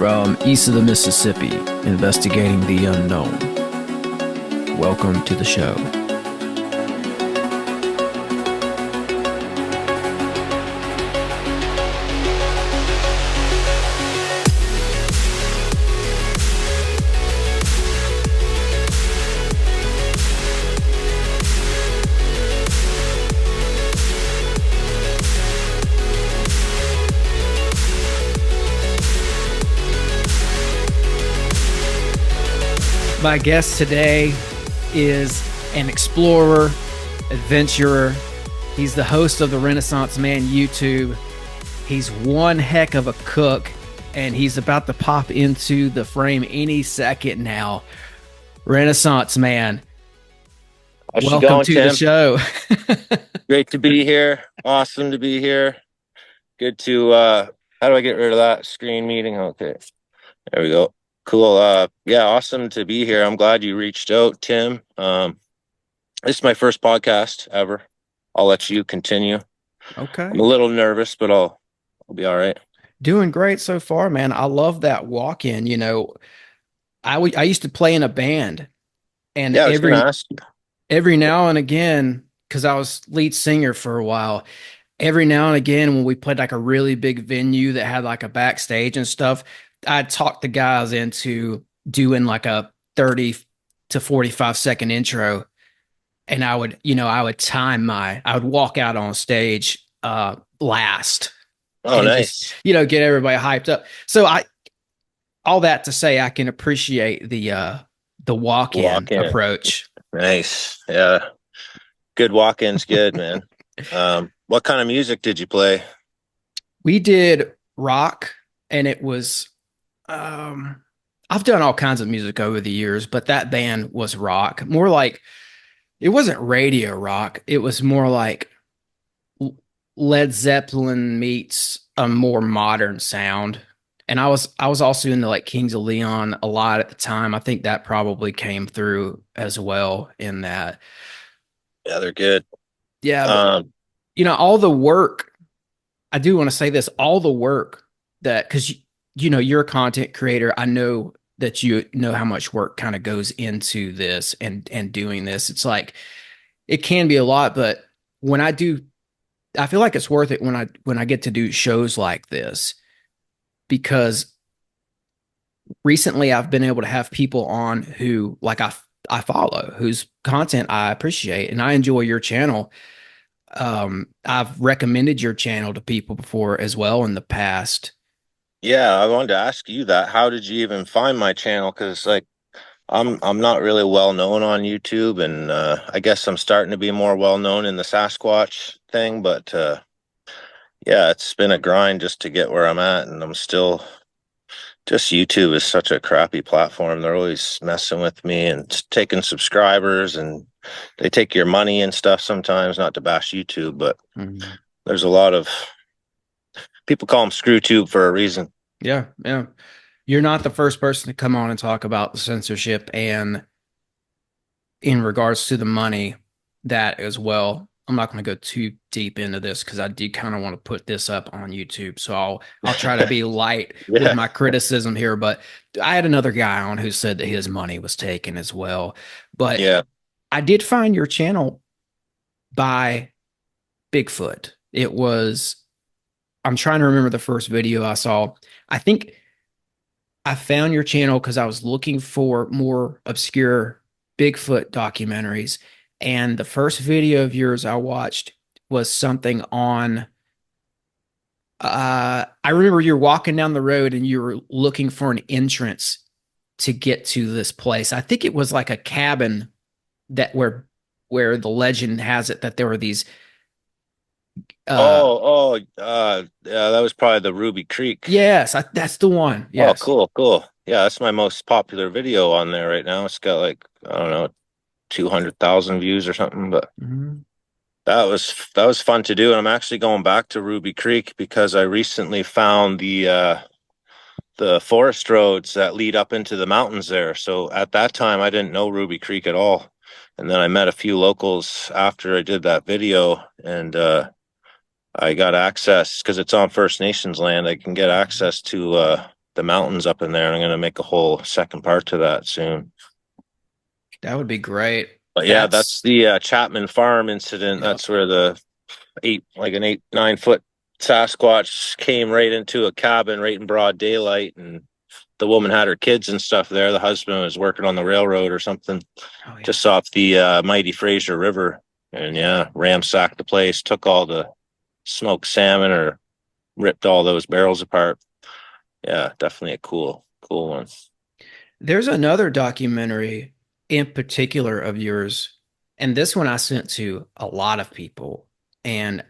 From east of the Mississippi, investigating the unknown. Welcome to the show. My guest today is an explorer, adventurer. He's the host of the Renaissance Man YouTube. He's one heck of a cook, and he's about to pop into the frame any second now. Renaissance Man, welcome to the show. Great to be here. Awesome to be here. Good to, how do I get rid of that screen meeting? Okay, there we go. Cool. Yeah, awesome to be here. I'm glad you reached out, Tim. This is my first podcast ever. I'll let you continue. Okay. I'm a little nervous, but I'll be all right. Doing great so far, man. I love that walk-in. You know, I used to play in a band, and Yeah, I was gonna ask you. every now and again, because I was lead singer for a while, every now and again when we played like a really big venue that had like a backstage and stuff, I'd talk the guys into doing like a 30 to 45 second intro. And I would walk out on stage last. Oh, nice. Just, get everybody hyped up. So all that to say, I can appreciate the walk-in approach. Nice. Yeah. Good walk-in's good, man. What kind of music did you play? We did rock, and it was I've done all kinds of music over the years, but that band was rock. More like, it wasn't radio rock. It was more like Led Zeppelin meets a more modern sound. And I was also into like Kings of Leon a lot at the time. I think that probably came through as well in that. Yeah, they're good. Yeah. But, all the work, I do want to say this, all the work that, because you're a content creator. I know that you know how much work kind of goes into this and doing this. It's like, it can be a lot, but when I feel like it's worth it when I get to do shows like this, because recently I've been able to have people on who like I follow, whose content I appreciate, and I enjoy your channel. I've recommended your channel to people before as well in the past. Yeah, I wanted to ask you that. How did you even find my channel? Because like I'm not really well known on YouTube, and I guess I'm starting to be more well known in the Sasquatch thing. But yeah, it's been a grind just to get where I'm at, and I'm still just, YouTube is such a crappy platform. They're always messing with me and taking subscribers, and they take your money and stuff sometimes. Not to bash YouTube, but there's a lot of people call them ScrewTube for a reason. Yeah, yeah. You're not the first person to come on and talk about the censorship and in regards to the money, that as well. I'm not going to go too deep into this because I do kind of want to put this up on YouTube. So I'll try to be light with my criticism here. But I had another guy on who said that his money was taken as well. But yeah, I did find your channel by Bigfoot. I'm trying to remember the first video I saw. I think I found your channel because I was looking for more obscure Bigfoot documentaries. And the first video of yours I watched was something on, I remember you're walking down the road and you were looking for an entrance to get to this place. I think it was like a cabin that where the legend has it that there were these yeah, that was probably the Ruby Creek. Yes, that's the one. Yes. Oh, cool. Yeah, that's my most popular video on there right now. It's got like, I don't know, 200,000 views or something, but that was fun to do. And I'm actually going back to Ruby Creek because I recently found the forest roads that lead up into the mountains there. So at that time I didn't know Ruby Creek at all. And then I met a few locals after I did that video, and I got access because it's on First Nations land. I can get access to the mountains up in there. And I'm gonna make a whole second part to that soon. That would be great. But yeah, that's That's the Chapman Farm incident. yeah. That's where the like an 8, 9 foot Sasquatch came right into a cabin right in broad daylight, and the woman had her kids and stuff there. The husband was working on the railroad or something, Oh yeah. just off the mighty Fraser River, and yeah, ransacked the place, took all the smoked salmon or ripped all those barrels apart. Yeah, definitely a cool one. There's another documentary in particular of yours, and this one I sent to a lot of people. And,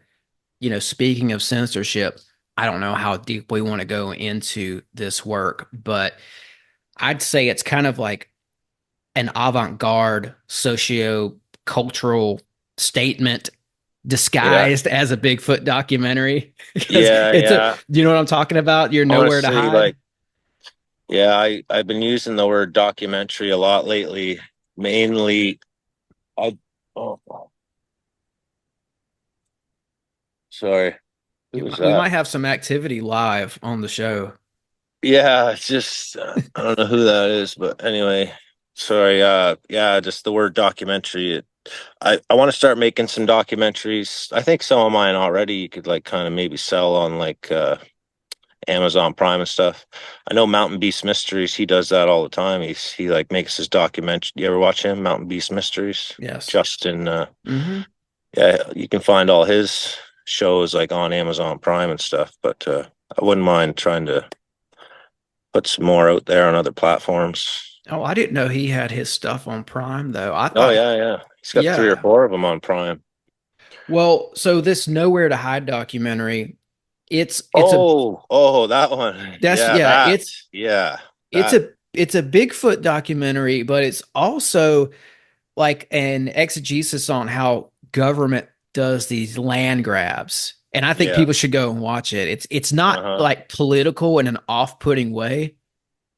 speaking of censorship, I don't know how deep we want to go into this work, but I'd say it's kind of like an avant-garde socio-cultural statement Yeah, disguised as a Bigfoot documentary because yeah, it's a, yeah. you know what I'm talking about? You're nowhere to Honestly, hide. like, yeah, I've been using the word documentary a lot lately. Mainly, I oh, sorry, who was We that? might have some activity live on the show. Yeah, it's just I don't know who that is, but anyway, sorry. Yeah, just the word documentary. I want to start making some documentaries. I think some of mine already you could like kind of maybe sell on like Amazon Prime and stuff. I know Mountain Beast Mysteries. He does that all the time. He like makes his documentary. You ever watch him, Mountain Beast Mysteries? Yes. Justin. Hmm. Yeah, you can find all his shows like on Amazon Prime and stuff. But I wouldn't mind trying to put some more out there on other platforms. Oh, I didn't know he had his stuff on Prime though. I Oh thought, yeah, yeah. He's got three or yeah. four of them on Prime. Well, so this Nowhere to Hide documentary, it's a Oh, that one. that's Yeah, yeah, that. Yeah, it's that. a Bigfoot documentary, but it's also like an exegesis on how government does these land grabs. And I think Yeah. people should go and watch it. It's not Uh-huh. like political in an off-putting way.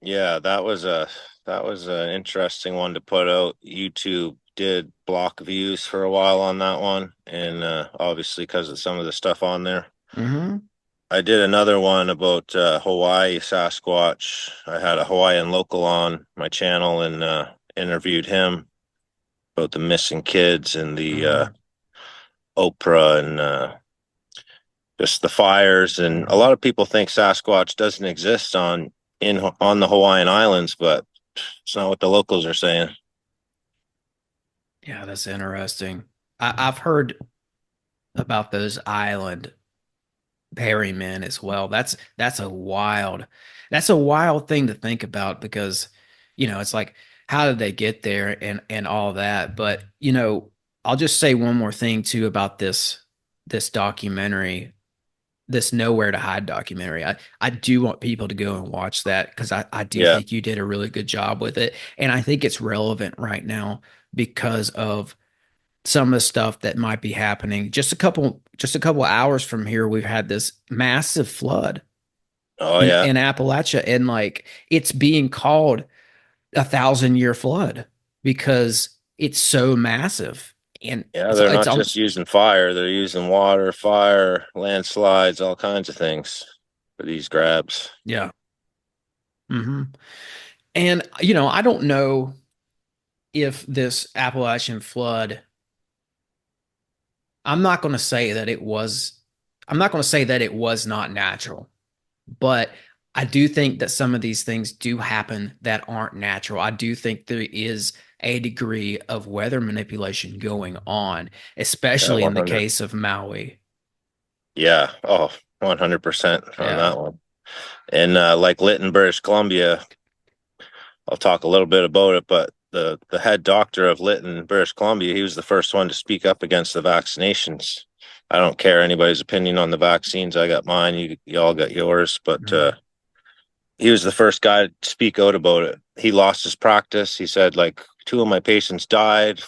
Yeah, that was an interesting one to put out. YouTube did block views for a while on that one, and obviously because of some of the stuff on there. Hmm. I did another one about Hawaii Sasquatch. I had a Hawaiian local on my channel and interviewed him about the missing kids and the Hmm. Oprah and just the fires. And a Hmm. lot of people think Sasquatch doesn't exist on the Hawaiian Islands, but it's not what the locals are saying. Yeah, that's interesting. I've heard about those island Perrymen as well. That's a wild thing to think about because, it's like how did they get there and all that. But, I'll just say one more thing too about this documentary, this Nowhere to Hide documentary. I do want people to go and watch that because I do Yeah. think you did a really good job with it. And I think it's relevant right now because of some of the stuff that might be happening. Just a couple hours from here, we've had this massive flood Oh in yeah. in Appalachia, and like it's being called 1,000 year flood because it's so massive, and Yeah, it's they're it's not just almost using fire, they're using water, fire, landslides, all kinds of things for these grabs. yeah. Hmm. And I don't know if this Appalachian flood. I'm not going to say that it was. I'm not going to say that it was not natural. But I do think that some of these things do happen that aren't natural. I do think there is a degree of weather manipulation going on, Yeah, especially in the 100. case of Maui. Yeah. Oh, 100% on Yeah. that one. And like Lytton, British Columbia, I'll talk a little bit about it, but the head doctor of Lytton, British Columbia, he was the first one to speak up against the vaccinations. I don't care anybody's opinion on the vaccines. I got mine. You all got yours, but Mhm. he was the first guy to speak out about it. He lost his practice. He said, like, two of my patients died.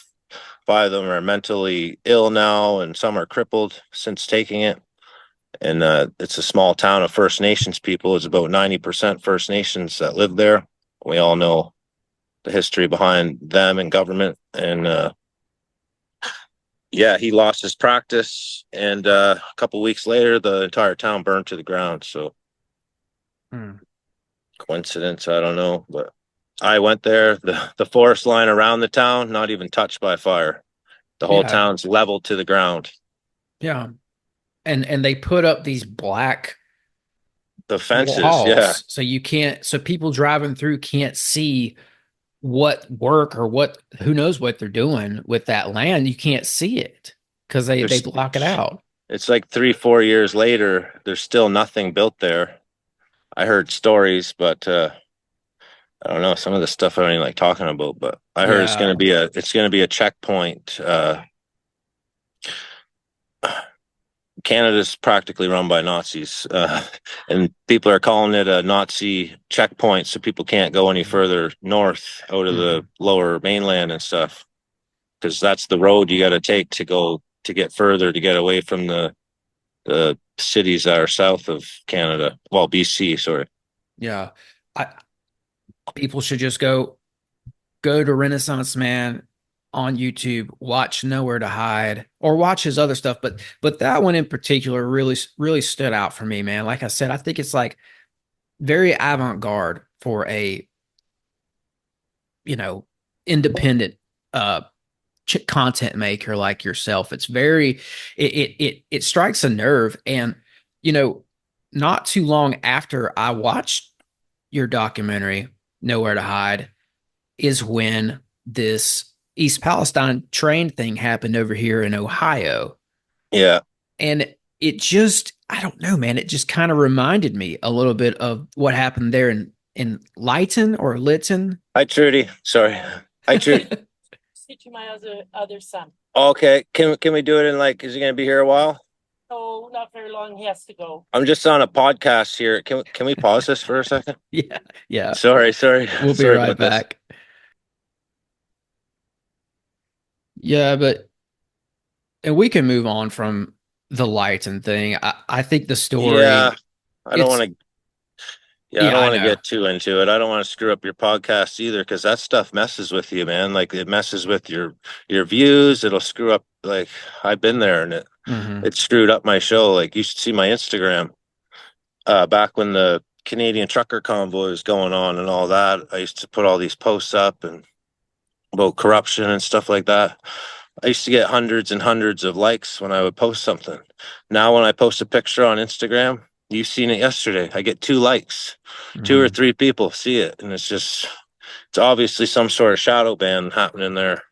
Five of them are mentally ill now, and some are crippled since taking it. And it's a small town of First Nations people. It's about 90% First Nations that live there. We all know the history behind them and government. And yeah, he lost his practice. And a couple weeks later, the entire town burned to the ground. So Hmm. Coincidence, I don't know, but I went there. The forest line around the town, not even touched by fire. The whole Yeah, town's leveled to the ground. yeah. And they put up these black The fences, yeah. walls so you can't so people driving through can't see what work or what who knows what they're doing with that land. You can't see it because they There's block it out. it's like 3, 4 years later, there's still nothing built there. I heard stories, but I don't know some of the stuff I don't even like talking about. But I heard Yeah. it's gonna be a checkpoint. Canada's practically run by Nazis, and people are calling it a Nazi checkpoint, so people can't go any further north out of the Mhm. lower mainland and stuff, because that's the road you got to take to go to get further to get away from the cities that are south of Canada. Well, BC, sorry. Yeah. I People should just go to Renaissance Man on YouTube, watch Nowhere to Hide, or watch his other stuff. But that one in particular really stood out for me, man. Like I said, I think it's like very avant-garde for a, you know, independent uh content maker like yourself. It's very it strikes a nerve. And you know, not too long after I watched your documentary, Nowhere to Hide, is when this East Palestine train thing happened over here in Ohio. Yeah. And it just, I don't know, man, it just kind of reminded me a little bit of what happened there in Lytton or Lytton. Hi, Trudy. Sorry. Hi, Trudy. To my other son. Okay. Can we do it in like? Is he gonna be here a while? So not very long. He has to go. I'm just on a podcast here. Can we pause this for a second? Yeah, yeah. Sorry, We'll be sorry right about this. back. Yeah, but and we can move on from the Lytton thing. I think the Yeah, story, I don't it's want to. Yeah, I yeah, don't I want to know. get too into it. I don't want to screw up your podcast either, because that stuff messes with you, man. Like it messes with your views. It'll screw up. Like I've been there, and Hmm. it screwed up my show. Like you should see my Instagram. Back when the Canadian trucker convoy was going on and all that, I used to put all these posts up and about corruption and stuff like that. I used to get hundreds and hundreds of likes when I would post something. Now, when I post a picture on Instagram, you've seen it yesterday. I get 2 likes, two or Hmm. three people see it, and it's obviously some sort of shadow ban happening there.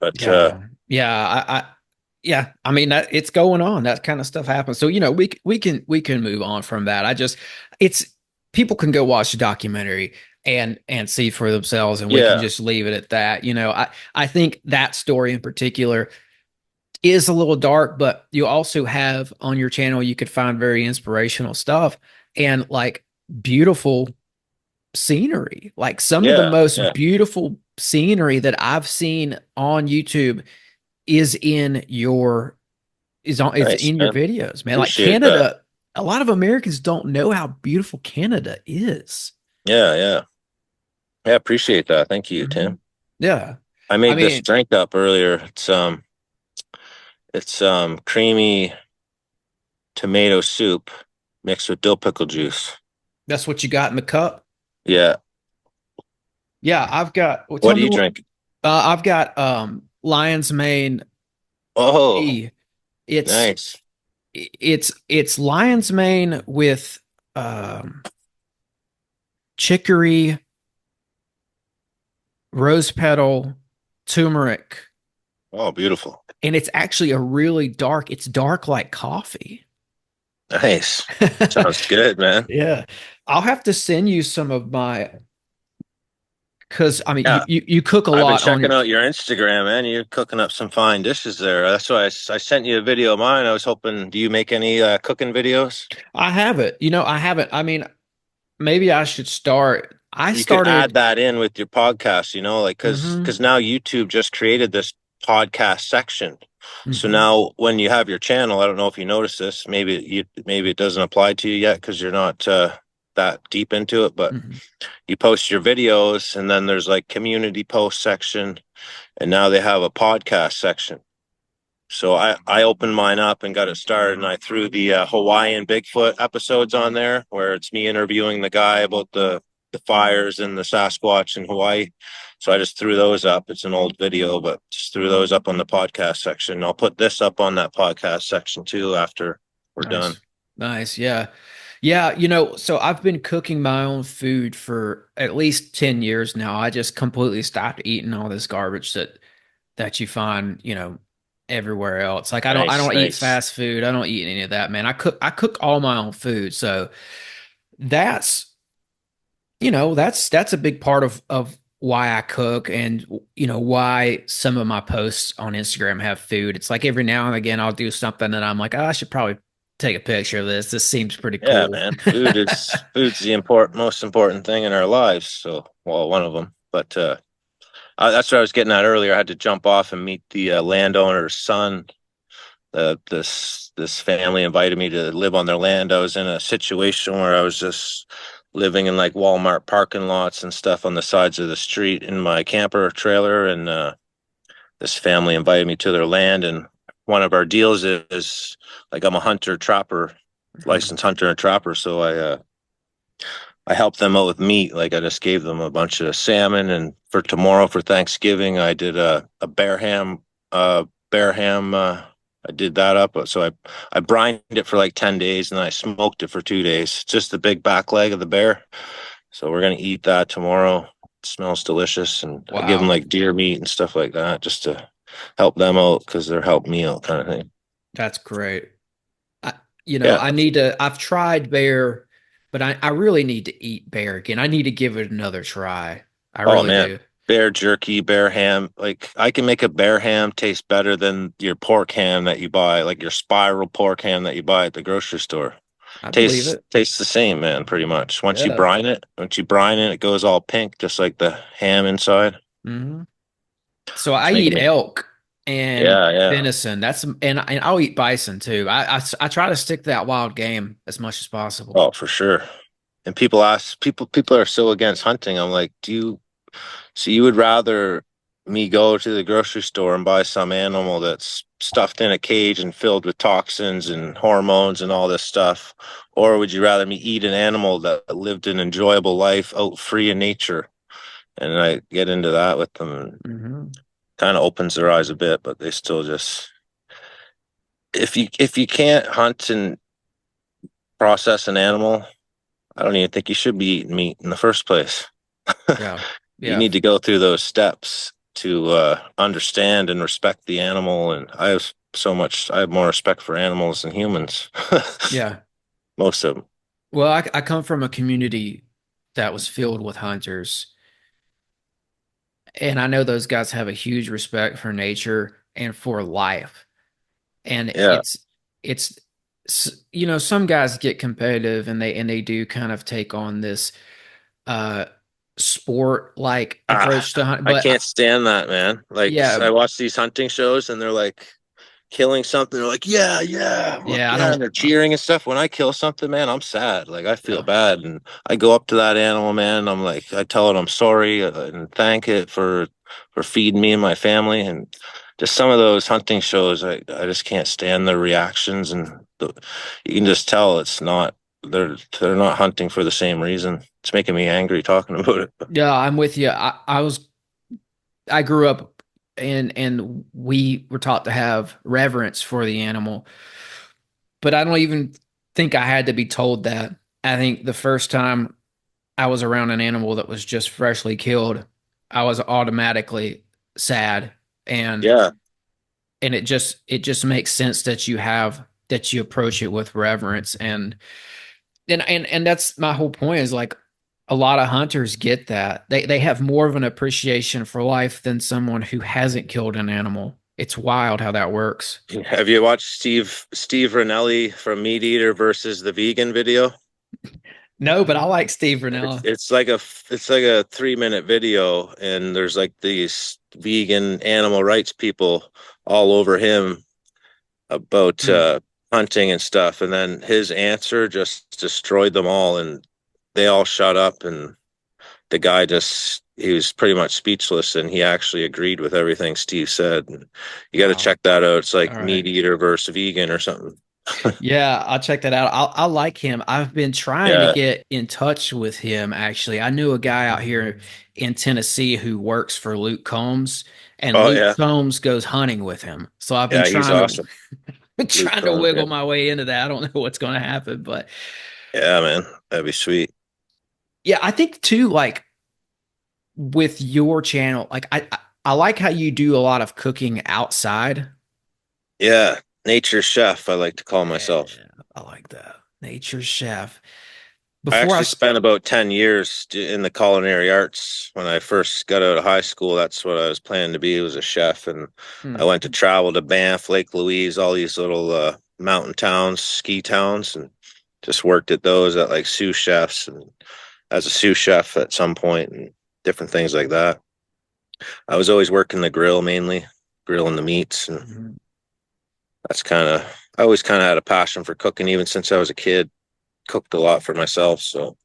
But Yeah, yeah. Yeah. I mean, it's going on. That kind of stuff happens. So we can move on from that. It's people can go watch the documentary and see for themselves, and we can yeah, just leave it at that. I think that story in particular is a little dark, but you also have on your channel you could find very inspirational stuff and like beautiful scenery. Like some of the yeah, most yeah. beautiful scenery that I've seen on YouTube is in your is Nice, in your man. videos, man. Like Appreciate that. Canada, a lot of Americans don't know how beautiful Canada is. Yeah, yeah, yeah. Appreciate that. Thank you, Mhm. Tim. Yeah. I I made this mean, drink up earlier. It's creamy tomato soup mixed with dill pickle juice. that's what you got in the cup. Yeah. Yeah, I've got, well, What tell do me you what, drink? I've got lion's mane Oh, tea. It's nice. it's lion's mane with um chicory, rose petal, turmeric, Oh, beautiful. and it's actually a really dark, it's dark like coffee. Nice. Sounds good, man. Yeah. I'll have to send you some of my, because I mean Yeah. you cook a I've been lot on checking your, out your Instagram, man. You're cooking up some fine dishes there. That's why I sent you a video of mine. I was hoping, do you make any cooking videos? I have it. I haven't. I mean, maybe I should start. I You could add started. that in with your podcast, like Hmm. because now YouTube just created this podcast section. So Hmm. now when you have your channel, I don't know if you noticed this, maybe it doesn't apply to you yet because you're not that deep into it, but Hmm. you post your videos and then there's like community post section and now they have a podcast section. So I opened mine up and got it started, and I threw the Hawaiian Bigfoot episodes on there, where it's me interviewing the guy about the fires and the Sasquatch in Hawaii. So I just threw those up. It's an old video, but just threw those up on the podcast section. I'll put this up on that podcast section too after we're done. Nice. Nice. Yeah. Yeah. So I've been cooking my own food for at least 10 years now. I just completely stopped eating all this garbage that you find, everywhere else. Like I Nice, don't eat nice. fast food. I don't eat any of that, man. I cook all my own food. So that's, that's a big part of why I cook and why some of my posts on Instagram have food. It's like every now and again I'll do something and I'm like, oh, I should probably take a picture of this. This seems pretty Yeah, cool. man. Food's the most important thing in our lives. So, well, one of them. But that's what I was getting at earlier. I had to jump off and meet the landowner's son. This family invited me to live on their land. I was in a situation where I was just living in like Walmart parking lots and stuff on the sides of the street in my camper trailer, and this family invited me to their land. And one of our deals is like I'm a hunter trapper, Mhm. licensed hunter and trapper, so I helped them out with meat. Like I just gave them a bunch of salmon, and for tomorrow for Thanksgiving, I did a bear ham. I did that up. So I brined it for like 10 days, and then I smoked it for 2 days. Just the big back leg of the bear. So we're gonna eat that tomorrow. It smells delicious, and I give them Wow. like deer meat and stuff like that, just to help them out because they're helping me out, kind of thing. That's great. I, Yeah. I've tried bear, but I really need to eat bear again. I need to give it another try. I Oh really man, do. bear jerky, bear ham. Like I can make a bear ham taste better than your pork ham that you buy, like your spiral pork ham that you buy at the grocery store. I believe Tastes it. tastes the same, man, pretty much. Yeah. Once you brine it, it goes all pink, just like the ham inside. Hmm. So I It's making eat me, elk and yeah, yeah. venison. And I'll eat bison too. I try to stick to that wild game as much as possible. Oh, for sure. And people are so against hunting. I'm like, so you would rather me go to the grocery store and buy some animal that's stuffed in a cage and filled with toxins and hormones and all this stuff? Or would you rather me eat an animal that lived an enjoyable life out free in nature? And I get into that with them, and Hmm. kind of opens their eyes a bit, but they still just, if you can't hunt and process an animal, I don't even think you should be eating meat in the first place. Yeah. You Yeah. need to go through those steps to understand and respect the animal. And I have more respect for animals than humans. Yeah. Most of them. Well, I come from a community that was filled with hunters, and I know those guys have a huge respect for nature and for life. And Yeah. some guys get competitive and they do kind of take on this uh sport like Ah, approach to hunt. I But can't stand that, man. Like yeah, I watch these hunting shows and they're like killing something. They're like, yeah, yeah, look, yeah, I yeah, and don't. they're cheering and stuff. When I kill something, man, I'm sad. Like I feel Yeah, bad, and I go up to that animal, man. And I'm like, I tell it I'm sorry and thank it for feeding me and my family. And just some of those hunting shows, I just can't stand the reactions, and you can just tell it's not. They're not hunting for the same reason. It's making me angry talking about it. yeah, I'm with you. I grew up and we were taught to have reverence for the animal, but I don't even think I had to be told that. I think the first time I was around an animal that was just freshly killed, I was automatically sad, and Yeah, it just makes sense that you approach it with reverence, and that's my whole point is like a lot of hunters get that. They have more of an appreciation for life than someone who hasn't killed an animal. It's wild how that works. have you watched Steve Ranelli from Meat Eater versus the Vegan video? No, but I like Steve It's Ranella. it's like a it's like a 3 minute video, and there's like these vegan animal rights people all over him about Hmm. hunting and stuff, and then his answer just destroyed them all, and they all shut up, and the guy just he was pretty much speechless, and he actually agreed with everything Steve said. And you got to Wow. check that out. It's All like right. meat eater versus vegan or something. Yeah, I'll check that out. I like him. I've been trying to Yeah. get in touch with him actually. I knew a guy out here in Tennessee who works for Luke Combs, and Oh Luke yeah. Combs goes hunting with him. So I've been Yeah, he's trying to awesome. been Luke trying to Combs. Yeah. wiggle my way into that. I don't know what's going to happen, but Yeah, man. That'd be sweet. yeah, I think too like with your channel, like I like how you do a lot of cooking outside. Yeah. Nature chef, I like to call myself. Yeah, I like that. Nature chef. I Before I actually spent about 10 years in the culinary arts. When I first got out of high school, that's what I was planning to be, was a chef. And I hmm, went to travel to Banff, Lake Louise, all these little mountain towns, ski towns, and just worked at those at like sous chefs and as a sous chef at some point and different things like that. I was always working the grill mainly, grilling the meats. And mhm. that's I always kind of had a passion for cooking, even since I was a kid, cooked a lot for myself. So,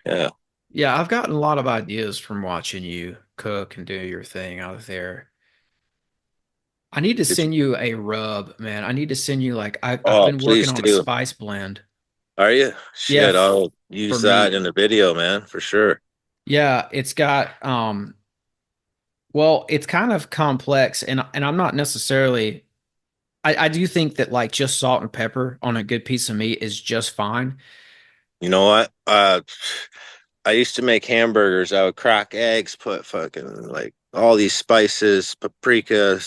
yeah. Yeah, I've gotten a lot of ideas from watching you cook and do your thing out there. I need to Did you, send you a rub, man. I need to send you like I've oh, been working please on a do. spice blend. Are you? Yeah, Shit, I'll for use that meat. in the video, man, for sure. Yeah, it's got well, it's kind of complex and I'm not necessarily I do think that like just salt and pepper on a good piece of meat is just fine. You know what? I used to make hamburgers. I would crack eggs, put fucking like all these spices, paprika,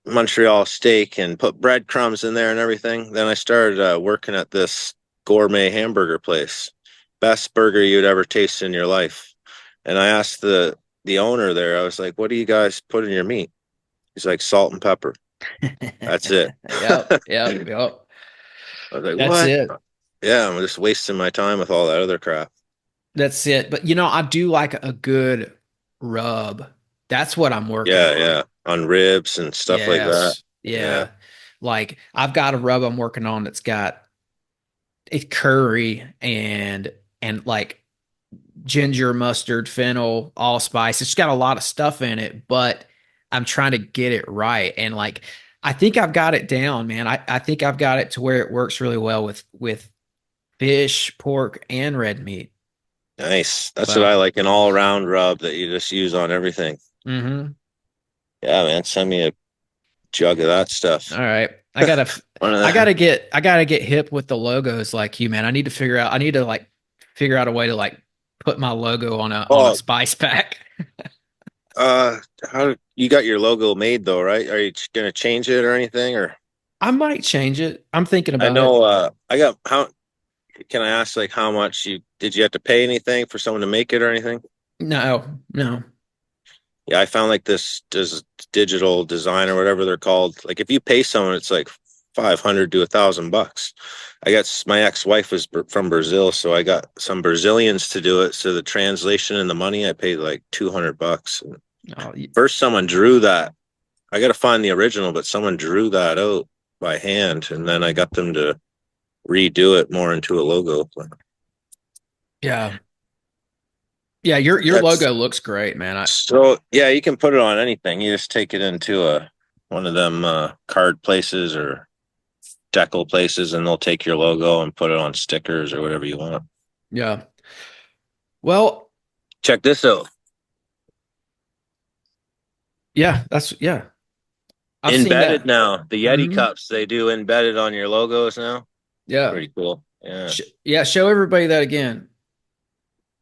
Montreal steak, and put breadcrumbs in there and everything. Then I started working at this gourmet hamburger place. Best burger you'd ever taste in your life. And I asked the owner there, I was like, "What do you guys put in your meat?" He's like, "Salt and pepper. That's it." Yep, I yep, yep. was like, That's "What?" it. Yeah, I'm just wasting my time with all that other crap. That's it. But you know, I do like a good rub. That's what I'm working Yeah, on. yeah. On ribs and stuff like that. Yes. Yeah. Yeah. Like I've got a rub I'm working on that's got a curry and like ginger, mustard, fennel, allspice. It's got a lot of stuff in it, but I'm trying to get it right. And like I think I've got it down, man. I think I've got it to where it works really well with fish, pork, and red meat. Nice. That's what So, I like, an all-around rub that you just use on everything. hmm. Yeah, man. Send me a jug of that All stuff. right. One of I the, gotta get hip with the logos like you, man. I need to like figure out a way to like put my logo on a oh, spice pack. how you got your logo made though, right? Are you gonna change it or anything? Or I might change it. I'm thinking I about it. know, I got how can I ask like how much you did you have to pay anything for someone to make it or anything? No, no. Yeah, I found like this digital design or whatever they're called. Like if you pay someone, it's like 500 to $1,000. I got my ex-wife was from Brazil, so I got some Brazilians to do it. So the translation and the money, I paid like $200. Oh, First, someone drew that. I got to find the original, but someone drew that out by hand, and then I got them to redo it more into a logo. yeah. Yeah, your That's logo looks great, man. so yeah, you can put it on anything. You just take it into a one of them card places or decal places, and they'll take your logo and put it on stickers or whatever you want. Yeah. Well, Check this out. yeah, yeah. I've seen Embedded that. now. The Yeti Hmm. cups they do embedded on your logos now. Yeah. Pretty cool. Yeah. Yeah, show everybody that again.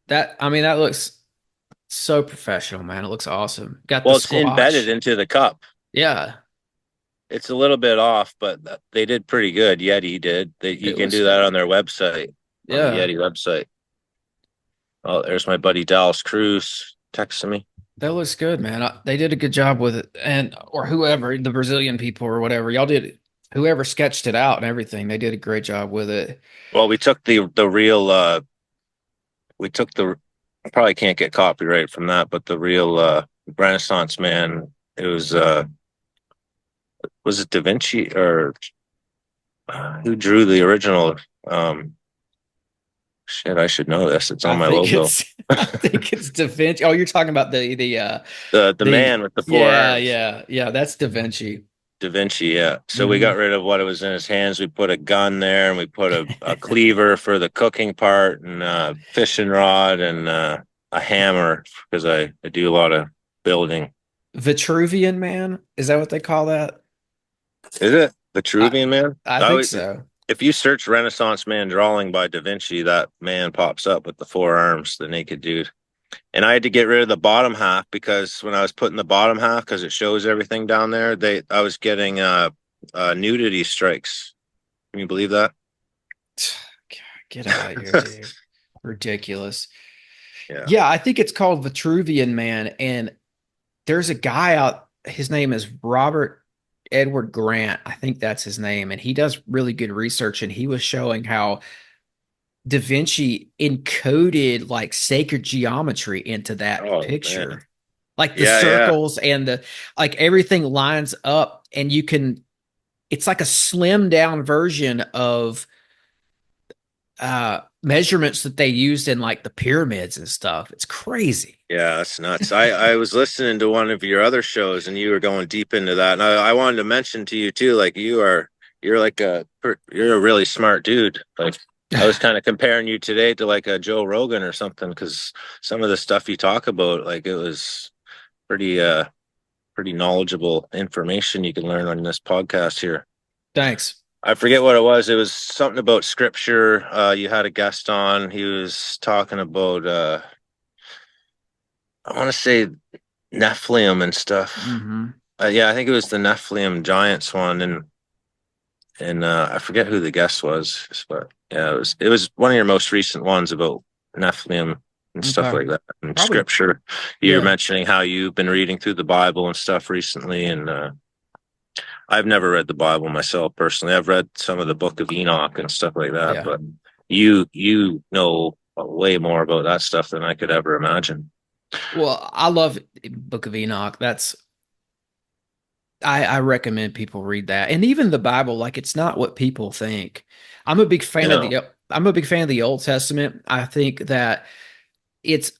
That I mean that looks so professional, man. It looks awesome. Got the Well, it's embedded squash. into the cup. Yeah, It's a little bit off, but they did pretty good. Yeti did. You it can looks do that good. on their website, on the Yeah, Yeti website. Oh, there's my buddy Dallas Cruz texting me. that looks good, man. They did a good job with it, and or whoever the Brazilian people or whatever y'all did, whoever sketched it out and everything, they did a great job with it. Well, we took the real we took the I probably can't get copyright from that, but the real Renaissance man, it was it Da Vinci, or who drew the original? Um, Shit, I should know this. It's I on my think logo. it's I think it's Da Vinci. Oh, you're talking about The the man with the four yeah, arms. yeah, yeah, that's Da Vinci. Da Vinci, yeah. So we got Hmm. rid of what it was in his hands. We put a gun there, and we put a cleaver for the cooking part, and a fishing rod, and a hammer because I do a lot of building. Vitruvian Man, is that what they call that? Is it I Vitruvian Man? I think so. If you search Renaissance man drawing by Da Vinci, that man pops up with the four arms, the naked dude. And I had to get rid of the bottom half because when I was putting the bottom half, because it shows everything down there, I was getting nudity strikes. Can you believe that? Get out of here, dude. Ridiculous. Yeah. Yeah, I think it's called Vitruvian Man, and there's a guy out. His name is Robert Edward Grant. I think that's his name, and he does really good research. And he was showing how Da Vinci encoded like sacred geometry into that Oh man. picture, like the Yeah, yeah. circles and the like everything lines up, and you can. It's like a slimmed down version of measurements that they used in like the pyramids and stuff. It's crazy. Yeah, that's nuts. I was listening to one of your other shows and you were going deep into that. And I wanted to mention to you too, like you're like you're a really smart dude. Like I was kind of comparing you today to like a Joe Rogan or something because some of the stuff you talk about, like it was pretty pretty knowledgeable information you can learn on this podcast here. Thanks. I forget what it was. It was something about scripture. You had a guest on. He was talking about I want to say Nephilim and stuff. Hmm. Yeah, I think it was the Nephilim Giants one, and I forget who the guest was, but yeah, it was one of your most recent ones about Nephilim and stuff Okay. like that and Probably. scripture. You're Yeah. mentioning how you've been reading through the Bible and stuff recently, and I've never read the Bible myself personally. I've read some of the Book of Enoch and stuff like that, Yeah. but you know way more about that stuff than I could ever imagine. Well, I love Book of Enoch. I recommend people read that. And even the Bible, like it's not what people think. I'm a big You fan of know, the I'm a big fan of the Old Testament. I think that it's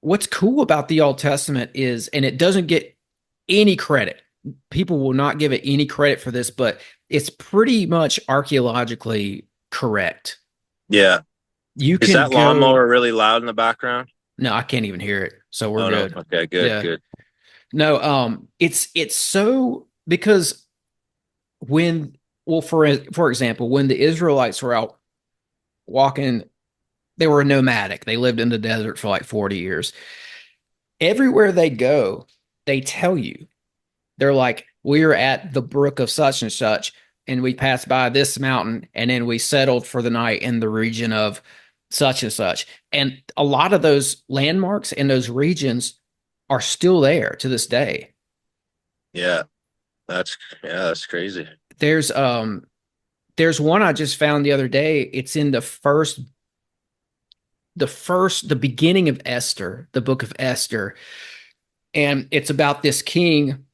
what's cool about the Old Testament is, and it doesn't get any credit. People will not give it any credit for this, but it's pretty much archaeologically correct. yeah. You Is can that go, lawnmower really loud in the background? no, I can't even hear it. So we're Oh no. good. Okay, good, Yeah. good. No, it's so because when well for example, when the Israelites were out walking, they were nomadic. They lived in the desert for like 40 years. Everywhere they go, they tell you. They're like, we're at the brook of such and such, and we passed by this mountain, and then we settled for the night in the region of such and such. And a lot of those landmarks in those regions are still there to this day. Yeah, that's crazy. There's um there's one I just found the other day. It's in the beginning of Esther, the book of Esther, and it's about this king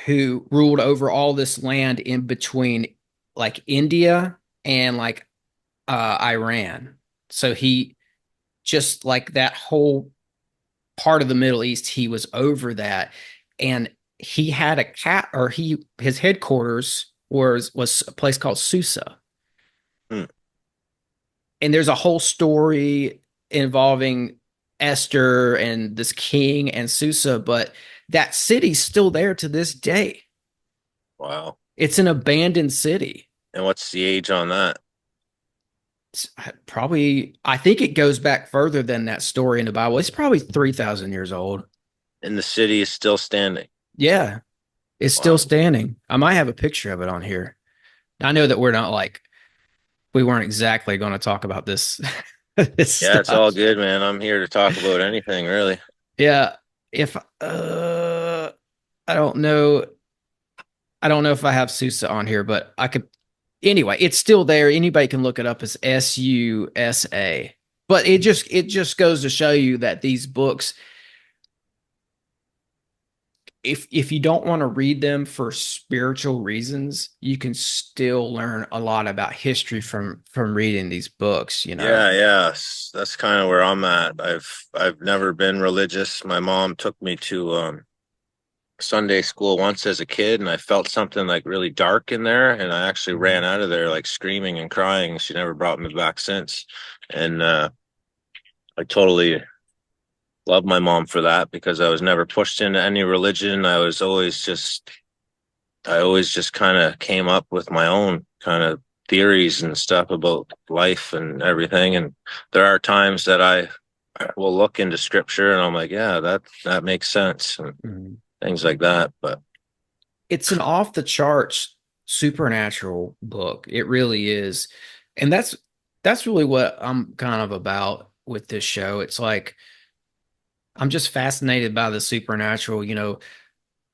who ruled over all this land in between like India and like Iran. So he just like that whole part of the Middle East, he was over that. And he had a cat or he his headquarters was a place called Susa. Hmm. And there's a whole story involving Esther and this king and Susa, but that city's still there to this day. Wow. It's an abandoned city. And what's the age on that? It's probably, I think it goes back further than that story in the Bible. It's probably 3,000 years old. And the city is still standing. Yeah, it's still Wow. standing. I might have a picture of it on here. I know that we're not like, we weren't exactly going to talk about this, this Yeah, it's all stuff. good, man. I'm here to talk about anything, really. Yeah. If, I don't know. I don't know if I have Susa on here, but I could. Anyway, it's still there. Anybody can look it up as Susa. But it just goes to show you that these books, if you don't want to read them for spiritual reasons, you can still learn a lot about history from reading these books, you know. That's kind of where I'm at. I've never been religious. My mom took me to Sunday school once as a kid, and I felt something like really dark in there, and I actually ran out of there like screaming and crying. She never brought me back since, and I totally love my mom for that because I was never pushed into any religion. I always just kind of came up with my own kind of theories and stuff about life and everything. And there are times that I will look into scripture and I'm like, yeah, that makes sense and Mhm. things like that. But It's an off the charts supernatural book. It really is. And that's really what I'm kind of about with this show. It's like I'm just fascinated by the supernatural, you know,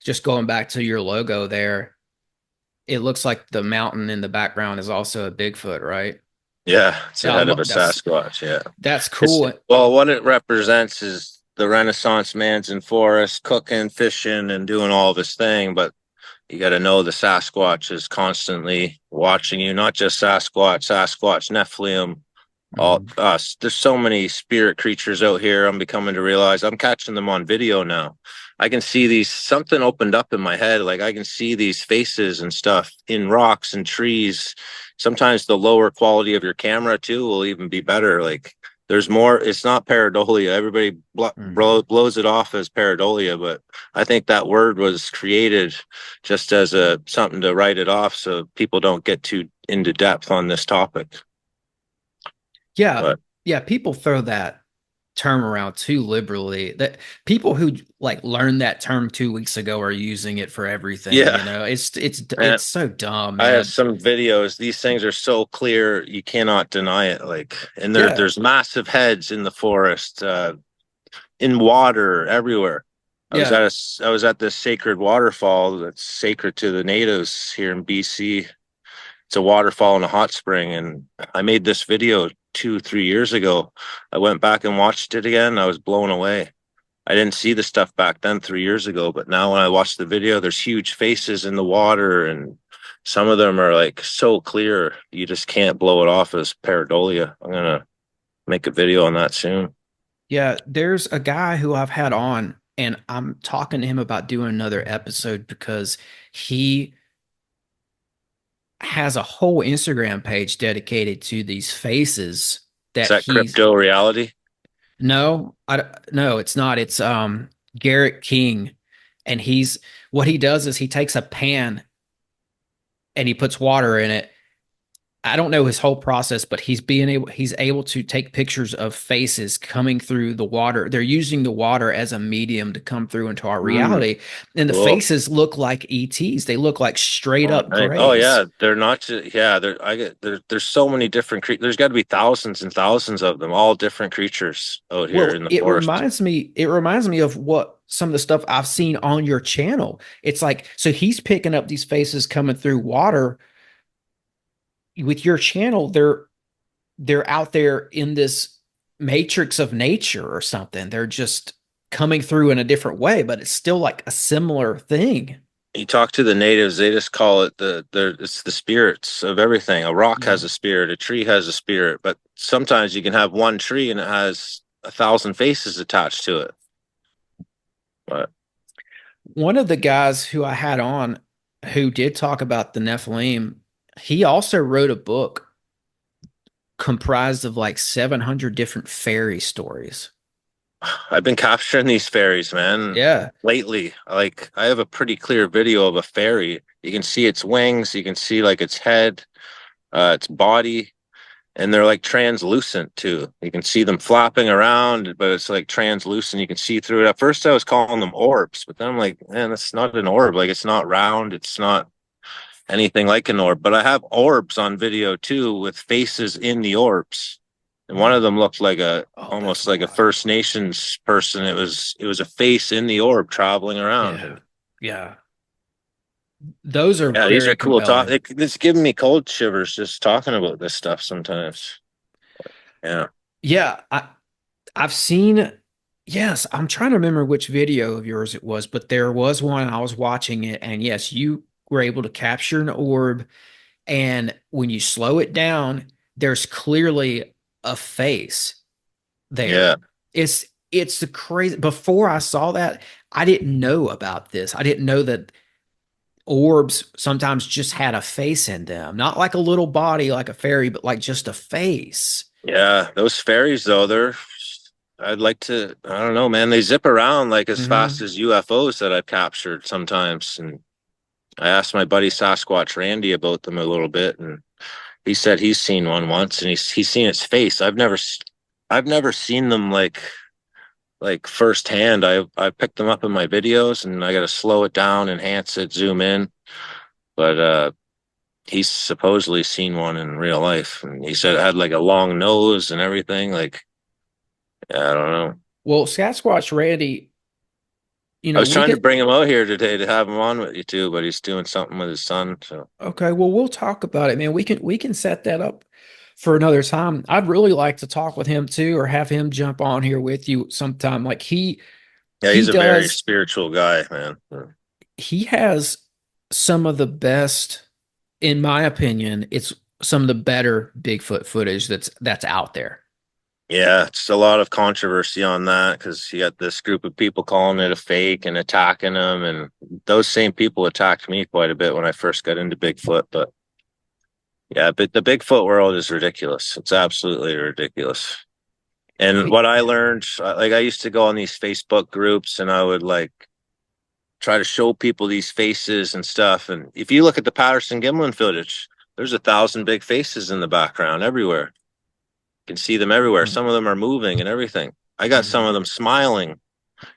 just going back to your logo there. It looks like the mountain in the background is also a Bigfoot, right? yeah, it's the Yeah, head of a that's Sasquatch. Yeah. It's cool. well, what it represents is the Renaissance man's in forest, cooking, fishing, and doing all of his thing. But you got to know the Sasquatch is constantly watching you, not just Sasquatch, Nephilim, all Mhm. us. There's so many spirit creatures out here. I'm becoming to realize I'm catching them on video now. I can see these, something opened up in my head. Like I can see these faces and stuff in rocks and trees. Sometimes the lower quality of your camera too will even be better. Like there's more, it's not pareidolia. Everybody Mhm. blows it off as pareidolia, but I think that word was created just as a something to write it off so people don't get too into depth on this topic. Yeah, But yeah, people throw that term around too liberally. That people who like learned that term 2 weeks ago are using it for everything, yeah, you know. man, It's so dumb, I have man. some videos. These things are so clear, you cannot deny it. Like, and Yeah. there's massive heads in the forest, in water, everywhere. Yeah. I was at this sacred waterfall that's sacred to the natives here in BC. It's a waterfall and a hot spring, and I made this video 2, 3 years ago. I went back and watched it again. I was blown away. I didn't see the stuff back then 3 years ago, but now when I watch the video, there's huge faces in the water, and some of them are like so clear you just can't blow it off as pareidolia. I'm gonna make a video on that soon. Yeah, there's a guy who I've had on and I'm talking to him about doing another episode because he has a whole Instagram page dedicated to these faces Is that that he's crypto reality? no, no, it's not. It's Garrett King, and he's what he does is he takes a pan and he puts water in it. I don't know his whole process, but he's able to take pictures of faces coming through the water. They're using the water as a medium to come through into our Mm, reality, and the cool. faces look like ETs. They look like straight Oh, up nice. Oh grays. yeah, they're not just yeah. There's so many different creatures. There's got to be thousands and thousands of them, all different creatures out here Well, in the forest. it reminds me of what some of the stuff I've seen on your channel. It's like so he's picking up these faces coming through water with your channel. They're out there in this matrix of nature or something. They're just coming through in a different way, but it's still like a similar thing. You talk to the natives, they just call it it's the spirits of everything. A rock Yeah. has a spirit, a tree has a spirit, but sometimes you can have one tree and it has 1,000 faces attached to it. But One of the guys who I had on who did talk about the Nephilim, he also wrote a book comprised of like 700 different fairy stories. I've been capturing these fairies, man, Yeah. lately. Like I have a pretty clear video of a fairy. You can see its wings, you can see like its head, its body, and they're like translucent too. You can see them flapping around, but it's like translucent. You can see through it. At first, I was calling them orbs, but then I'm like, man, that's not an orb. Like it's not round. It's not anything like an orb. But I have orbs on video too, with faces in the orbs. And one of them looked like a Oh, that's almost like a wild. First Nations person. It was a face in the orb traveling around. Yeah. Yeah. Those are Yeah, these very are cool. compelling. It's giving me cold shivers just talking about this stuff sometimes. Yeah. Yeah, I've seen Yes, I'm trying to remember which video of yours it was, but there was one I was watching it, and yes, you were able to capture an orb, and when you slow it down, there's clearly a face there. Yeah. It's the crazy. Before I saw that, I didn't know about this. I didn't know that orbs sometimes just had a face in them, not like a little body like a fairy, but like just a face. Yeah. Those fairies though, I'd like to, I don't know, man. They zip around like as fast Hmm. as UFOs that I've captured sometimes. And I asked my buddy Sasquatch Randy about them a little bit, and he said he's seen one once, and he's seen its face. I've never seen them like firsthand. I picked them up in my videos, and I got to slow it down, enhance it, zoom in. But he's supposedly seen one in real life, and he said it had like a long nose and everything. Like, yeah, I don't know. Well, Sasquatch Randy, I was we trying to could. bring him out here today to have him on with you too, but he's doing something with his son. So Okay, well, we'll talk about it, man. We can set that up for another time. I'd really like to talk with him too, or have him jump on here with you sometime. Like yeah, he he's a very does. spiritual guy, man. He has some of the best, in my opinion. It's some of the better Bigfoot footage that's out there. Yeah, it's a lot of controversy on that because you got this group of people calling it a fake and attacking them, and those same people attacked me quite a bit when I first got into Bigfoot. But yeah, but the Bigfoot world is ridiculous. It's absolutely ridiculous. And what I learned, like I used to go on these Facebook groups and I would like try to show people these faces and stuff. And if you look at the Patterson Gimlin footage, there's 1,000 big faces in the background everywhere. You can see them everywhere. Mhm. Some of them are moving and everything. I got some Mhm. of them smiling.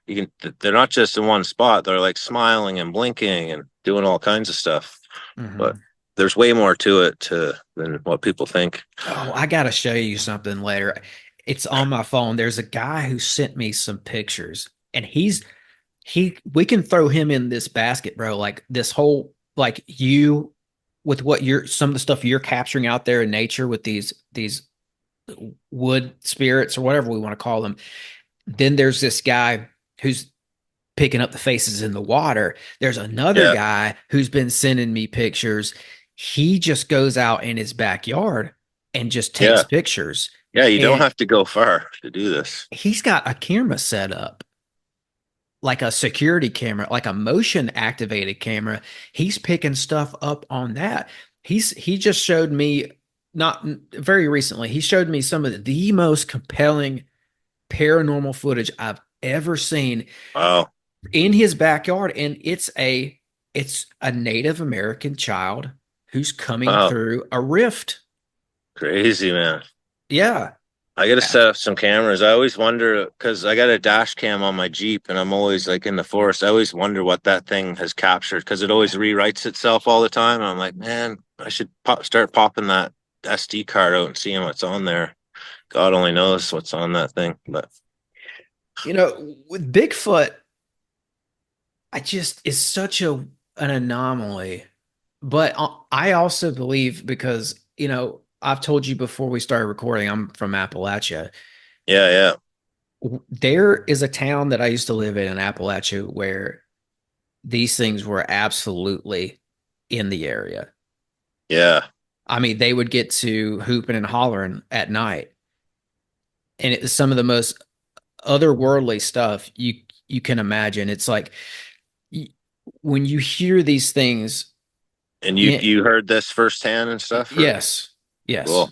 You can, they're not just in one spot. They're like smiling and blinking and doing all kinds of stuff. But Mhm. there's way more to it than what people think. Oh, I gotta show you something later. It's on my phone. There's a guy who sent me some pictures, and he we can throw him in this basket, bro. Like this whole like you with what you're some of the stuff you're capturing out there in nature with these wood spirits or whatever we want to call them. Then there's this guy who's picking up the faces in the water. There's another Yeah. guy who's been sending me pictures. He just goes out in his backyard and just takes Yeah. pictures. Yeah. You don't And have to go far to do this. he's got a camera set up, like a security camera, like a motion activated camera. He's picking stuff up on that. He just showed me not very recently. He showed me some of the most compelling paranormal footage I've ever seen Wow. in his backyard, and it's a Native American child who's coming Wow. through a rift. Crazy, man. Yeah. I got to set up some cameras. I always wonder because I got a dash cam on my Jeep and I'm always like in the forest. I always wonder what that thing has captured because it always rewrites itself all the time. And I'm like, man, I should start popping that SD card out and seeing what's on there. God only knows what's on that thing. But With Bigfoot, I just is such an anomaly. But I also believe, because I've told you before we started recording, I'm from Appalachia. yeah, yeah, There is a town that I used to live in Appalachia where these things were absolutely in the area. yeah, I mean, they would get to hooping and hollering at night, and it's some of the most otherworldly stuff you can imagine. It's like y- when you hear these things. and you Yeah, you heard this firsthand and stuff, or yes, yes, cool.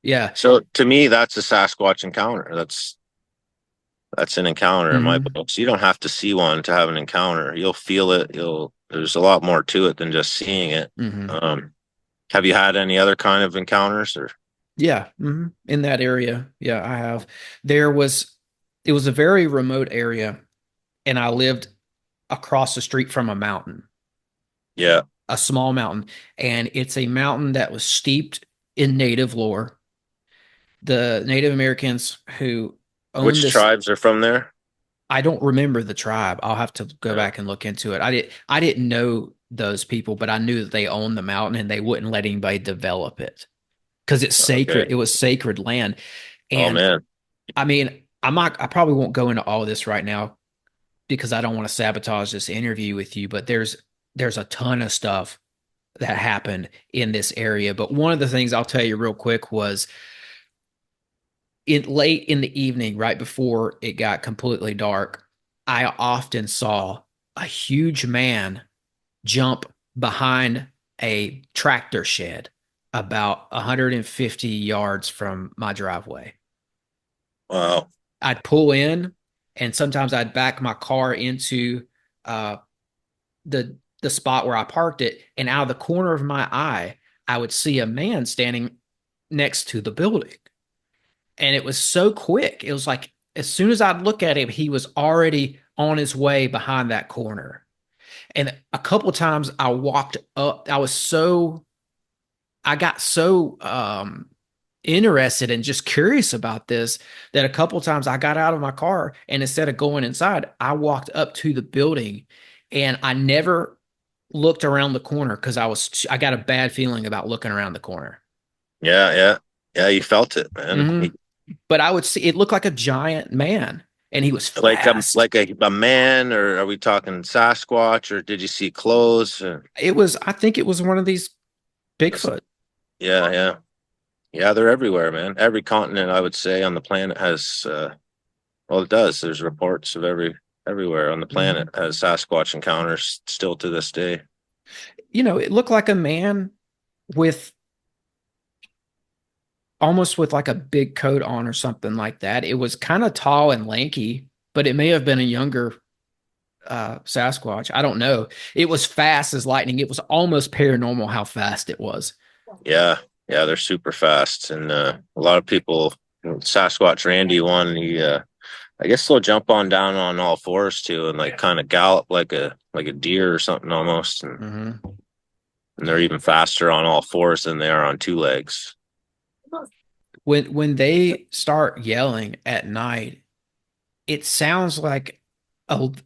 yeah. So to me, that's a Sasquatch encounter. That's an encounter in my Hmm. books. You don't have to see one to have an encounter. You'll feel it. There's a lot more to it than just seeing it. Hmm. Have you had any other kind of encounters or? Yeah, in that area, yeah, I have. There was, it was a very remote area, and I lived across the street from a mountain, Yeah. a small mountain, and it's a mountain that was steeped in native lore. The Native Americans who owned Which this, tribes are from there? I don't remember the tribe. I'll have to go Yeah. back and look into it. I didn't know those people, but I knew that they owned the mountain and they wouldn't let anybody develop it because it's Okay. sacred. It was sacred land. Oh And man. I mean, I probably won't go into all of this right now because I don't want to sabotage this interview with you, but there's a ton of stuff that happened in this area. But one of the things I'll tell you real quick was in late in the evening, right before it got completely dark, I often saw a huge man jump behind a tractor shed about 150 yards from my driveway. Wow. I'd pull in, and sometimes I'd back my car into uh, the spot where I parked it, and out of the corner of my eye, I would see a man standing next to the building. And it was so quick. It was like as soon as I'd look at him, he was already on his way behind that corner. And a couple of times I walked up, I got so interested and just curious about this that a couple of times I got out of my car and instead of going inside, I walked up to the building and I never looked around the corner because I got a bad feeling about looking around the corner. Yeah, yeah. Yeah, you felt it, man. Hmm. But I would see it looked like a giant man and he was fast. Like a man, or are we talking Sasquatch, or did you see clothes? I think it was one of these Bigfoot. Yeah, yeah. Yeah, they're everywhere, man. Every continent, I would say, on the planet has well, it does. There's reports of everywhere on the planet Mhm. has Sasquatch encounters still to this day. It looked like a man with almost with like a big coat on or something like that. It was kind of tall and lanky, but it may have been a younger Sasquatch. I don't know. It was fast as lightning. It was almost paranormal how fast it was. Yeah, yeah, they're super fast, and a lot of people, Sasquatch Randy one, I guess they'll jump on down on all fours too, and like kind of gallop like a deer or something almost, Hmm. and they're even faster on all fours than they are on two legs. When they start yelling at night, it sounds like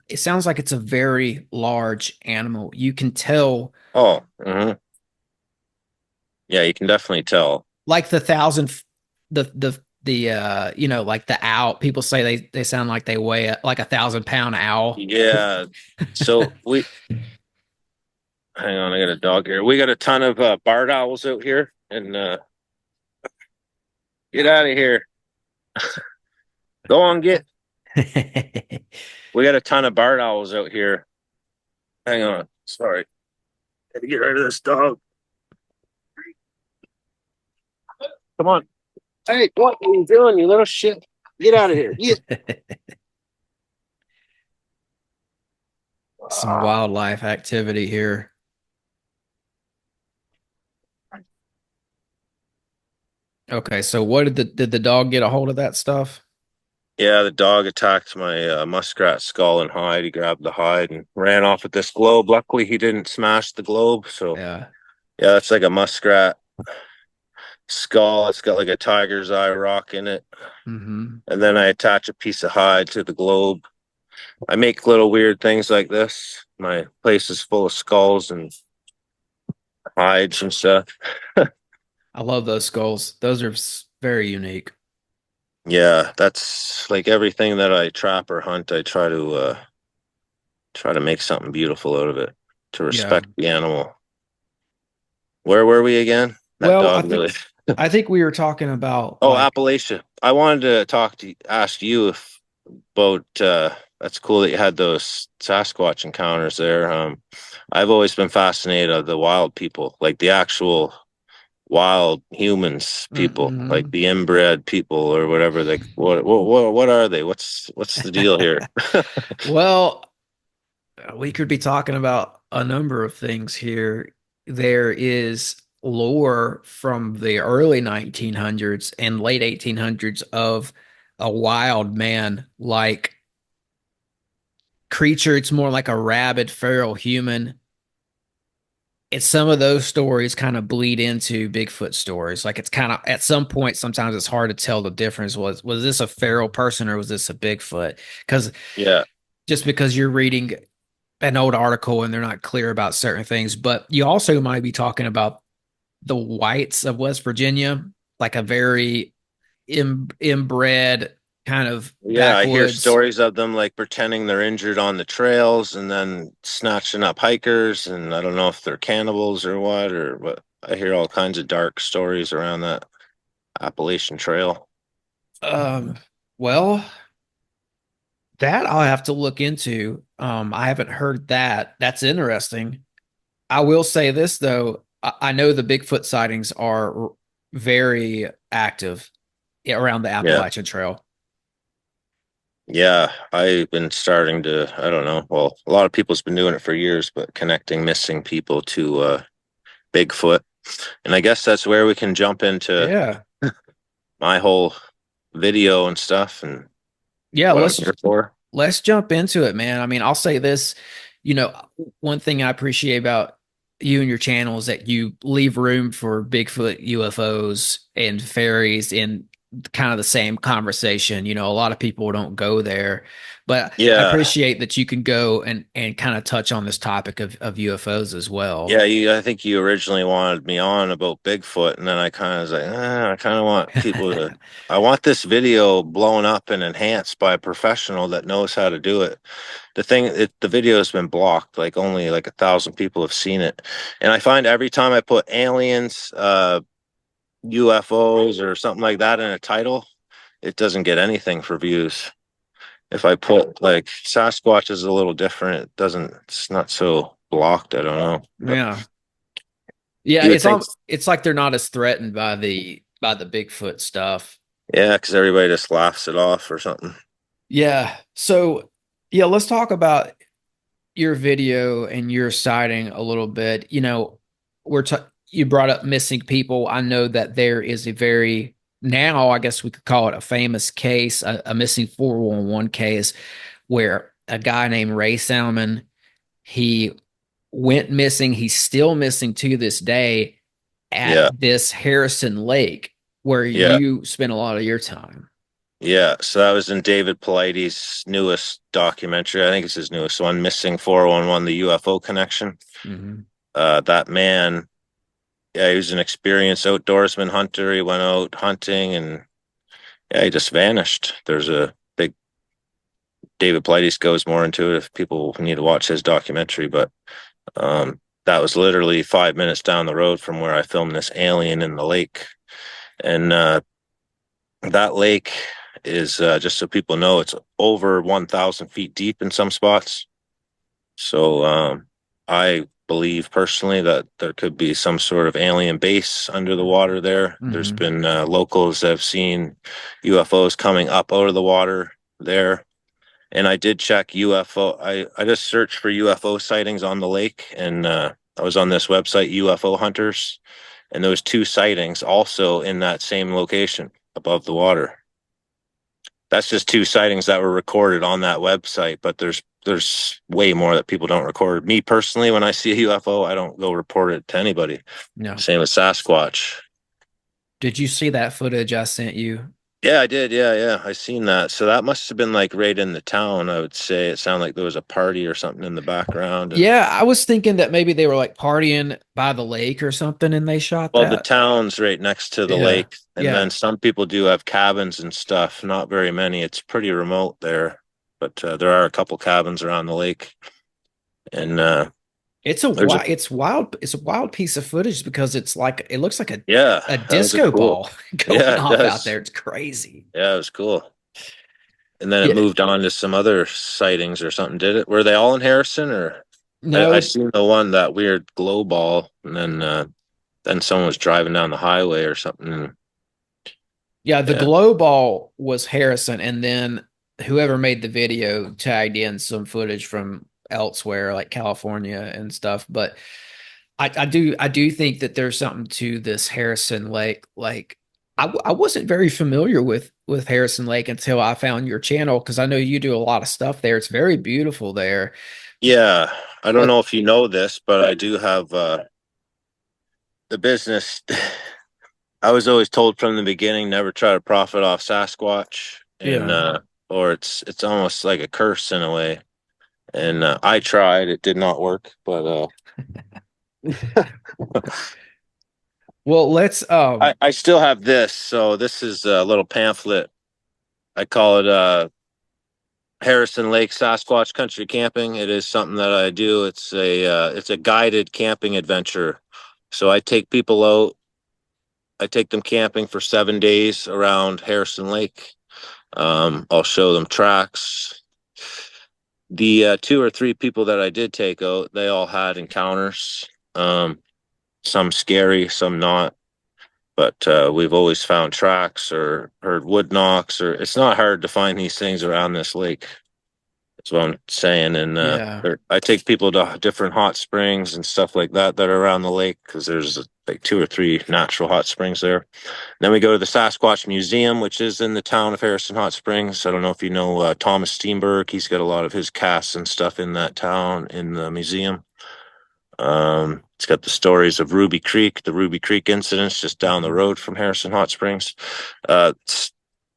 it sounds like it's a very large animal. You can tell, Oh, yeah, you can definitely tell. like like the owl. People say they sound like they weigh like 1,000 pound owl. Yeah, so we hang on, I got a dog here. We got a ton of barred owls out here, and get out of here. Go on, get. We got a ton of barred owls out here. Hang on, sorry, got to get rid of this dog. Come on. Hey, what are you doing, you little shit? Get out of here. Get. Some wildlife activity here. Okay, so what did the dog get a hold of that stuff? Yeah, the dog attacked my muskrat skull and hide. He grabbed the hide and ran off with this globe. Luckily, he didn't smash the globe. So, Yeah. yeah, it's like a muskrat skull. It's got like a tiger's eye rock in it. Hmm. And then I attach a piece of hide to the globe. I make little weird things like this. My place is full of skulls and hides and stuff. I love those skulls. Those are very unique. Yeah, that's like everything that I trap or hunt. I try to make something beautiful out of it to Yeah. respect the animal. Where were we again? That Well, I dog think really. I think we were talking about Oh, like Appalachia. I wanted to ask you if about that's cool that you had those Sasquatch encounters there. I've always been fascinated of the wild people, like the actual wild humans people, like mm-mm. the inbred people or whatever. Like what are they? What's the deal here? Well, we could be talking about a number of things here. There is lore from the early 1900s and late 1800s of a wild man like creature. It's more like a rabid feral human. It's some of those stories kind of bleed into Bigfoot stories. Like it's kind of at some point, sometimes it's hard to tell the difference. Was this a feral person or was this a Bigfoot? Because Yeah, just because you're reading an old article and they're not clear about certain things, but you also might be talking about the whites of West Virginia, like a very inbred. kind of Yeah, I hear backwoods. stories of them like pretending they're injured on the trails and then snatching up hikers, and I don't know if they're cannibals or what, but I hear all kinds of dark stories around that Appalachian Trail. Um, well, that I'll have to look into. I haven't heard that. That's interesting. I will say this though, I know the Bigfoot sightings are very active around the Yeah. Appalachian Trail. Yeah, I've been starting to, I don't know. Well, a lot of people's been doing it for years, but connecting missing people to Bigfoot. And I guess that's where we can jump into Yeah. my whole video and stuff and Yeah, what I'm here for. let's jump into it, man. I mean, I'll say this, you know, one thing I appreciate about you and your channel is that you leave room for Bigfoot, UFOs, and fairies in kind of the same conversation. You know, a lot of people don't go there, but I Yeah. appreciate that you can go and kind of touch on this topic of UFOs as well. Yeah, I think you originally wanted me on about Bigfoot, and then I kind of was like, I kind of want people to, I want this video blown up and enhanced by a professional that knows how to do it. The video has been blocked, like only like 1,000 people have seen it. And I find every time I put aliens, UFOs or something like that in a title, it doesn't get anything for views. If I put like Sasquatch is a little different, it's not so blocked. I don't know. But Yeah. Yeah, you would think, it's like they're not as threatened by the Bigfoot stuff. yeah, because everybody just laughs it off or something. Yeah. So, yeah, let's talk about your video and your sighting a little bit. You know, you brought up missing people. I know that there is a very now, I guess we could call it a famous case, a missing 411 case where a guy named Ray Salmon, he went missing. He's still missing to this day at Yeah, this Harrison Lake where yeah, you spent a lot of your time. yeah. So that was in David Paulides' newest documentary. I think it's his newest one, Missing 411, the UFO Connection. Mhm. That man, yeah, he was an experienced outdoorsman hunter. He went out hunting and yeah, he just vanished. There's a big David Paulides goes more into it if people need to watch his documentary, but that was literally 5 minutes down the road from where I filmed this alien in the lake. And that lake is just so people know, it's over 1,000 feet deep in some spots. So I believe personally that there could be some sort of alien base under the water there. There's Mhm. been locals that have seen UFOs coming up out of the water there. And I did check UFO. I just searched for UFO sightings on the lake, and I was on this website, UFO Hunters, and there was 2 sightings also in that same location above the water. That's just 2 sightings that were recorded on that website, but there's way more that people don't record. Me personally, when I see a UFO, I don't go report it to anybody. No. Same with Sasquatch. Did you see that footage I sent you? Yeah, I did. Yeah, yeah. I seen that. So that must have been like right in the town, I would say. It sounded like there was a party or something in the background. And Yeah, I was thinking that maybe they were like partying by the lake or something and they shot well, the that. town's right next to the Yeah. lake. And then Yeah. some people do have cabins and stuff. Not very many. It's pretty remote there, but there are a couple cabins around the lake. And there's a, It's a wild piece of footage because it's like it looks like yeah, a that was a disco cool. ball going Yeah, it off out there. does. It's crazy. Yeah, it was cool. And then it Yeah. moved on to some other sightings or something, did it? Were they all in Harrison or I No, seen the one, that weird glow ball, and then someone was driving down the highway or something. yeah, the Yeah. glow ball was Harrison, and then whoever made the video tagged in some footage from elsewhere, like California and stuff. But I do think that there's something to this Harrison Lake. Like I wasn't very familiar with Harrison Lake until I found your channel because I know you do a lot of stuff there. It's very beautiful there. Yeah. I don't But know if you know this, but I do have the business. I was always told from the beginning never try to profit off Sasquatch, and yeah. or it's almost like a curse in a way. And I tried, it did not work, but Well, let's I still have this. So this is a little pamphlet I call it Harrison Lake Sasquatch Country Camping. It is something that I do. It's a guided camping adventure. So I take people out. I take them camping for 7 days around Harrison Lake. I'll show them tracks. The two or three people that I did take out, they all had encounters. Um, some scary, some not. But we've always found tracks or heard wood knocks. Or it's not hard to find these things around this lake. That's what I'm saying. And Yeah. I take people to different hot springs and stuff like that that are around the lake because there's like two or three natural hot springs there. Then we go to the Sasquatch Museum, which is in the town of Harrison Hot Springs. I don't know if you know Thomas Steenberg. He's got a lot of his casts and stuff in that town in the museum. It's got the stories of Ruby Creek, the Ruby Creek incidents just down the road from Harrison Hot Springs.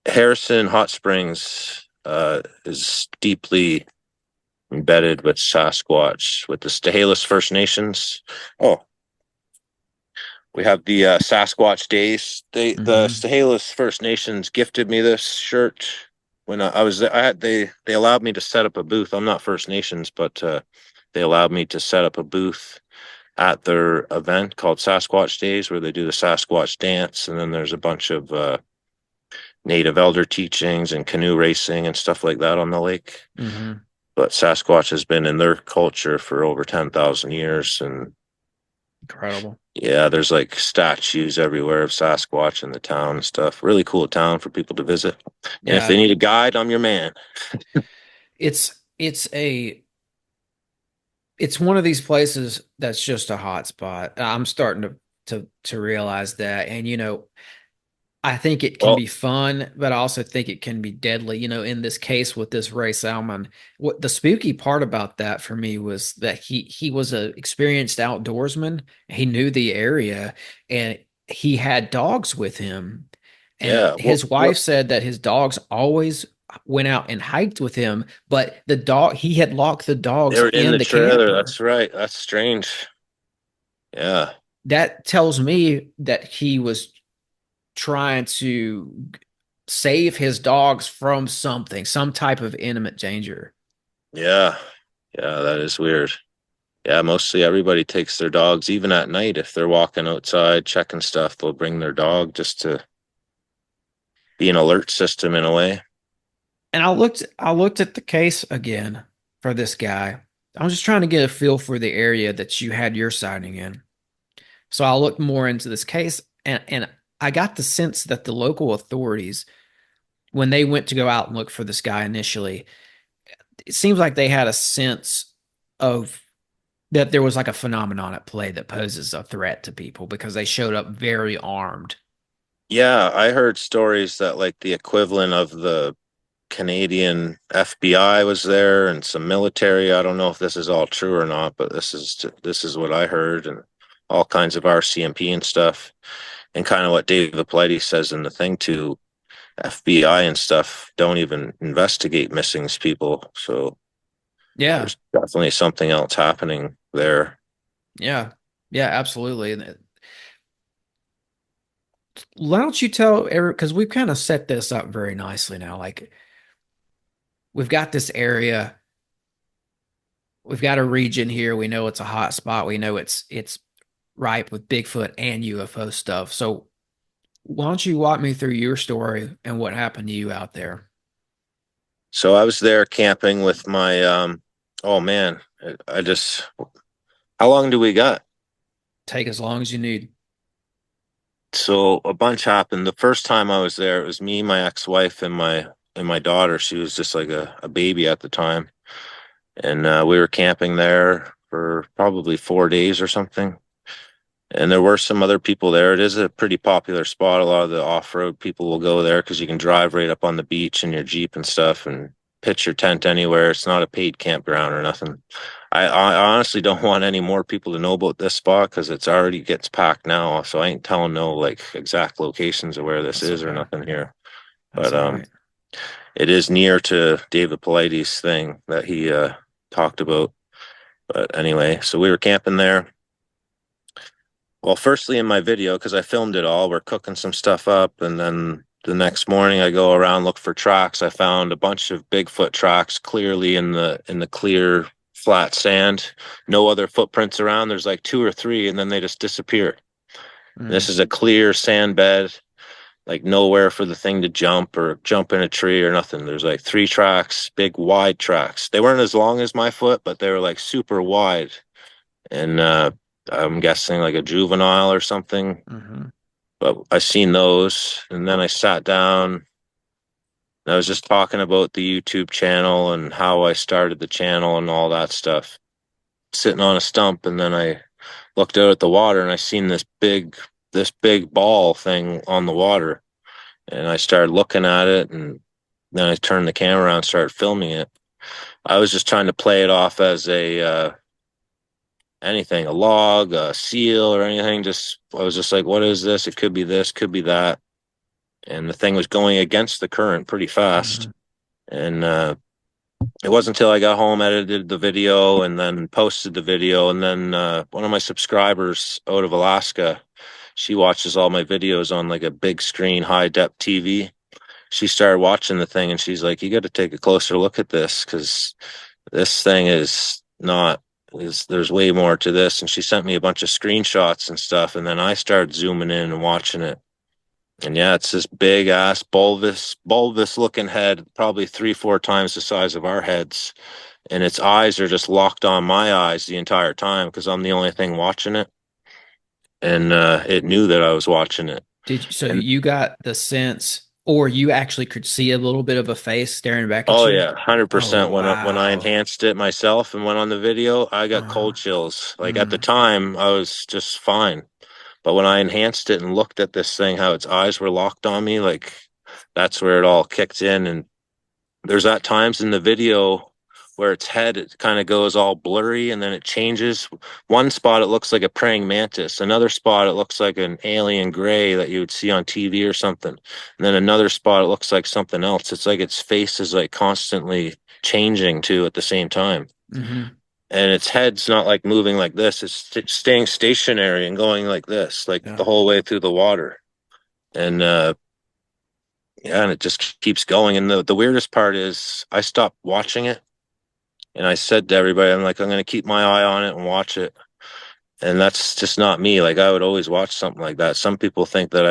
Harrison Hot Springs is deeply embedded with Sasquatch, with the Stehelis First Nations. Oh, we have the Sasquatch Days. The Hmm. Stehelis First Nations gifted me this shirt when I was there. They allowed me to set up a booth. I'm not First Nations, but they allowed me to set up a booth at their event called Sasquatch Days, where they do the Sasquatch dance, and then there's a bunch of native elder teachings and canoe racing and stuff like that on the lake. Hmm. But Sasquatch has been in their culture for over 10,000 years, and Incredible. yeah, there's like statues everywhere of Sasquatch in the town and stuff. Really cool town for people to visit. And if they Yeah. need a guide, I'm your man. It's a it's one of these places that's just a hot spot. I'm starting to realize that. And I think it can Well, be fun, but I also think it can be deadly. In this case with this Ray Salmon, what the spooky part about that for me was that he was a experienced outdoorsman. He knew the area, and he had dogs with him. And yeah. his wife said that his dogs always went out and hiked with him, but he had locked the They dogs were in in the the trailer. camper. That's right. That's strange. Yeah. That tells me that he was trying to save his dogs from something, some type of imminent danger. Yeah. Yeah. That is weird. Yeah. Mostly everybody takes their dogs, even at night, if they're walking outside checking stuff, they'll bring their dog just to be an alert system in a way. And I looked at the case again for this guy. I was just trying to get a feel for the area that you had your sighting in. So I looked more into this case, and I got the sense that the local authorities, when they went to go out and look for this guy initially, it seems like they had a sense of that there was like a phenomenon at play that poses a threat to people because they showed up very armed. Yeah. I heard stories that like the equivalent of the Canadian FBI was there and some military. I don't know if this is all true or not, but this is what I heard, and all kinds of RCMP and stuff, and kind of what David Plady says in the thing too. FBI and stuff don't even investigate missing people, so Yeah, there's definitely something else happening there. yeah, yeah, absolutely. And why don't you tell Eric? Because we've kind of set this up very nicely now. Like we've got this area, we've got a region here. We know it's a hot spot. We know it's ripe with Bigfoot and UFO stuff. So why don't you walk me through your story and what happened to you out there? So I was there camping with my oh man, I just how long do we got? Take as long as you need. So a bunch happened. The first time I was there, it was me, my ex-wife, and my daughter. She was just like a baby at the time, and we were camping there for probably 4 days or something. And there were some other people there. It is a pretty popular spot. A lot of the off-road people will go there because you can drive right up on the beach in your Jeep and stuff and pitch your tent anywhere. It's not a paid campground or nothing. I honestly don't want any more people to know about this spot because it's already gets packed now. So I ain't telling no like exact locations of where this That's is or okay. nothing here. That's But all right. it is near to David Paulides' thing that he talked about. But anyway, so we were camping there. Well, firstly, in my video, because I filmed it all, we're cooking some stuff up, and then the next morning I go around, look for tracks. I found a bunch of Bigfoot tracks clearly in the clear flat sand. No other footprints around. There's like two or three, and then they just disappear. This Mm, is a clear sand bed, like nowhere for the thing to jump or jump in a tree or nothing. There's like three tracks, big wide tracks. They weren't as long as my foot, but they were like super wide. And I'm guessing like a juvenile or something. mhm. But I seen those, and then I sat down. And I was just talking about the YouTube channel and how I started the channel and all that stuff. Sitting on a stump, and then I looked out at the water and I seen this big ball thing on the water. And I started looking at it, and then I turned the camera around and started filming it. I was just trying to play it off as a anything, a log, a seal, or anything. Just I was just like, what is this? It could be this, could be that. And the thing was going against the current pretty fast. Mhm. And it wasn't until I got home, edited the video, and then posted the video. And then one of my subscribers out of Alaska, she watches all my videos on like a big screen, high depth TV. She started watching the thing, and she's like, "You got to take a closer look at this because this thing is not. There's way more to this." And she sent me a bunch of screenshots and stuff, and then I started zooming in and watching it. And yeah, it's this big ass bulbous looking head, probably 3, 4 times the size of our heads. And its eyes are just locked on my eyes the entire time because I'm the only thing watching it. And it knew that I was watching it. So And you got the sense, or you actually could see a little bit of a face staring back at oh you? yeah, Oh 100%. When I wow. enhanced it myself and went on the video, I got Uh, cold chills. Like at the mm, time, I was just fine. But when I enhanced it and looked at this thing, how its eyes were locked on me, like that's where it all kicked in. And there's at times in the video where its head it kind of goes all blurry and then it changes. One spot it looks like a praying mantis. Another spot it looks like an alien gray that you would see on TV or something. And then another spot it looks like something else. It's like its face is like constantly changing too at the same time. hmm. And its head's not like moving like this. It's staying stationary and going like this, like the Yeah. whole way through the water. And yeah, and it just keeps going. And the weirdest part is I stopped watching it and I said to everybody, I'm like, I'm going to keep my eye on it and watch it. And that's just not me. Like I would always watch something like that. Some people think that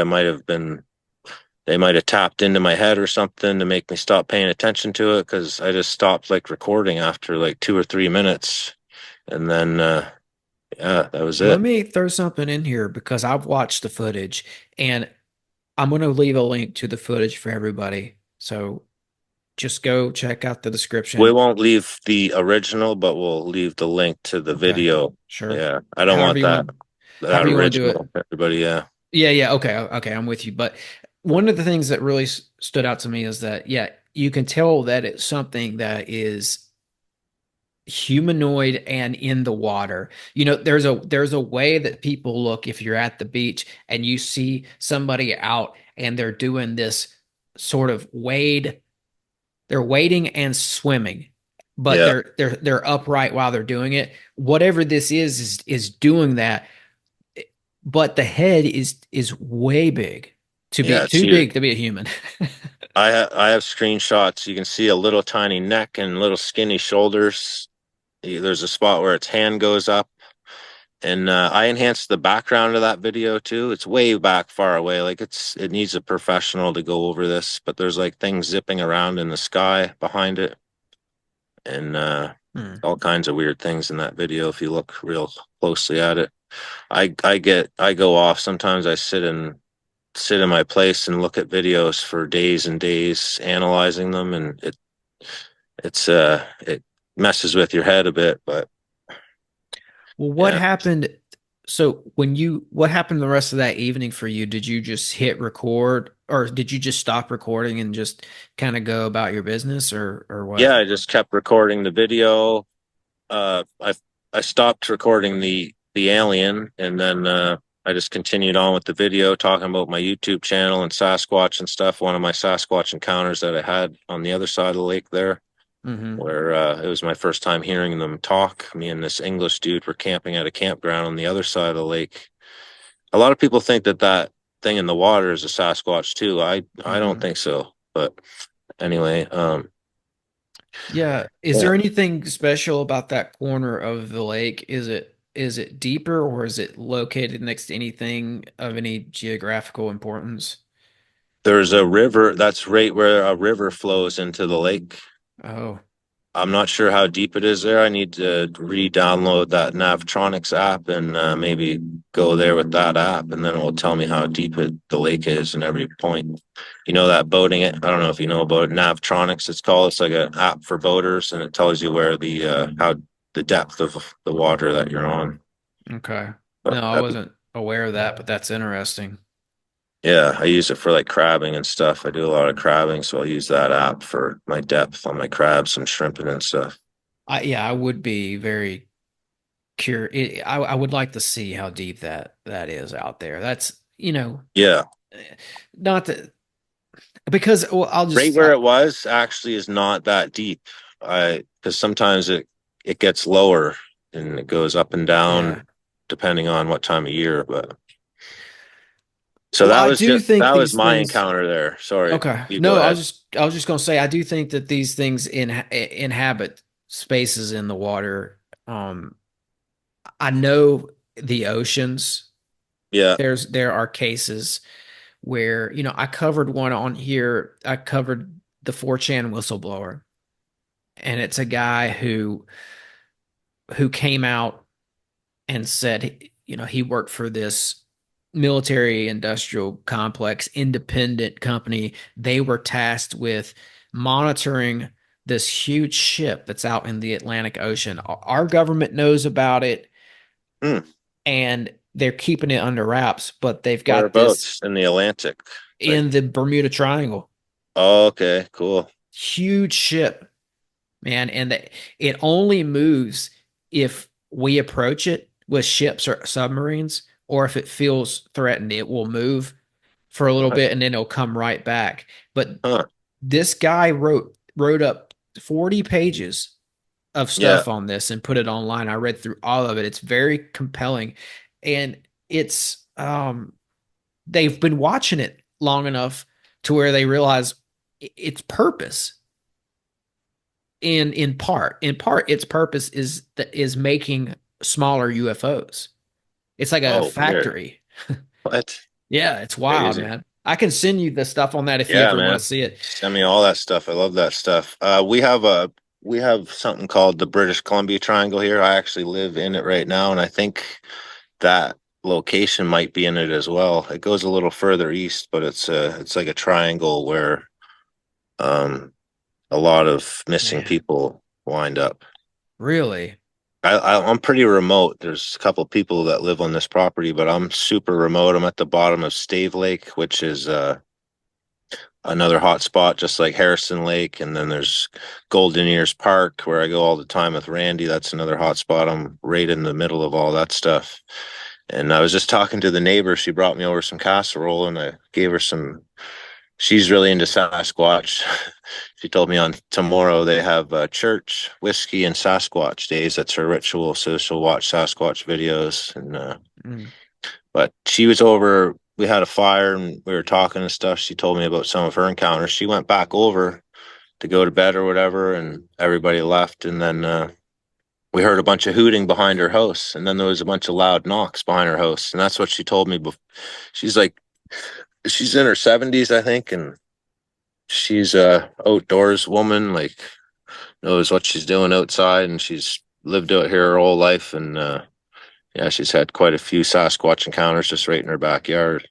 they might have tapped into my head or something to make me stop paying attention to it because I just stopped like recording after like 2 or 3 minutes. And then, yeah, that was Let it. me throw something in here because I've watched the footage and I'm going to leave a link to the footage for everybody. So just go check out the We description. won't leave the original, but we'll leave the link to the Okay. video. Sure. Yeah, I don't However want you that want, that however you want to do original it. for everybody. Yeah, Yeah, yeah. Okay. Okay. I'm with you. But one of the things that really stood out to me is that, yeah, you can tell that it's something that is humanoid and in the water. You know, there's a way that people look if you're at the beach and you see somebody out and they're doing this sort of wade, they're wading and swimming, but yeah, they're upright while they're doing it. Whatever this is doing that, but the head is way big to be yeah. It's too huge. big to be a human. I have screenshots. You can see a little tiny neck and little skinny shoulders. There's a spot where its hand goes up, and I enhanced the background of that video too. It's way back, far away. Like it needs a professional to go over this. But there's like things zipping around in the sky behind it, and Hmm. all kinds of weird things in that video if you look real closely at it. I go off. Sometimes I sit in my place and look at videos for days and days, analyzing them, and it messes with your head a bit, but Well, what yeah. happened? So what happened the rest of that evening for you? Did you just hit record or did you just stop recording and just kind of go about your business or Yeah, what? I just kept recording the video. Uh I I stopped recording the alien, and then I just continued on with the video talking about my YouTube channel and Sasquatch and stuff. One of my Sasquatch encounters that I had on the other side of the lake there, Hmm. where it was my first time hearing them talk. Me and this English dude were camping at a campground on the other side of the lake. A lot of people think that thing in the water is a Sasquatch too. I don't Mm-mm. think so. But anyway, Yeah. Is yeah, there anything special about that corner of the lake? Is it deeper or is it located next to anything of any geographical importance? there's a river that's right where a river flows into the lake. Oh, I'm not sure how deep it is there. I need to re-download that Navtronics app and maybe go there with that app, and then it will tell me how deep the lake is and every point. You know that boating it? I don't know if you know about Navtronics. It's called. It's like an app for boaters, and it tells you where the how the depth of the water that you're on. okay. No, But I wasn't aware of that, but that's interesting. yeah, I use it for like crabbing and stuff. I do a lot of crabbing, so I'll use that app for my depth on my crabs and shrimping and stuff. Yeah, I would be very curious. I would like to see how deep that is out there. That's, Yeah. not that because well, I'll Right just where it was actually is not that deep. I because sometimes it gets lower and it goes up and yeah. down depending on what time of year. But so Well, that I was do just think that was these my things. encounter there. Sorry, Okay. you go No, ahead. I was just gonna say I do think that these things inhabit spaces in the water. I know the oceans. Yeah. There are cases where, I covered one on here. I covered the 4chan whistleblower, and it's a guy who came out and said, he worked for this military industrial complex independent company. They were tasked with monitoring this huge ship that's out in the Atlantic Ocean. Our government knows about it Hmm. and they're keeping it under wraps, but they've got this Whereabouts in the Atlantic? Like, in the Bermuda Triangle. oh, okay, cool. Huge ship, man, and it only moves if we approach it with ships or submarines, or if it feels threatened, it will move for a little What? bit and then it'll come right back. But Huh? this guy wrote up 40 pages of Yeah. stuff on this and put it online. I read through all of it. It's very compelling, and they've been watching it long enough to where they realize its purpose. In part its purpose is making smaller UFOs. It's like a Oh, weird. factory. What? Yeah, it's wild, Crazy. man. I can send you the stuff on that if you Yeah, ever want man. to see it. Send me all that stuff. I love that stuff. We have something called the British Columbia Triangle here. I actually live in it right now, and I think that location might be in it as well. It goes a little further east, but it's like a triangle where um a lot of missing Man, people wind up. really? I'm pretty remote. There's a couple people that live on this property, but I'm super remote. I'm at the bottom of Stave Lake, which is another hot spot, just like Harrison Lake. And then there's Golden Ears Park, where I go all the time with Randy. That's another hot spot. I'm right in the middle of all that stuff. And I was just talking to the neighbor. She brought me over some casserole, and I gave her some. She's really into Sasquatch. She told me on tomorrow they have church, whiskey, and Sasquatch days. That's her ritual. So she'll watch Sasquatch videos. And Mm, but she was over. We had a fire and we were talking and stuff. She told me about some of her encounters. She went back over to go to bed or whatever, and everybody left. And then we heard a bunch of hooting behind her house, and then there was a bunch of loud knocks behind her house. And that's what she told me. She's like, she's in her 70s, I think, and she's a outdoors woman, like knows what she's doing outside, and she's lived out here her whole life. And yeah, she's had quite a few Sasquatch encounters just right in her backyard.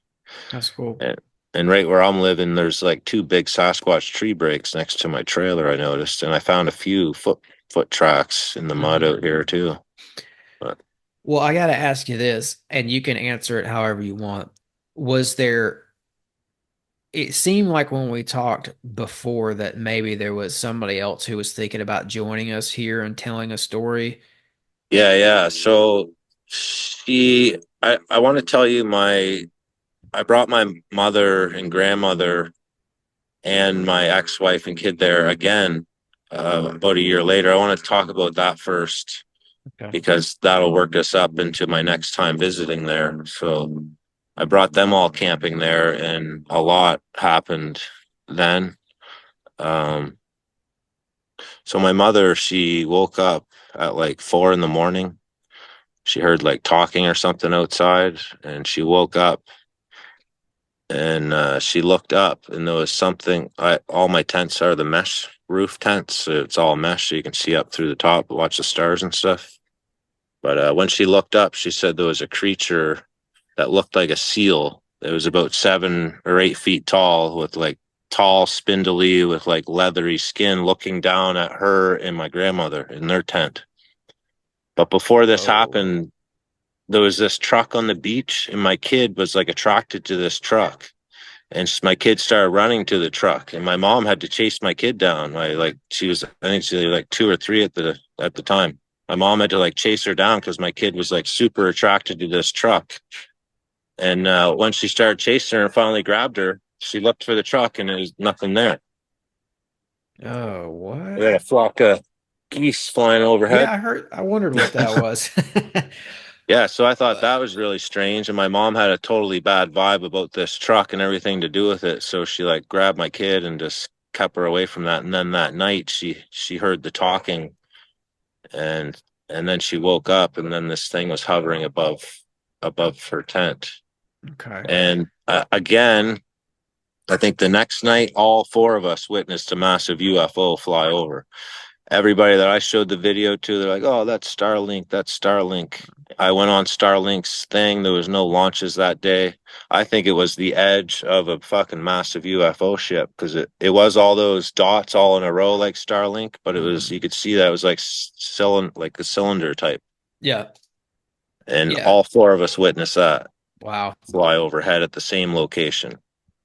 that's cool. And, and right where I'm living, there's like two big Sasquatch tree breaks next to my trailer, I noticed, and I found a few foot tracks in the mud Mhm. out here too. But Well, I got to ask you this, and you can answer it however you want. Was there, it seemed like when we talked before that maybe there was somebody else who was thinking about joining us here and telling a story. yeah, yeah. So I want to tell you I brought my mother and grandmother and my ex-wife and kid there again about a year later. I want to talk about that first Okay. because that'll work us up into my next time visiting there. So I brought them all camping there, and a lot happened then. Um, so my mother, she woke up at like 4 in the morning. She heard like talking or something outside, and she woke up and she looked up, and there was something. All my tents are the mesh roof tents, so it's all mesh, so you can see up through the top, watch the stars and stuff. But when she looked up, she said there was a creature that looked like a seal. It was about 7 or 8 feet tall, with like tall, spindly, with like leathery skin, looking down at her and my grandmother in their tent. But before this Oh, happened, there was this truck on the beach, and my kid was like attracted to this truck. And my kid started running to the truck, and my mom had to chase my kid down. She was, I think she was like 2 or 3 at the time. My mom had to like chase her down because my kid was like super attracted to this truck. And when she started chasing her and finally grabbed her, she looked for the truck, and there was nothing there. oh, We what? had a flock of geese flying Yeah, overhead. I heard. I wondered what that was. Yeah, so I thought But that was really strange. And my mom had a totally bad vibe about this truck and everything to do with it. So she like grabbed my kid and just kept her away from that. And then that night she heard the talking, and then she woke up, and then this thing was hovering above her tent. okay. And again, I think the next night, all four of us witnessed a massive UFO fly over. Everybody that I showed the video to, they're like, "Oh, that's Starlink. That's Starlink." I went on Starlink's thing. There was no launches that day. I think it was the edge of a fucking massive UFO ship, because it was all those dots all in a row like Starlink, but it was, you Mhm. could see that it was like cylinder, like a cylinder type. Yeah. And Yeah. all four of us witnessed that Wow. fly overhead at the same location.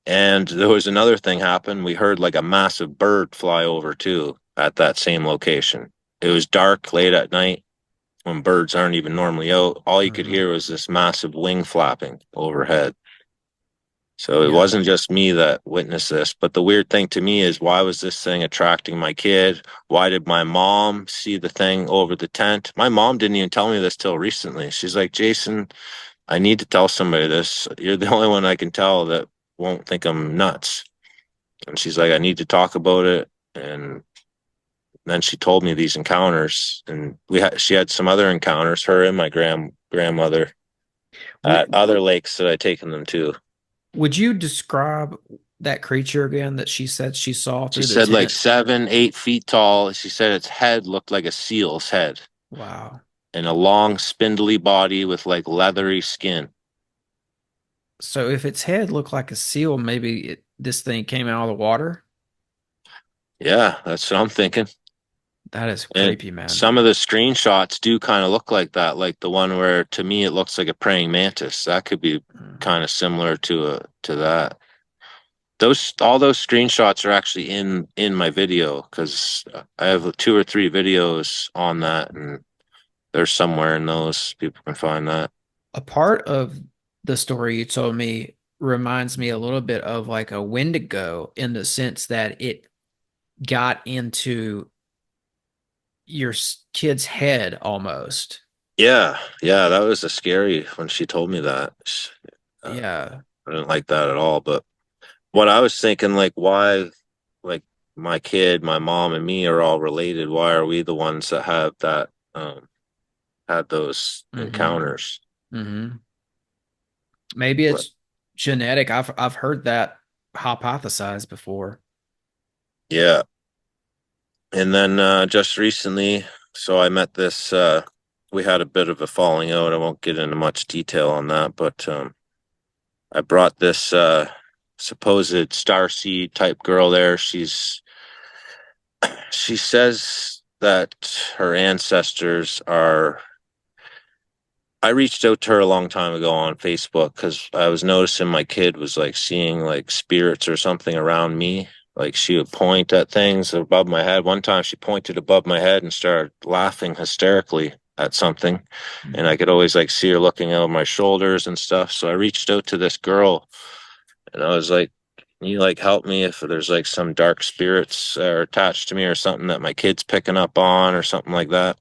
And there was another thing happen. We heard like a massive bird fly over too at that same location. It was dark late at night when birds aren't even normally out. All you could Hmm. hear was this massive wing flapping overhead. So it Yeah. wasn't just me that witnessed this. But the weird thing to me is, why was this thing attracting my kid? Why did my mom see the thing over the tent? My mom didn't even tell me this till recently. She's like, "Jason, I need to tell somebody this. You're the only one I can tell that won't think I'm nuts." And she's like, "I need to talk about it." And then she told me these encounters, and she had some other encounters, her and my grandmother, at Would other lakes that I'd taken them to. would you describe that creature again that she said she saw She through the said like tent? 7, 8 feet tall. She said its head looked like a seal's head, Wow. and a long, spindly body with like leathery skin. So if its head looked like a seal, maybe this thing came out of the water. Yeah, that's what I'm thinking. That is And creepy, man. some of the screenshots do kind of look like that, like the one where to me it looks like a praying mantis. That could be Mm. kind of similar to that. Those all those screenshots are actually in my video, because I have 2 or 3 videos on that, and they're somewhere in those. People can find that. A part of the story you told me reminds me a little bit of like a Wendigo in the sense that it got into your kid's head almost. Yeah, yeah, that was a scary when she told me that. Uh, Yeah. I didn't like that at all. But what I was thinking, like, why, like, my kid, my mom, and me are all related. Why are we the ones that have that, had those Mm-hmm. encounters? Mm-hmm. Maybe But it's genetic. I've heard that hypothesized before. yeah. And then just recently, so I met this, we had a bit of a falling out. I won't get into much detail on that, but I brought this supposed starseed type girl there. She says that her ancestors are. I reached out to her a long time ago on Facebook because I was noticing my kid was like seeing like spirits or something around me. Like she would point at things above my head. One time she pointed above my head and started laughing hysterically at something. And I Mhm. could always like see her looking over my shoulders and stuff. So I reached out to this girl, and I was like, "Can you like help me if there's like some dark spirits are attached to me or something that my kid's picking up on or something like that?"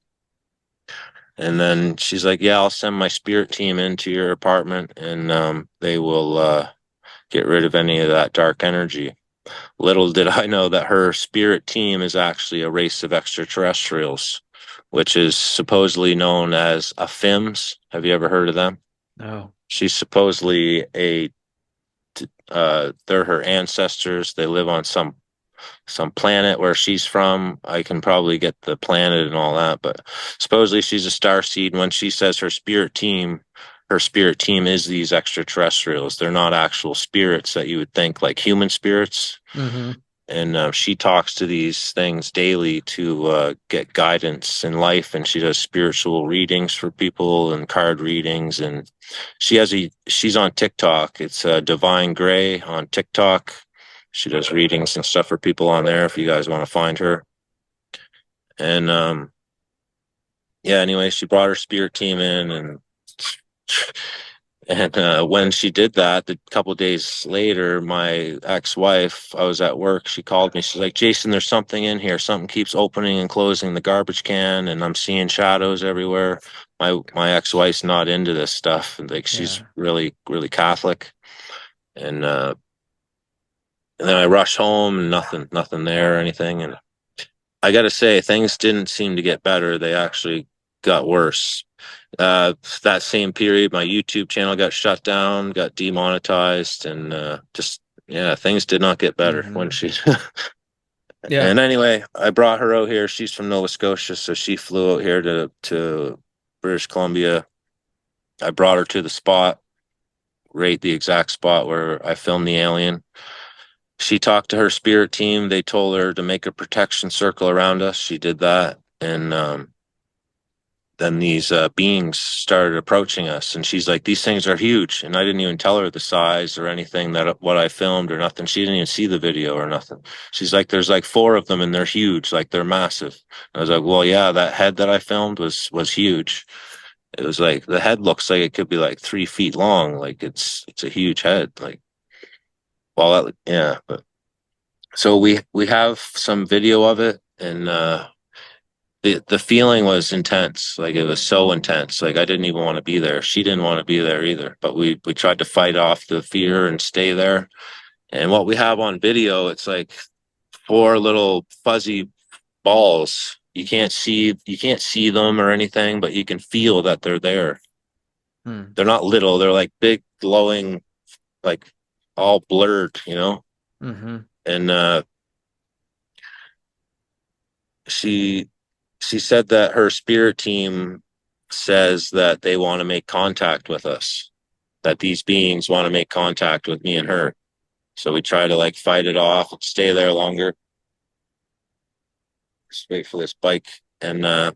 And then she's like, yeah, I'll send my spirit team into your apartment and they will get rid of any of that dark energy. Little did I know that her spirit team is actually a race of extraterrestrials, which is supposedly known as AFIMS. Have you ever heard of them? No. She's supposedly they're her ancestors. They live on some planet where she's from. I can probably get the planet and all that, but supposedly she's a star seed. And when she says her spirit team is these extraterrestrials. They're not actual spirits that you would think like human spirits. Mm-hmm. And she talks to these things daily to get guidance in life. And she does spiritual readings for people and card readings. And she's on TikTok. It's Divine Gray on TikTok. She does readings and stuff for people on there if you guys want to find her. And yeah, anyway, she brought her spirit team in and when she did that, a couple of days later, my ex-wife, I was at work, she called me. She's like, Jason, there's something in here. Something keeps opening and closing the garbage can, and I'm seeing shadows everywhere. My ex-wife's not into this stuff, and like she's Yeah. really, really Catholic. And then I rushed home and nothing there or anything. And I got to say, things didn't seem to get better. They actually got worse. That same period, my YouTube channel got shut down, got demonetized, and just yeah, things did not get better when Mm-hmm. she. Yeah. And anyway, I brought her out here. She's from Nova Scotia, so she flew out here to British Columbia. I brought her to the spot, right the exact spot where I filmed the alien. She talked to her spirit team. They told her to make a protection circle around us. She did that, and then these beings started approaching us, and she's like, these things are huge. And I didn't even tell her the size or anything that what I filmed or nothing. She didn't even see the video or nothing. She's like, there's like four of them and they're huge, like they're massive. I was like, well, yeah, that head that I filmed was huge. It was like the head looks like it could be like 3 feet long. Like it's a huge head. Like, well, yeah. But so we have some video of it, and the feeling was intense. Like it was so intense. Like I didn't even want to be there. She didn't want to be there either. But we tried to fight off the fear and stay there. And what we have on video, it's like four little fuzzy balls. You can't see them or anything, but you can feel that they're there. Hmm. They're not little. They're like big, glowing, like all blurred, you know. Mm-hmm. And she she said that her spirit team says that they want to make contact with us, that these beings want to make contact with me and her. So we try to like fight it off and stay there longer. Just wait for this bike. And I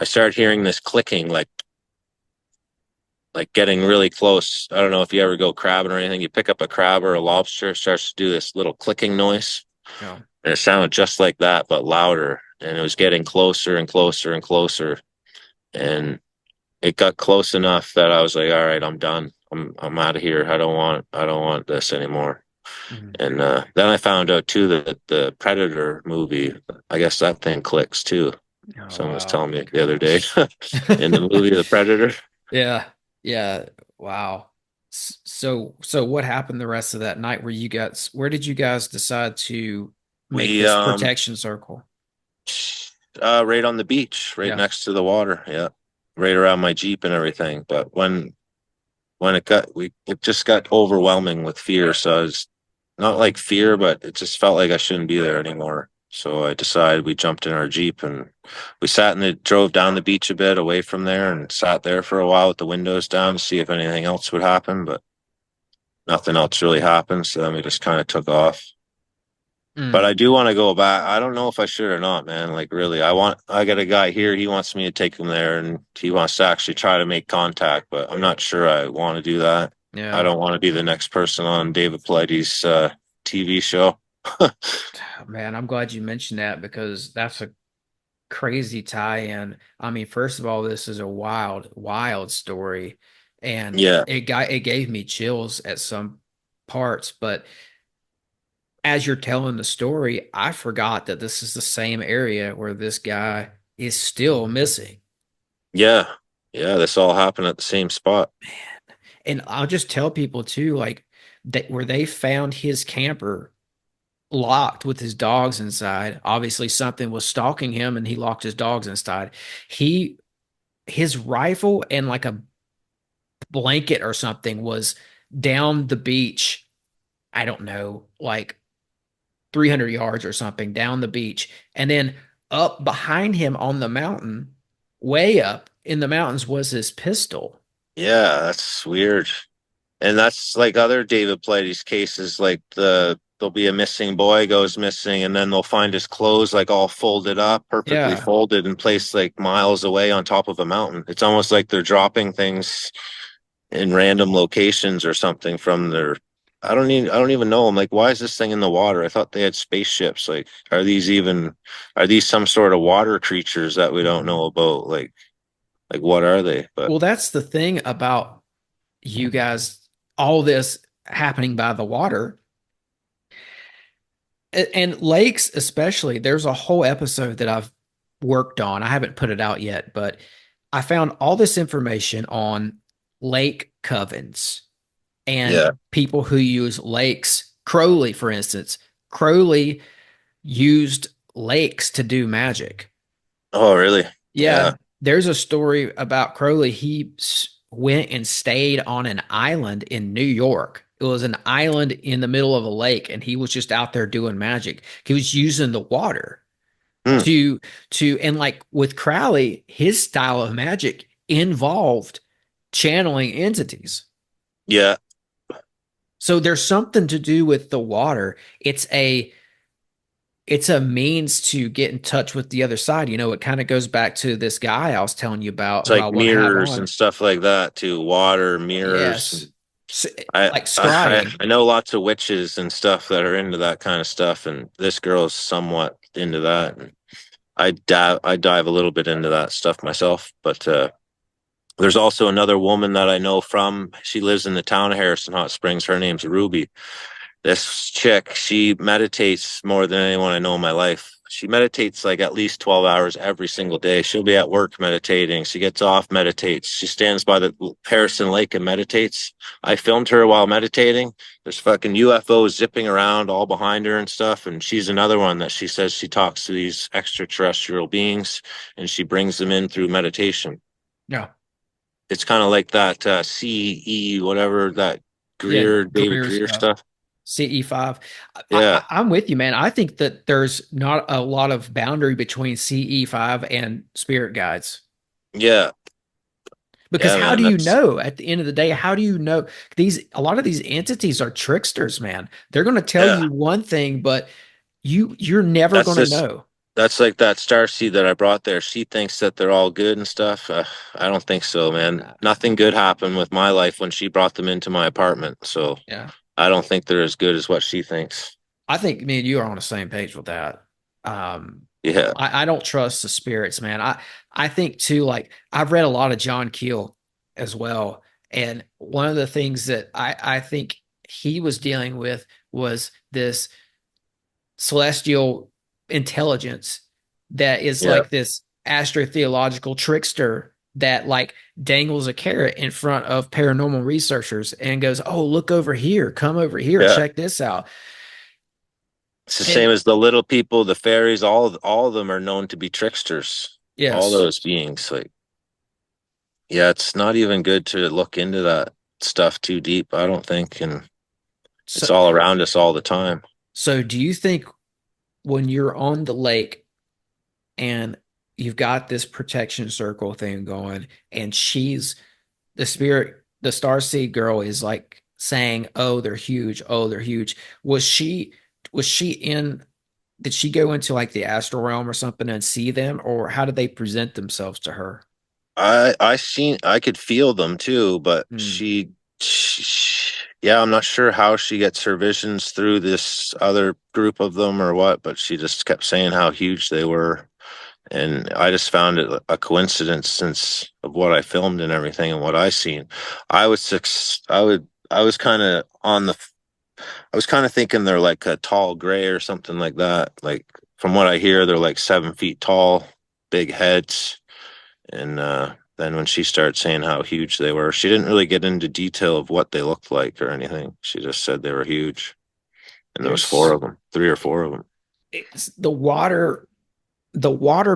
started hearing this clicking, like getting really close. I don't know if you ever go crabbing or anything. You pick up a crab or a lobster, it starts to do this little clicking noise. Yeah. And it sounded just like that, but louder. And it was getting closer and closer and closer. And it got close enough that I was like, all right, I'm done. I'm out of here. I don't want this anymore. Mm-hmm. And then I found out too that the Predator movie, I guess that thing clicks too. Oh, Someone was wow. telling me the other day in the movie The Predator. Yeah. Yeah. Wow. So what happened the rest of that night? Where did you guys decide to make We this protection circle? right on the beach, right Yeah. next to the water. Yeah. Right around my Jeep and everything. But when it just got overwhelming with fear. So I was not like fear, but it just felt like I shouldn't be there anymore. So I decided we jumped in our Jeep and we drove down the beach a bit away from there and sat there for a while with the windows down to see if anything else would happen, but nothing else really happened. So then we just kind of took off. But Mm. I do want to go back. I don't know if I should or not, man. Like really, I got a guy here. He wants me to take him there and he wants to actually try to make contact, but I'm not sure I want to do that. I Yeah. don't want to be the next person on David Paulides' TV show. Man, I'm glad you mentioned that because that's a crazy tie-in. I mean, first of all, this is a wild, wild story, and Yeah. it gave me chills at some parts. But as you're telling the story, I forgot that this is the same area where this guy is still missing. Yeah. Yeah. This all happened at the same spot. And I'll just tell people too, like that where they found his camper locked with his dogs inside. Obviously, something was stalking him, and he locked his dogs inside. He his rifle and like a blanket or something was down the beach. I don't know, like 300 yards or something down the beach, and then up behind him on the mountain, way up in the mountains, was his pistol. Yeah. That's weird. And that's like other David Pleiades cases, like there'll be a missing boy goes missing, and then they'll find his clothes like all folded up, perfectly Yeah. folded and placed like miles away on top of a mountain. It's almost like they're dropping things in random locations or something from their I don't even know. I'm like, why is this thing in the water? I thought they had spaceships. Like, are these some sort of water creatures that we don't know about? Like what are they? But Well, that's the thing about you guys, all this happening by the water and lakes, especially. There's a whole episode that I've worked on. I haven't put it out yet, but I found all this information on lake covens and yeah. people who use lakes. Crowley, for instance, Crowley used lakes to do magic. Oh, really? Yeah, Yeah. there's a story about Crowley. He went and stayed on an island in New York. It was an island in the middle of a lake, and he was just out there doing magic. He was using the water Hmm. to and like with Crowley, his style of magic involved channeling entities. Yeah. So there's something to do with the water. It's a means to get in touch with the other side. It kind of goes back to this guy I was telling you about It's who like I want to have mirrors on. and stuff like that too. Water, mirrors. Yes. S- I, like I scrying. I know lots of witches and stuff that are into that kind of stuff, and this girl's somewhat into that. And I dive a little bit into that stuff myself, but there's also another woman that I know from. She lives in the town of Harrison Hot Springs. Her name's Ruby. This chick, she meditates more than anyone I know in my life. She meditates like at least 12 hours every single day. She'll be at work meditating. She gets off, meditates. She stands by the Harrison Lake and meditates. I filmed her while meditating. There's fucking UFOs zipping around all behind her and stuff. And she's another one that she says she talks to these extraterrestrial beings and she brings them in through meditation. Yeah. It's kind of like that CE, whatever, that Yeah. David Greer's Greer stuff. CE5. Yeah. I'm with you, man. I think that there's not a lot of boundary between CE5 and spirit guides. Yeah. Because Yeah, how man. do you That's know at the end of the day? How do you know a lot of these entities are tricksters, man. They're going to tell yeah. you one thing, but you're never That's going to this. know. That's like that star seed that I brought there. She thinks that they're all good and stuff. I don't think so, man. Uh, Nothing good happened with my life when she brought them into my apartment. So yeah. I don't think they're as good as what she thinks. I think me and you are on the same page with that. Um, Yeah. I don't trust the spirits, man. I think too, like I've read a lot of John Keel as well. And one of the things that I think he was dealing with was this celestial intelligence that is Yeah. like this astrotheological trickster that like dangles a carrot in front of paranormal researchers and goes, "Oh, look over here, come over here, Yeah. check this out." It's the And same as the little people, the fairies, all of them are known to be tricksters. All yes, those beings. Like, yeah, it's not even good to look into that stuff too deep, I don't think. And it's so all around us all the time. so do you think when you're on the lake and you've got this protection circle thing going and she's the spirit, the starseed girl is like saying, "Oh, they're huge. Oh, they're huge." Was she in did she go into like the astral realm or something and see them, or how did they present themselves to her? I could feel them too, but Hmm. yeah, I'm not sure how she gets her visions through this other group of them or what, but she just kept saying how huge they were. And I just found it a coincidence since of what I filmed and everything and what I seen. I was kind of I was kind of thinking they're like a tall gray or something like that. Like from what I hear, they're like 7 feet tall, big heads, and then when she started saying how huge they were, she didn't really get into detail of what they looked like or anything. She just said they were huge. And there was four There's of them, three or four of them. it's the water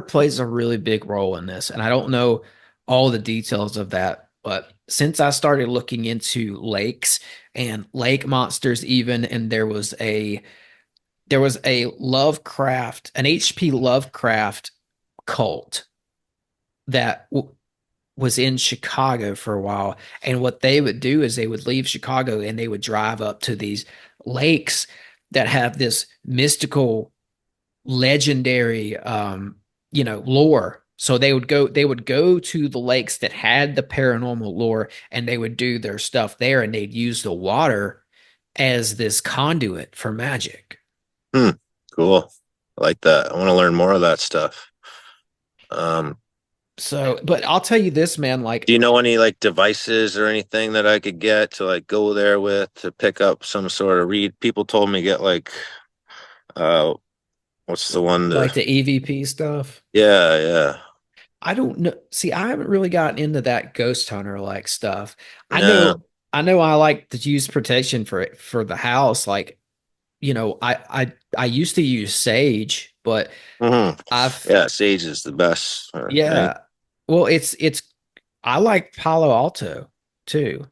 plays a really big role in this, and I don't know all the details of that, but since I started looking into lakes and lake monsters even, and there was a Lovecraft, an HP Lovecraft cult that was in Chicago for a while. And what they would do is they would leave Chicago and they would drive up to these lakes that have this mystical, legendary, lore. So they would go to the lakes that had the paranormal lore and they would do their stuff there and they'd use the water as this conduit for magic. Hmm. Cool. I like that. I want to learn more of that stuff. Um, So, but I'll tell you this, man, do like, you know any like devices or anything that I could get to like go there with to pick up some sort of read? People told me get like uh what's the one like the the EVP stuff. yeah, yeah. I don't know. See, I haven't really gotten into that ghost hunter like stuff. I Yeah. know, I know I like to use protection for the house. Like, I used to use sage, but Hmm. I've Yeah, Sage is the best, I think. yeah. Well, it's I like Palo Alto too.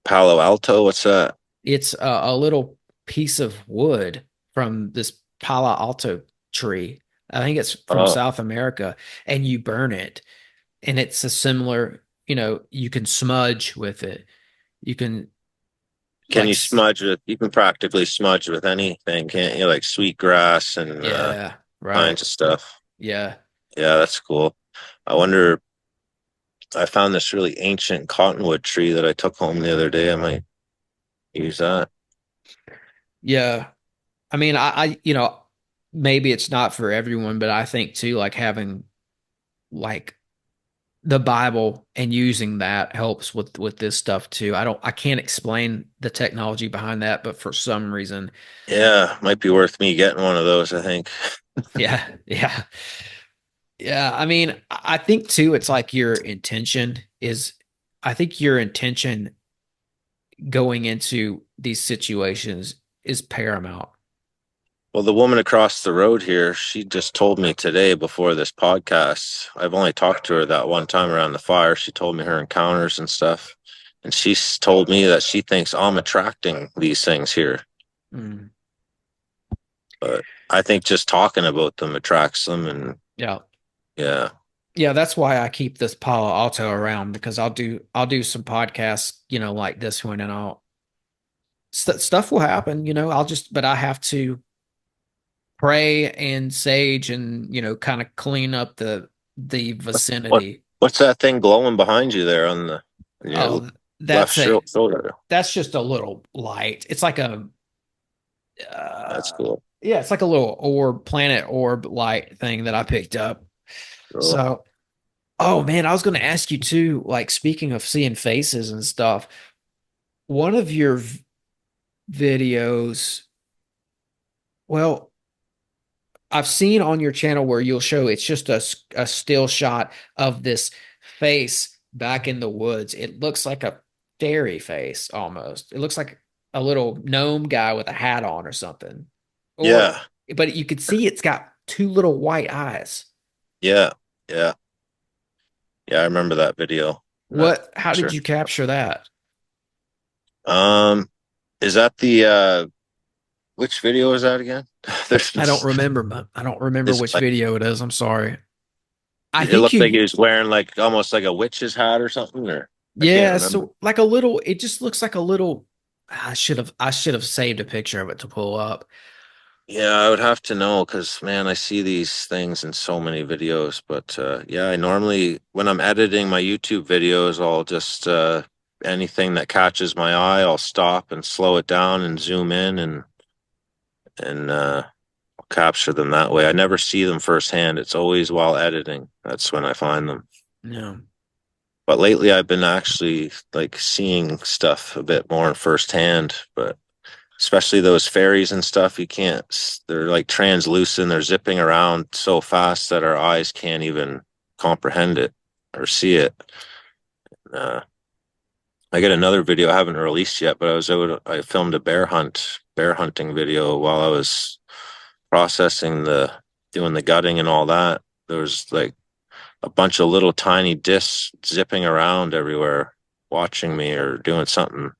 Palo Alto, what's that? It's a little piece of wood from this Palo Alto tree. I think it's from Oh, South America, and you burn it, and it's a similar, you can smudge with it. You can can like, you smudge with you can practically smudge with anything, can't you? Like sweetgrass and yeah, right. kinds of stuff. Yeah. Yeah, that's cool. I wonder, I found this really ancient cottonwood tree that I took home the other day. I might use that. Yeah. I mean, maybe it's not for everyone, but I think too, like having like the Bible and using that helps with this stuff too. I can't explain the technology behind that, but for some reason, Yeah, might be worth me getting one of those, I think. yeah, yeah. Yeah, I mean, I think too, it's like I think your intention going into these situations is paramount. Well, the woman across the road here, she just told me today before this podcast. I've only talked to her that one time around the fire. She told me her encounters and stuff. And she's told me that she thinks I'm attracting these things here. Mm, But I think just talking about them attracts them. And yeah. yeah, Yeah, that's why I keep this Palo Alto around because I'll do some podcasts, like this one, and stuff will happen, but I have to pray and sage and kind of clean up the what vicinity. what's that thing glowing behind you there on the your Oh, left that's a shoulder? that's just a little light. It's like That's cool. yeah, it's like a little planet orb light thing that I picked up. Cool. So, oh man, I was going to ask you too, like speaking of seeing faces and stuff, one of your videos, well, I've seen on your channel where you'll show it's just a still shot of this face back in the woods. It looks like a fairy face almost. It looks like a little gnome guy with a hat on or something. Or, Yeah, but you could see it's got two little white eyes. yeah, yeah, yeah. I remember that video. That How did picture. you capture that? Um, is that the which video is that again? There's I don't this, remember, but I don't remember it's which like video it is. I'm sorry. I it think looked like he you, was wearing like almost like a witch's hat or something, or I can't yeah, remember. so like a little, it just looks like a little, I should have saved a picture of it to pull up. Yeah, I would have to know because man, I see these things in so many videos. But yeah, I normally when I'm editing my YouTube videos, I'll just anything that catches my eye, I'll stop and slow it down and zoom in and I'll capture them that way. I never see them firsthand. It's always while editing. That's when I find them. No. But lately, I've been actually like seeing stuff a bit more firsthand. But especially those fairies and stuff, you can't. They're like translucent. They're zipping around so fast that our eyes can't even comprehend it. or see it. Uh, I got another video I haven't released yet, but I filmed a bear hunting video while I was processing doing the gutting and all that. There was like a bunch of little tiny discs zipping around everywhere, watching me or doing something.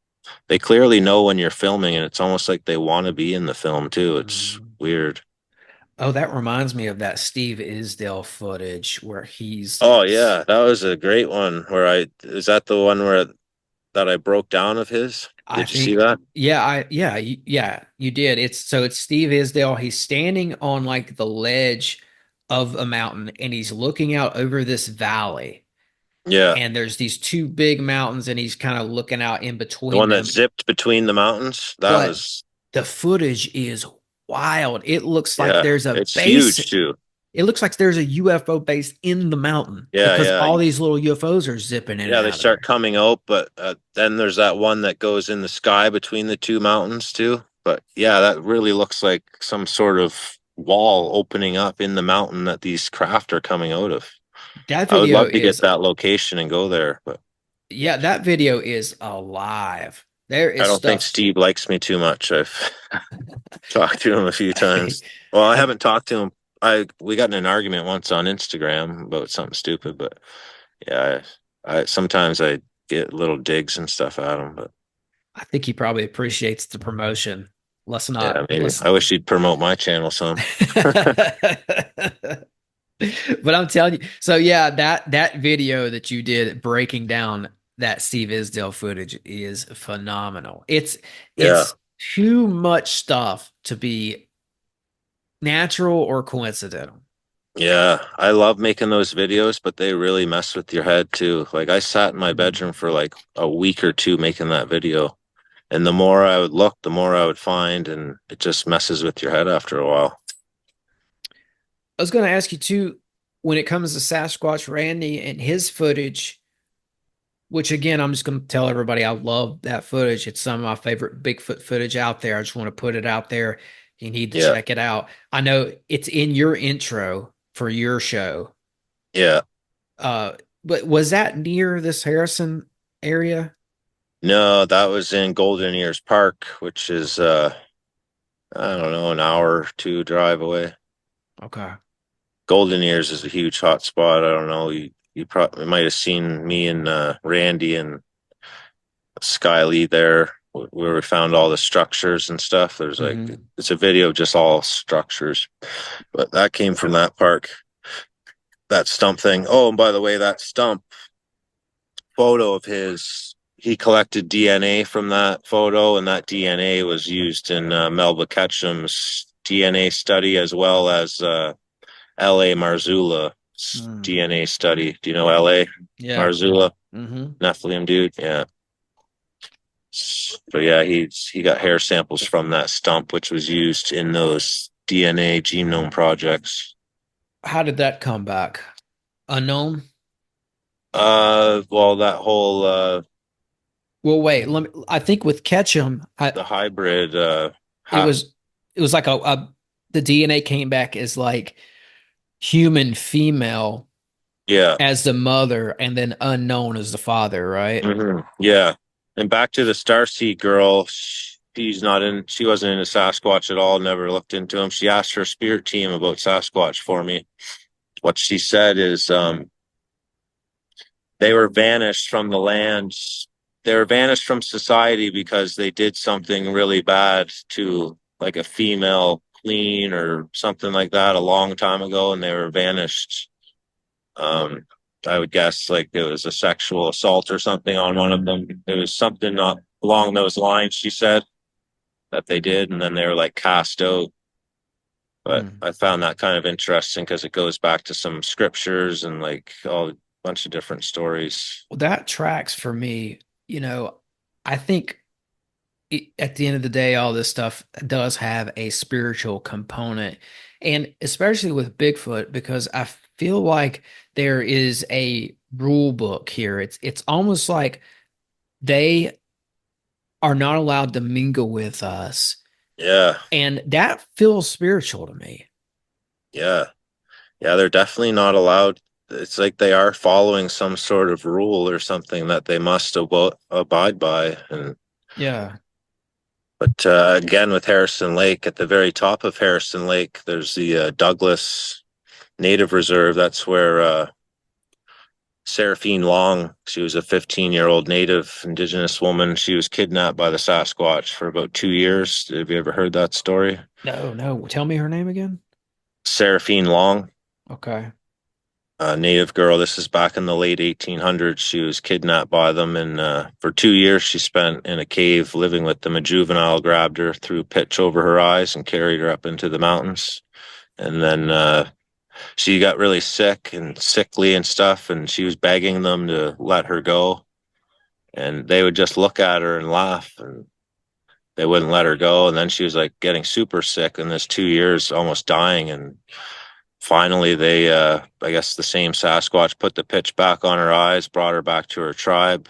They clearly know when you're filming, and it's almost like they want to be in the film too. It's Mhm. weird. Oh, that reminds me of that Steve Isdale footage where he's Oh yeah, that was a great one. Is that the one that I broke down of his? I Did you see think, that? yeah, yeah, you did. It's Steve Isdale. He's standing on like the ledge of a mountain and he's looking out over this valley. Yeah, And there's these two big mountains and he's kind of looking out in the between one that them. zipped between the mountains. That But was the footage is wild. It looks like yeah, there's a it's base. huge too. It looks like there's a UFO base in the mountain Yeah, because yeah. all these little UFOs are zipping in and Yeah, they out of start there. coming out, but then there's that one that goes in the sky between the two mountains too. But yeah, that really looks like some sort of wall opening up in the mountain that these craft are coming out of. That I would video love to get is, that location and go there, but yeah, that video is alive. There I is don't think stuff. Steve likes me too much. I've talked to him a few times. Well, I Have, haven't talked to him. I We got in an argument once on Instagram about something stupid, but yeah, I sometimes I get little digs and stuff at him, but I think he probably appreciates the promotion. Let's yeah, not, maybe. let's, I wish he'd promote my channel some. but I'm telling you, so yeah, that video that you did breaking down that Steve Isdale footage is phenomenal. Yeah. It's too much stuff to be natural or coincidental. Yeah, I love making those videos, but they really mess with your head too. Like I sat in my bedroom for like a week or two making that video, and the more I would look, the more I would find, and it just messes with your head after a while. I was going to ask you too, when it comes to Sasquatch Randy and his footage, which again, I'm just going to tell everybody I love that footage. It's some of my favorite Bigfoot footage out there. I just want to put it out there. You need to Yeah. check it out. I know it's in your intro for your show. Yeah. Uh, but was that near this Harrison area? No, that was in Golden Ears Park, which is I don't know, an hour or two drive away. Okay. Golden Ears is a huge hot spot. I don't know. You probably might have seen me and Randy and Sky Lee there where we found all the structures and stuff. There's like Hmm. it's a video of just all structures, but that came from that park, that stump thing. Oh, and by the way, that stump photo of his, he collected DNA from that photo, and that DNA was used in Melba Ketchum's DNA study as well as L.A. Marzula's Mm. DNA study. Do you know L.A. Yeah. Marzula, Hmm. Nephilim dude? Yeah. So yeah, he got hair samples from that stump, which was used in those DNA genome projects. How did that come back? Unknown? Well, that whole Well, wait, I think with Ketchum, the hybrid it ha was, it was like the DNA came back as like human female yeah. as the mother and then unknown as the father, right? Yeah. And back to the Starseed girl, she wasn't into Sasquatch at all, never looked into him. She asked her spirit team about Sasquatch for me. What she said is they were vanished from the land. They were vanished from society because they did something really bad to like a female queen or something like that a long time ago, and they were vanished. Um, I would guess like it was a sexual assault or something on one of them. It was something not along those lines, she said, that they did, and then they were like cast out. But Hmm. I found that kind of interesting because it goes back to some scriptures and like all a bunch of different stories. Well, that tracks for me. I think at the end of the day, all this stuff does have a spiritual component. And especially with Bigfoot, because I feel like there is a rule book here. It's almost like they are not allowed to mingle with us. Yeah, And that feels spiritual to me. yeah, yeah. They're definitely not allowed. it's like they are following some sort of rule or something that they must abide by. And Yeah. but again, with Harrison Lake, at the very top of Harrison Lake, there's the Douglas Native Reserve. That's where Seraphine Long, she was a 15-year-old Native Indigenous woman. She was kidnapped by the Sasquatch for about 2 years. Have you ever heard that story? No, no. Tell me her name again. Seraphine Long, Okay. a Native girl. This is back in the late 1800s. She was kidnapped by them, and for 2 years she spent in a cave living with them. A juvenile grabbed her, threw pitch over her eyes, and carried her up into the mountains. And then she got really sick and sickly and stuff, and she was begging them to let her go. And they would just look at her and laugh, and they wouldn't let her go. And then she was like getting super sick in this 2 years, almost dying. And finally, they, I guess the same Sasquatch put the pitch back on her eyes, brought her back to her tribe,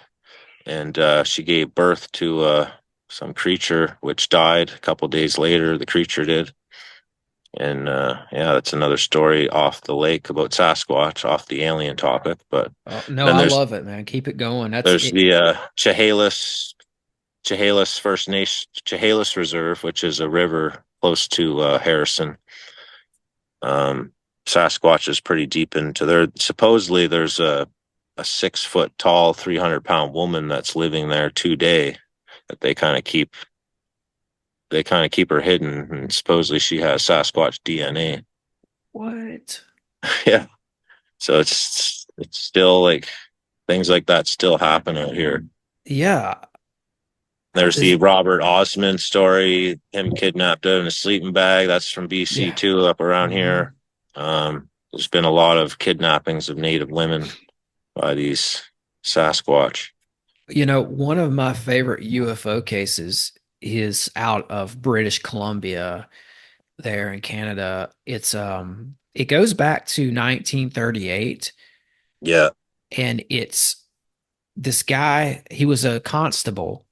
and she gave birth to some creature, which died a couple days later. The creature did. And yeah, that's another story off the lake about Sasquatch, off the alien topic. But Oh, no, then I there's love it, man. Keep it going. That's there's it. the Chehalis First Nation Chehalis Reserve, which is a river close to Harrison. Um, Sasquatch is pretty deep into there. Supposedly, there's a 6 foot tall, 300 pound woman that's living there today that they kind of keep her hidden, and supposedly she has Sasquatch DNA. What? Yeah, so it's still like things like that still happen out here. Yeah. There's the Is Robert Osmond story, him kidnapped out in a sleeping bag. That's from BC yeah. too, up around Mhm. here. There's been a lot of kidnappings of Native women by these Sasquatch. One of my favorite UFO cases is out of British Columbia there in Canada. It goes back to 1938, Yeah. and it's this guy, he was a constable,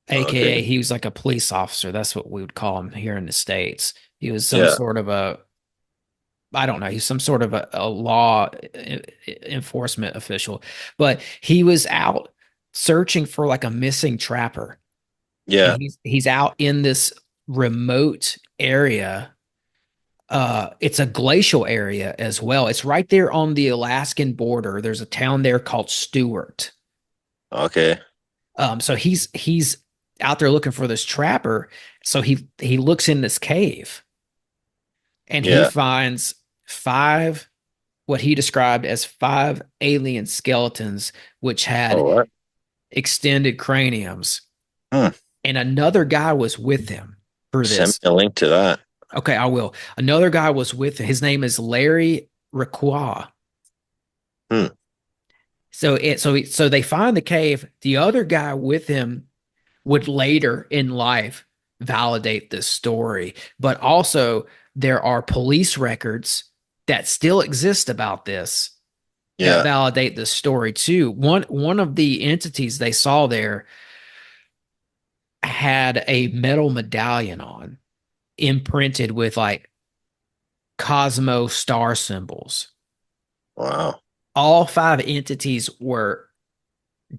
Okay. aka he was like a police officer. That's what we would call him here in the States. He was some Yeah. sort of a, I don't know, he's some sort of a law enforcement official, but he was out searching for like a missing trapper. And Yeah. he's out in this remote area. It's a glacial area as well. It's right there on the Alaskan border. There's a town there called Stewart. Okay. So he's out there looking for this trapper. So he looks in this cave and he Yeah. finds five, what he described as five alien skeletons, which had Oh, what? extended craniums. Hmm. And another guy was with him for Send this. me a link to that. Okay, I will. Another guy was with him. His name is Larry Requa. Hmm. So they find the cave. The other guy with him would later in life validate this story, but also there are police records that still exist about this that Yeah. validate this story too. One of the entities they saw there had a metal medallion on, imprinted with like Cosmo star symbols. Wow. All five entities were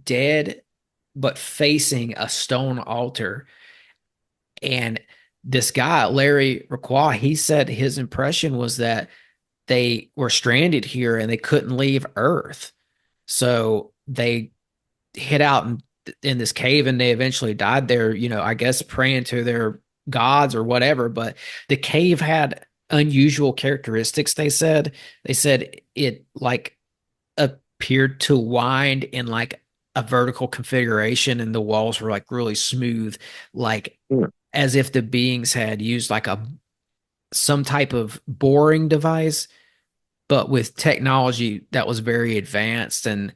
dead, but facing a stone altar. And this guy, Larry Requa, he said his impression was that they were stranded here and they couldn't leave Earth. So they hid out in this cave and they eventually died there, I guess praying to their gods or whatever. But the cave had unusual characteristics, they said. They said it like appeared to wind in like a vertical configuration and the walls were like really smooth, like Hmm. as if the beings had used like a some type of boring device, but with technology that was very advanced. And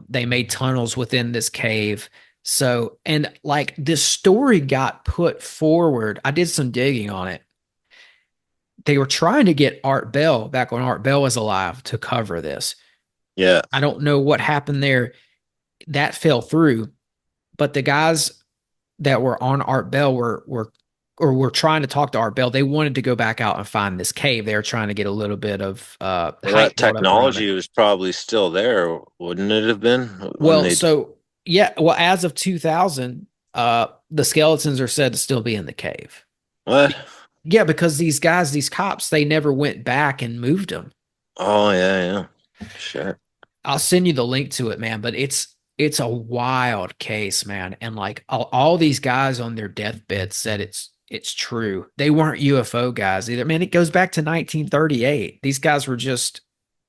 they made tunnels within this cave. So, and like this story got put forward. I did some digging on it. They were trying to get Art Bell back when Art Bell was alive to cover this. Yeah. I don't know what happened there. That fell through, but the guys that were on Art Bell were or were trying to talk to Art Bell. They wanted to go back out and find this cave. They were trying to get a little bit of Well, that hype built up around it. technology was probably still there, wouldn't it have been when Well, they? so yeah, well, as of 2000, the skeletons are said to still be in the cave. What? Yeah, because these guys, these cops, they never went back and moved them. Oh yeah, yeah. Shit. I'll send you the link to it, man. But it's a wild case, man. And like all these guys on their deathbed said it's true. They weren't UFO guys either. Man, it goes back to 1938. These guys were just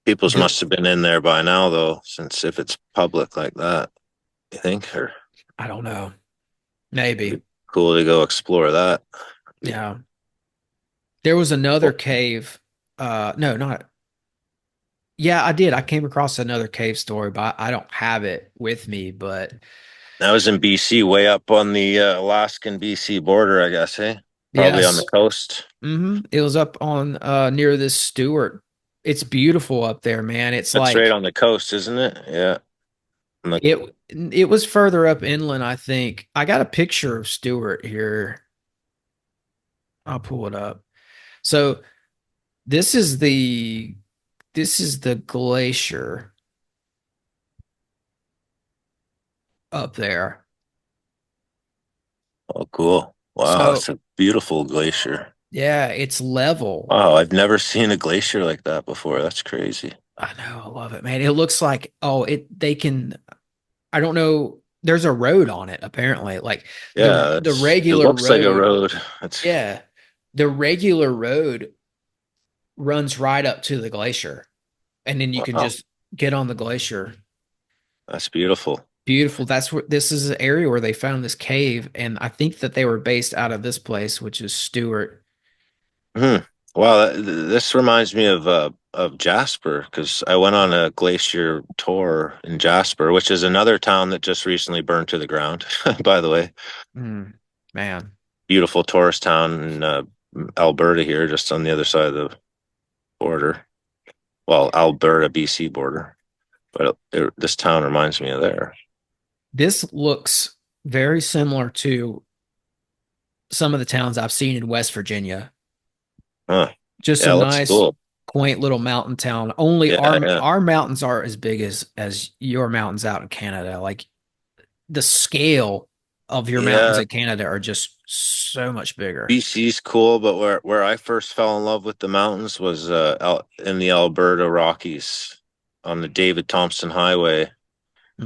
Peoples good. must have been in there by now, though, since if it's public like that, you think, or I don't know. it'd Maybe. be cool to go explore that. Yeah. There was another Cool. cave. No, not. Yeah, I did. I came across another cave story, but I don't have it with me. But That was in BC, way up on the Alaskan BC border, I guess, hey? Probably on the yes, coast. it was up on near this Stewart. It's beautiful up there, man. It's That's right like on the coast, isn't it? Yeah. Like, it was further up inland, I think. I got a picture of Stewart here. I'll pull it up. So this is the this is the glacier up there. oh, cool. Wow, So it's a beautiful glacier. yeah, it's level. Wow, I've never seen a glacier like that before. That's crazy. I know, I love it, man. It looks like they can I don't know, there's a road on it apparently. Like Yeah, the it regular looks like a road, road. It's yeah. The regular road runs right up to the glacier and then you can wow, just get on the glacier. that's beautiful. Beautiful. That's where this is an area where they found this cave and I think that they were based out of this place, which is Stewart. Hmm. Wow, this reminds me of Jasper because I went on a glacier tour in Jasper, which is another town that just recently burned to the ground, by the way. Mm, man. Beautiful tourist town in Alberta here, just on the other side of the border. Well, Alberta, BC border. But this town reminds me of there. This looks very similar to some of the towns I've seen in West Virginia. Huh. Just a Yeah, looks nice, cool. quaint little mountain town. Only Yeah, yeah. our mountains are as big as your mountains out in Canada. Like the scale of your mountains Yeah, in Canada are just so much bigger. BC's cool, but where I first fell in love with the mountains was in the Alberta Rockies on the David Thompson Highway.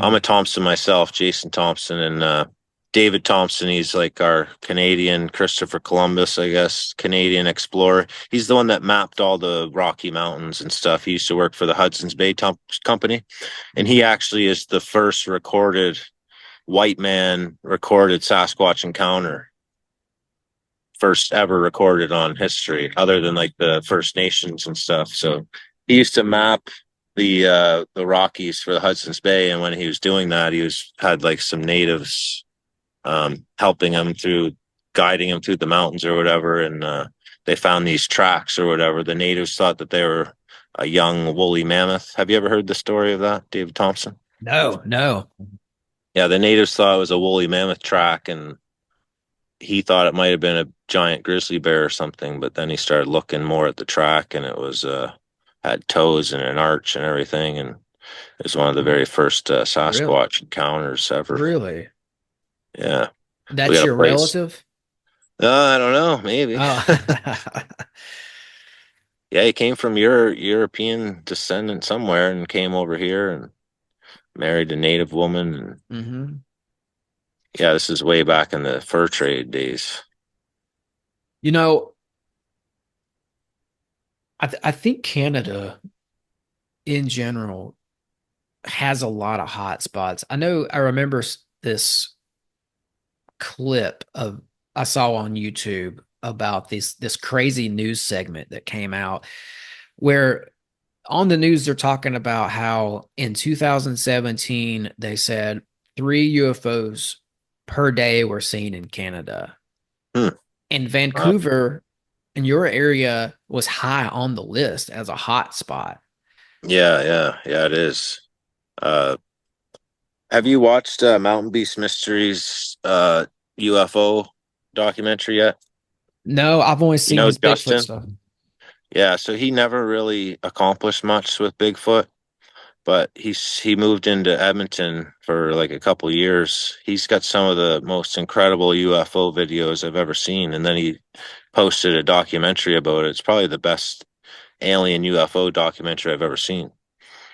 I'm Mm, a Thompson myself, Jason Thompson, and David Thompson. He's like our Canadian Christopher Columbus, I guess, Canadian explorer. He's the one that mapped all the Rocky Mountains and stuff. He used to work for the Hudson's Bay Company, and he mm. actually is the first recorded white man recorded Sasquatch encounter, first ever recorded on history, other than like the First Nations and stuff. So he used to map the Rockies for the Hudson's Bay, and when he was doing that, he was had like some natives helping him through, guiding him through the mountains or whatever, and they found these tracks or whatever. The natives thought that they were a young woolly mammoth. Have you ever heard the story of that, David Thompson? No, no. Yeah, the natives thought it was a woolly mammoth track, and he thought it might have been a giant grizzly bear or something, but then he started looking more at the track, and it was had toes and an arch and everything, and it was one of the very first Real, Sasquatch encounters ever. really? Yeah, we That's got a your place. relative? I don't know, maybe. Oh, Yeah, he came from your European descendant somewhere and came over here and married a native woman. And hmm. yeah, this is way back in the fur trade days. You know, I think Canada in general has a lot of hot spots. I remember this clip of I saw on YouTube about this crazy news segment that came out where on the news they're talking about how in 2017 they said 3 UFOs per day were seen in Canada. Hmm. And Uh, Vancouver in your area was high on the list as a hot spot. yeah, it is. Uh, have you watched Mountain Beast Mysteries UFO documentary yet? No, I've only You seen know his Bigfoot Justin? stuff. Yeah, so he never really accomplished much with Bigfoot, but he moved into Edmonton for like a couple years. He's got some of the most incredible UFO videos I've ever seen, and then he posted a documentary about it. It's probably the best alien UFO documentary I've ever seen.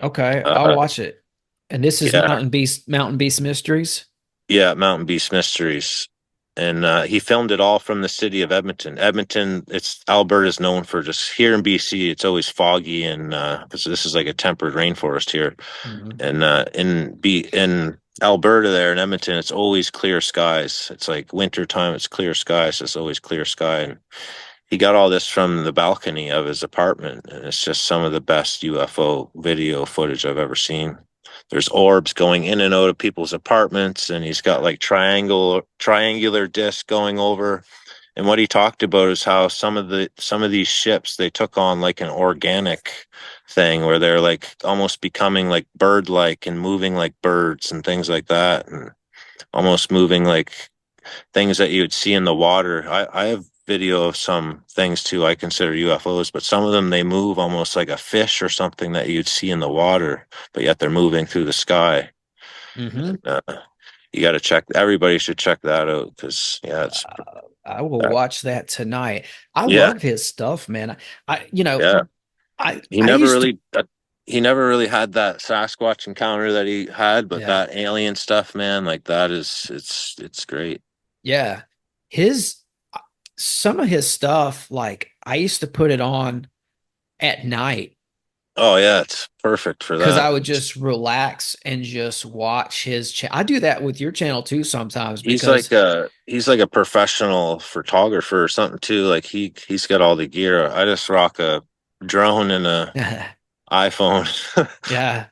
Okay, I'll Uh, watch it. And this is yeah, Mountain Beast Mysteries. yeah, Mountain Beast Mysteries. And he filmed it all from the city of Edmonton. Edmonton, it's Alberta's known for just here in BC, it's always foggy and because this is like a temperate rainforest here. Mhm. And in Alberta there in Edmonton, it's always clear skies. It's like winter time, it's clear skies. It's always clear sky. And he got all this from the balcony of his apartment, and it's just some of the best UFO video footage I've ever seen. There's orbs going in and out of people's apartments, and he's got like triangular disc going over. And what he talked about is how some of these ships they took on like an organic thing where they're like almost becoming like bird-like and moving like birds and things like that, and almost moving like things that you would see in the water. I have video of some things too I consider UFOs, but some of them they move almost like a fish or something that you'd see in the water, but yet they're moving through the sky. Hmm. Uh, you got to check. Everybody should check that out because yeah, it's I will uh, watch that tonight. I yeah, love his stuff, man. You know, yeah. He I never used to, really he never really had that Sasquatch encounter that he had, but yeah, that alien stuff, man, like that is it's great. yeah. His some of his stuff, like I used to put it on at night Oh yeah, it's perfect for because I that. would just relax and just watch his I do that with your channel too sometimes He's because like a professional photographer or something too. Like he's got all the gear. I just rock a drone and a iPhone. yeah.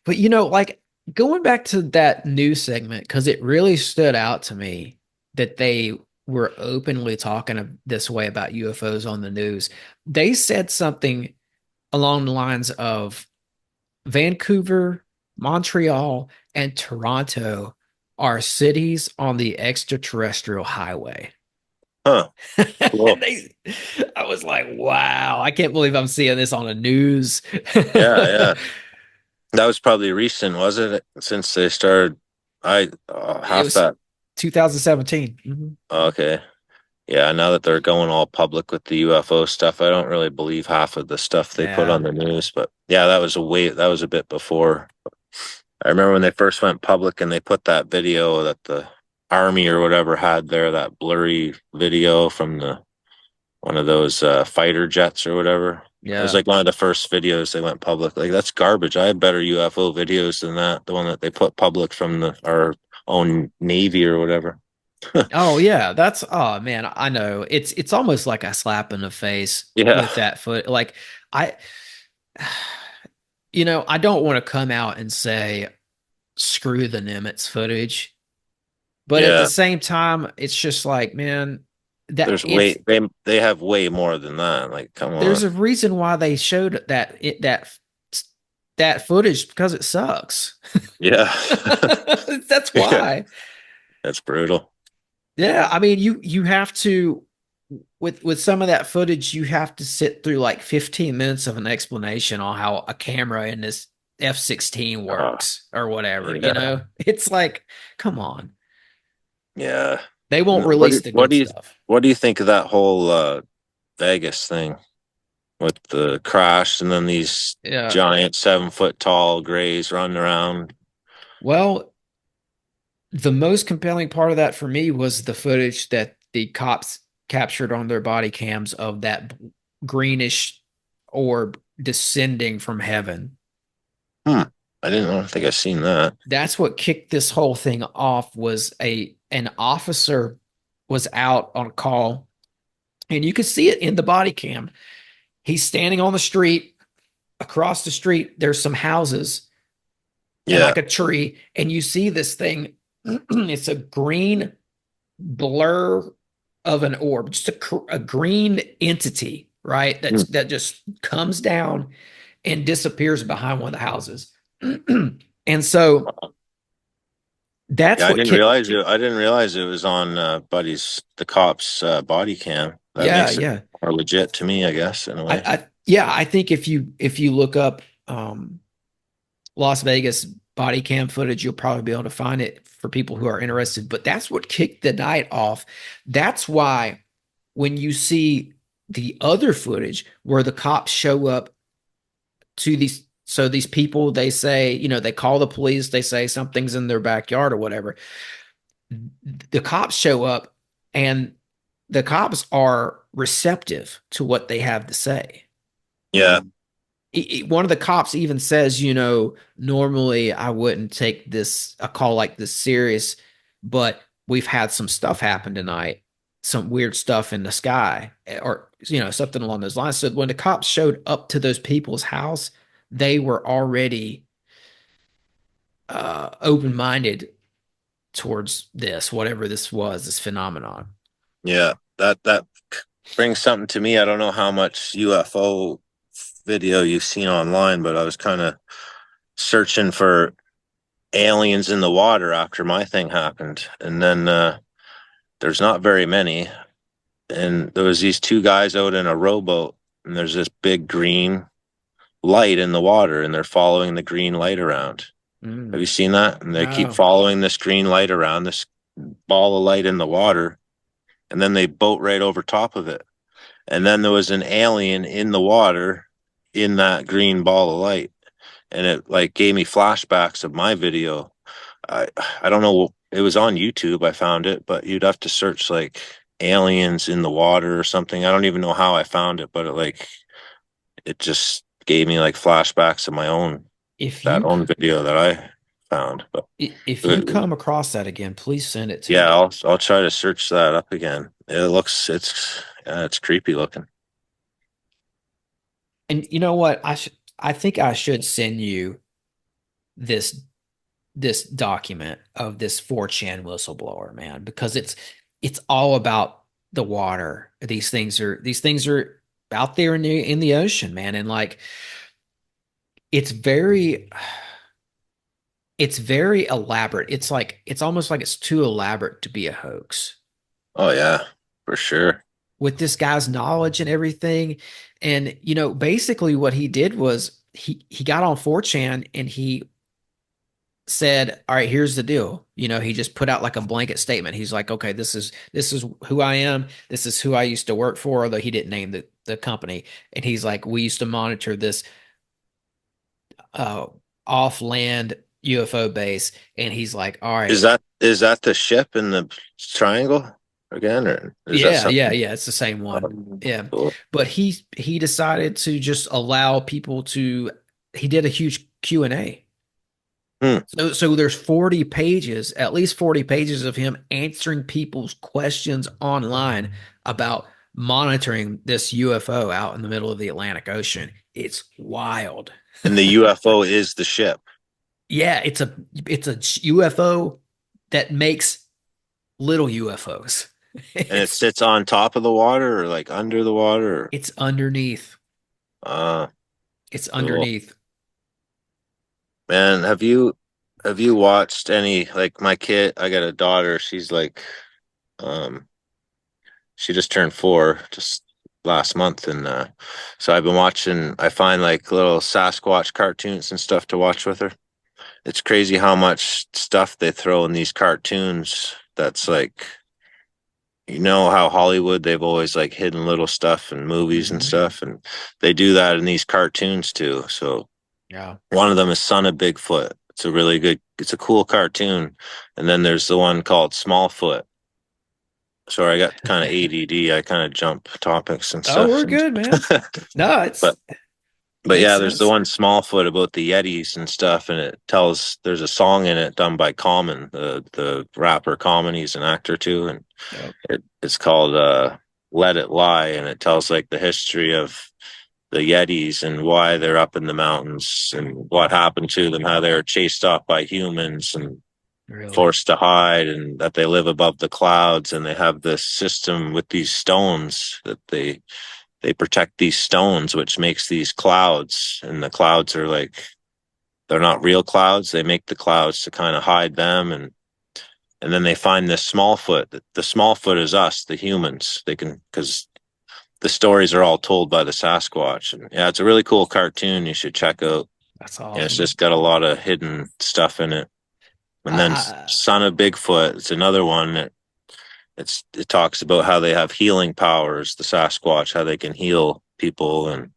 But like going back to that news segment, because it really stood out to me that they were openly talking this way about UFOs on the news. They said something along the lines of Vancouver, Montreal, and Toronto are cities on the extraterrestrial highway. Huh. And Cool. I was like, wow, I can't believe I'm seeing this on the news. Yeah, yeah. That was probably recent, wasn't it? Since they started, I It half was that. 2017. Mhm. Okay. Yeah, now that they're going all public with the UFO stuff, I don't really believe half of the stuff they put Yeah. on the news. But yeah, that was a bit before. I remember when they first went public and they put that video that the army or whatever had there, that blurry video from the one of those fighter jets or whatever. It was Yeah. like one of the first videos they went public. Like that's garbage. I have better UFO videos than that. The one that they put public from our own Navy or whatever. Oh yeah, that's oh man, I know. It's almost like a slap in the face Yeah, with that foot. Like I I don't want to come out and say screw the Nimitz footage, but at the yeah. same time, it's just like, man, that There's it's they have way more than that. Like, come there's on. a reason why they showed that footage because it sucks. Yeah, That's yeah. why. That's brutal. Yeah, I mean you have to with some of that footage you have to sit through like 15 minutes of an explanation on how a camera in this F-16 Uh, works or whatever, yeah, It's like, come on. yeah. They won't No, release the good stuff. what do you think of that whole Vegas thing with the crash and then these Yeah. giant 7 foot tall grays running around? Well, the most compelling part of that for me was the footage that the cops captured on their body cams of that greenish orb descending from heaven. Hmm. I don't think I've seen that. That's what kicked this whole thing off was an officer was out on call and you could see it in the body cam. He's standing on the street. Across the street there's some houses and Yeah. like a tree and you see this thing. It's a green blur of an orb, just a green entity, right? Hmm. That just comes down and disappears behind one of the houses. And so that's Yeah, what kicked. I didn't realize it was on the cops body cam. That Yeah, makes it yeah. more legit to me, I guess, in a way. Yeah, I think if you look up Las Vegas body cam footage, you'll probably be able to find it for people who are interested. But that's what kicked the night off. That's why when you see the other footage where the cops show up to these, so these people, they say, they call the police, they say something's in their backyard or whatever. The cops show up and the cops are receptive to what they have to say. Yeah. One of the cops even says, normally I wouldn't take a call like this serious, but we've had some stuff happen tonight, some weird stuff in the sky, or something along those lines. So when the cops showed up to those people's house, they were already open-minded towards this, whatever this was, this phenomenon. Yeah. That brings something to me. I don't know how much UFO video you've seen online, but I was kind of searching for aliens in the water after my thing happened. And then there's not very many. And there was these two guys out in a rowboat, and there's this big green light in the water, and they're following the green light around. Have you seen that? And they keep No. following this green light around, this ball of light in the water, and then they boat right over top of it. And then there was an alien in the water in that green ball of light. And it like gave me flashbacks of my video. I I don't know. It was on YouTube. I found it, but you'd have to search like aliens in the water or something. I don't even know how I found it, but it just gave me like flashbacks of my own If that you own video that I found. But if you come across that again, please send it to yeah, me. I'll try to search that up again. It's creepy looking. And you know what? I think I should send you this this document of this 4chan whistleblower, man, because it's all about the water. These things are out there in the ocean, man, and like it's very it's very elaborate. It's almost like it's too elaborate to be a hoax. Oh yeah, for sure. With this guy's knowledge and everything. And basically what he did was he got on 4chan and he said, "All right, here's the deal." He just put out like a blanket statement. He's like, "Okay, this is who I am. This is who I used to work for," although he didn't name the company. And he's like, "We used to monitor this uh off-land UFO base." And he's like, "All right, Is that the ship in the triangle again, or is that yeah, yeah, something? yeah, it's the same one." Yeah. Cool. But he decided to just allow people to he did a huge Q&A. Hmm. So there's 40 pages, at least 40 pages of him answering people's questions online about monitoring this UFO out in the middle of the Atlantic Ocean. It's wild. And the UFO is the ship, Yeah, it's a UFO that makes little UFOs. and it It's sits on top of the water or like under the water. it's underneath. Uh, It's cool. underneath. Man, have you watched any like my kid? I got a daughter. She's like, um, she just turned 4 just last month, and so I've been watching. I find like little Sasquatch cartoons and stuff to watch with her. It's crazy how much stuff they throw in these cartoons. That's like, how Hollywood, they've always like hidden little stuff in movies and Mhm. stuff, and they do that in these cartoons too. So Yeah. one of them is Son of Bigfoot. It's a cool cartoon. And then there's the one called Smallfoot. Sorry, I got kind of ADD. I kind of jump topics and Oh, stuff. we're good, man. No, But But makes yeah, there's the sense. one Smallfoot about the Yetis and stuff, and there's a song in it done by Common, the rapper Common. He's an actor too, and Yep. it's called "Let It Lie," and it tells like the history of the Yetis and why they're up in the mountains and what happened to them, how they were chased off by humans and Really. forced to hide, and that they live above the clouds, and they have this system with these stones that they protect these stones, which makes these clouds. And the clouds are like, they're not real clouds. They make the clouds to kind of hide them. And then they find this Smallfoot. The Smallfoot is us, the humans. They can, because the stories are all told by the Sasquatch. And yeah, it's a really cool cartoon. You should check out. That's Yeah, it's awesome. just got a lot of hidden stuff in it. And then I, Son of Bigfoot, it's another one that it talks about how they have healing powers, the Sasquatch, how they can heal people, and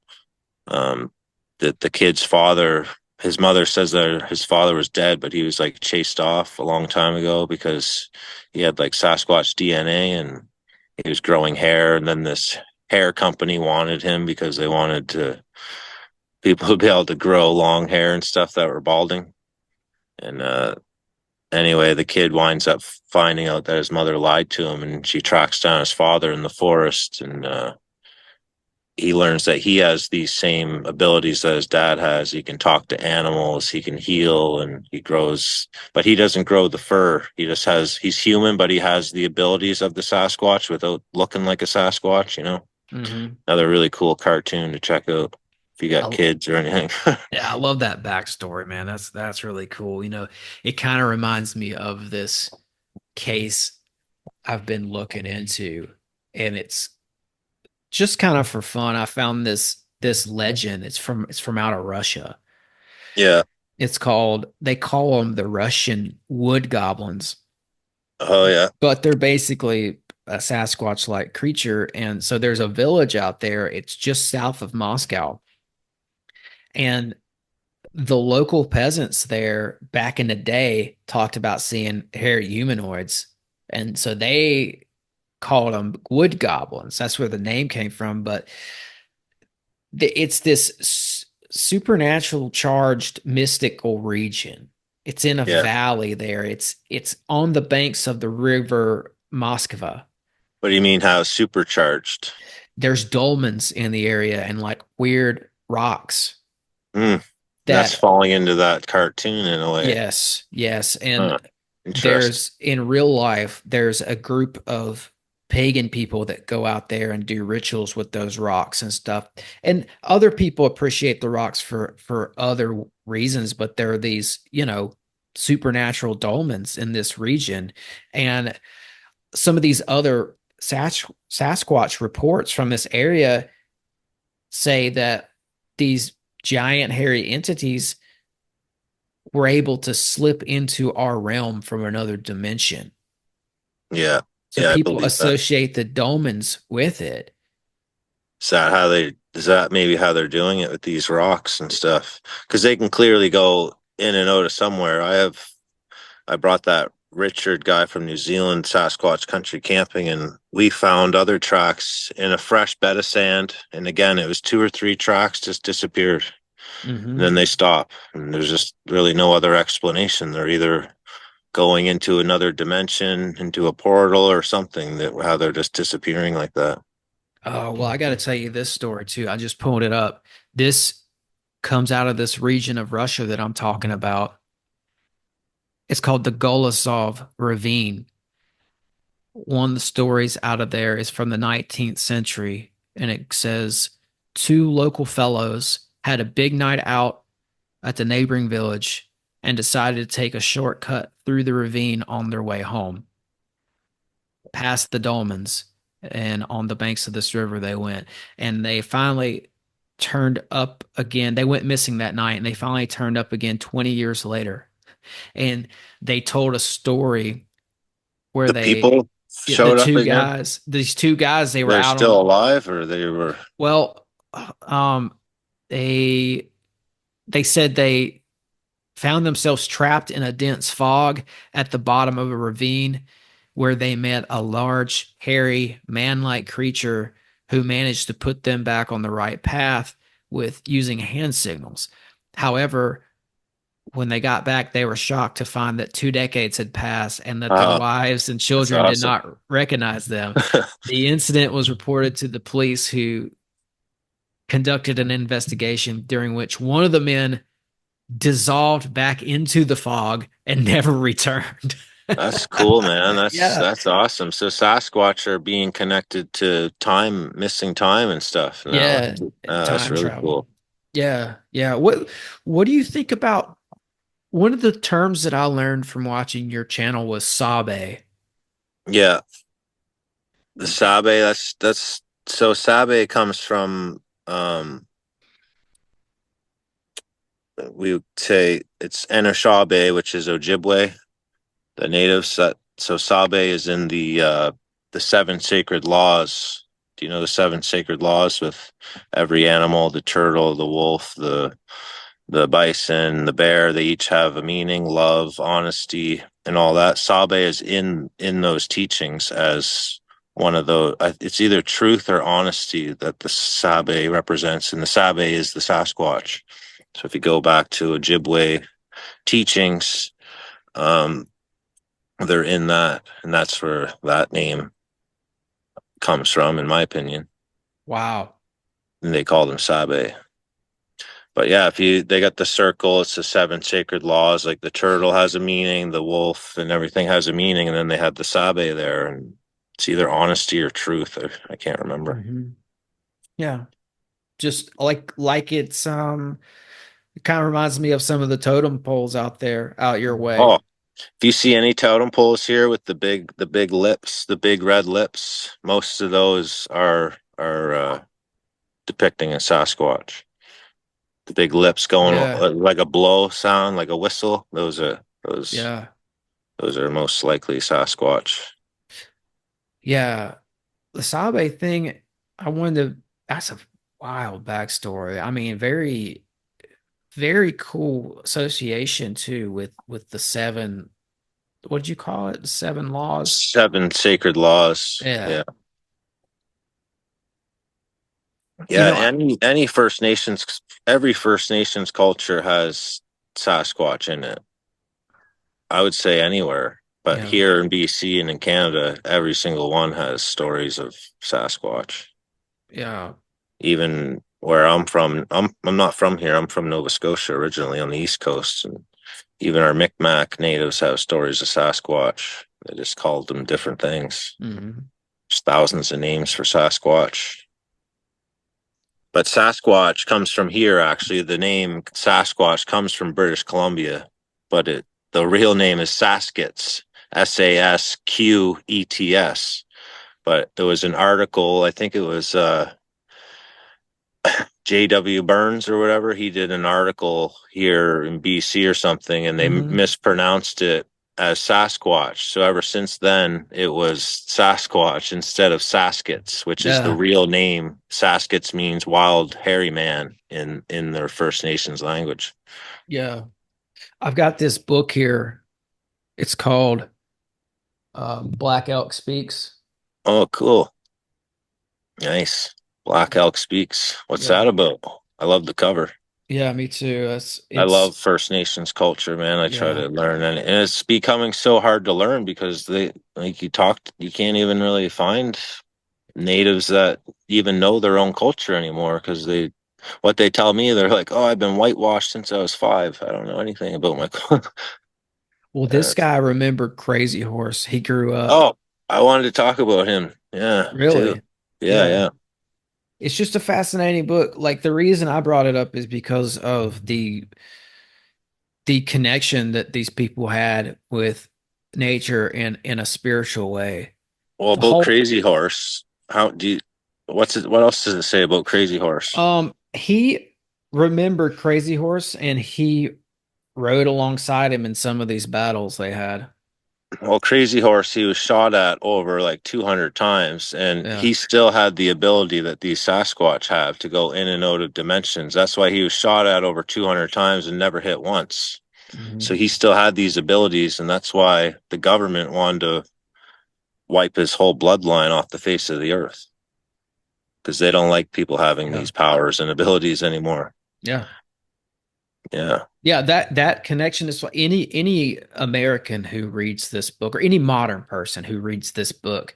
the kid's father, his mother says that his father was dead, but he was like chased off a long time ago because he had like Sasquatch DNA and he was growing hair, and then this hair company wanted him because they wanted to people to be able to grow long hair and stuff that were balding. And anyway, the kid winds up finding out that his mother lied to him, and she tracks down his father in the forest, and he learns that he has these same abilities that his dad has. He can talk to animals, he can heal, and he grows, but he doesn't grow the fur. He's human, but he has the abilities of the Sasquatch without looking like a Sasquatch, you know? mhm. Another really cool cartoon to check out if you got I, kids or anything. yeah, I love that backstory, man. That's really cool. It kind of reminds me of this case I've been looking into, and it's just kind of for fun. I found this legend. It's from out of Russia. Yeah. They call them the Russian wood goblins, Oh, yeah. but they're basically a Sasquatch-like creature. And so there's a village out there. It's just south of Moscow, and the local peasants there back in the day talked about seeing hairy humanoids, and so they called them wood goblins. That's where the name came from. But it's this supernatural charged mystical region. It's in a Yeah. valley there. It's on the banks of the river Moskva. What do you mean, how supercharged? There's dolmens in the area and like weird rocks Mm, that's that, falling into that cartoon in a way. yes, yes. And Huh, interesting. there's in real life, there's a group of pagan people that go out there and do rituals with those rocks and stuff. And other people appreciate the rocks for other reasons, but there are these, supernatural dolmens in this region. And some of these other Sasquatch reports from this area say that these giant hairy entities were able to slip into our realm from another dimension. Yeah. So Yeah, I people believe that. associate the dolmens with it. Is that maybe how they're doing it with these rocks and stuff? Because they can clearly go in and out of somewhere. I brought that Richard guy from New Zealand, Sasquatch country camping, and we found other tracks in a fresh bed of sand. And again, it was two or three tracks just disappeared. And Hmm. then they stop. And there's just really no other explanation. They're either going into another dimension, into a portal or something, that how they're just disappearing like that. Oh, well, I got to tell you this story too. I just pulled it up. This comes out of this region of Russia that I'm talking about. It's called the Golosov Ravine. One of the stories out of there is from the 19th century, and it says two local fellows had a big night out at the neighboring village and decided to take a shortcut through the ravine on their way home. Past the dolmens, and on the banks of this river they went, and they finally turned up again. They went missing that night, and they finally turned up again 20 years later. And they told a story where The people showed up again. these two guys, they were They're out still on, alive, or they were. well, um, they they said they found themselves trapped in a dense fog at the bottom of a ravine where they met a large, hairy, man-like creature who managed to put them back on the right path with using hand signals. However, when they got back, they were shocked to find that 2 decades had passed and that their Oh, wives and that's children did awesome. not recognize them. The incident was reported to the police, who conducted an investigation during which one of the men dissolved back into the fog and never returned. That's cool, man. Yeah. That's awesome. So Sasquatch are being connected to time, missing time and stuff now. Yeah. That's Time really travel. cool. Yeah. Yeah. What do you think about one of the terms that I learned from watching your channel was Sabe? Yeah, the Sabe. That's So Sabe comes from we would say it's Anishinaabe, which is Ojibwe, the natives. That so Sabe is in the seven sacred laws. Do you know the seven sacred laws with every animal, the turtle, the wolf, the bison, the bear, they each have a meaning, love, honesty, and all that. Sabe is in those teachings as one of those. It's either truth or honesty that the Sabe represents, and the Sabe is the Sasquatch. So if you go back to Ojibwe teachings, um, they're in that, and that's where that name comes from, in my opinion. Wow. And they call them Sabe. But yeah, if you they got the circle, it's the seven sacred laws. Like the turtle has a meaning, the wolf and everything has a meaning, and then they had the sabe there, and it's either honesty or truth. I can't remember. Hmm. Yeah. Just like it kind of reminds me of some of the totem poles out there, out your Oh, way. if you see any totem poles here with the big lips, the big red lips, most of those are depicting a Sasquatch. The big lips going Yeah. like a blow sound, like a whistle. Those Yeah. those are most likely Sasquatch. Yeah. The Sabe thing, I wanted to, that's a wild backstory. I mean, very, very cool association too with the seven, what did you call it? The seven laws? Seven sacred laws. Yeah. Yeah. You Yeah, know, any First Nations, every First Nations culture has Sasquatch in it. I would say anywhere, but yeah. here in BC and in Canada, every single one has stories of Sasquatch. Yeah. Even where I'm from, I'm not from here. I'm from Nova Scotia originally on the East Coast, and even our Micmac natives have stories of Sasquatch. They just called them different things. Hmm. There's thousands of names for Sasquatch. But Sasquatch comes from here, actually. The name Sasquatch comes from British Columbia, but the real name is Saskets, Sasquets. But there was an article, I think it was J.W. Burns or whatever. He did an article here in BC or something, and they Hmm. mispronounced it as Sasquatch. So ever since then, it was Sasquatch instead of Saskets, which is the Yeah. real name. Saskets means wild hairy man in their First Nations language. Yeah. I've got this book here. It's called Black Elk Speaks. Oh, cool. Nice. Black Elk Speaks. What's Yeah. that about? I love the cover. Yeah, me too. I It's love First Nations culture, man. I try yeah. to learn, and it's becoming so hard to learn because they like you can't even really find natives that even know their own culture anymore because what they tell me, they're like, oh, I've been whitewashed since I was 5. I don't know anything about my culture. Well, this guy remembered Crazy Horse. He grew up Oh, I wanted to talk about him. Yeah, too. really. Yeah, Yeah. yeah. It's just a fascinating book. Like the reason I brought it up is because of the connection that these people had with nature in a spiritual way. Well, The about whole Crazy Horse, how do you, what else does it say about Crazy Horse? he remembered Crazy Horse and he rode alongside him in some of these battles they had. Well, Crazy Horse, he was shot at over like 200 times, and Yeah. he still had the ability that these Sasquatch have to go in and out of dimensions. That's why he was shot at over 200 times and never hit once. So Hmm. he still had these abilities, and that's why the government wanted to wipe his whole bloodline off the face of the earth because they don't like people having Yeah. these powers and abilities anymore. Yeah. Yeah. Yeah, that connection is any American who reads this book or any modern person who reads this book,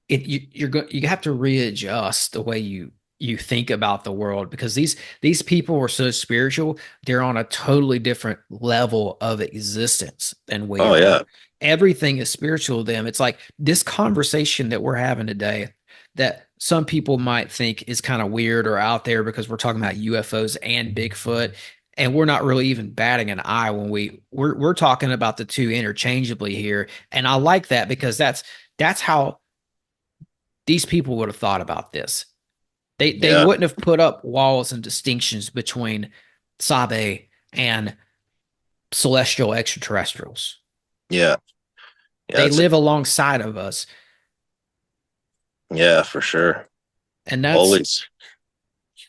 you have to readjust the way you think about the world because these people are so spiritual. They're on a totally different level of existence than we Oh, are. yeah. Everything is spiritual to them. It's like this conversation that we're having today that some people might think is kind of weird or out there because we're talking about UFOs and Bigfoot. And we're not really even batting an eye when we're talking about the two interchangeably here. And I like that because that's how these people would have thought about this. They Yeah. wouldn't have put up walls and distinctions between Sabe and celestial extraterrestrials. Yeah. Yeah. They live alongside of us, Yeah, for sure. and that's Always.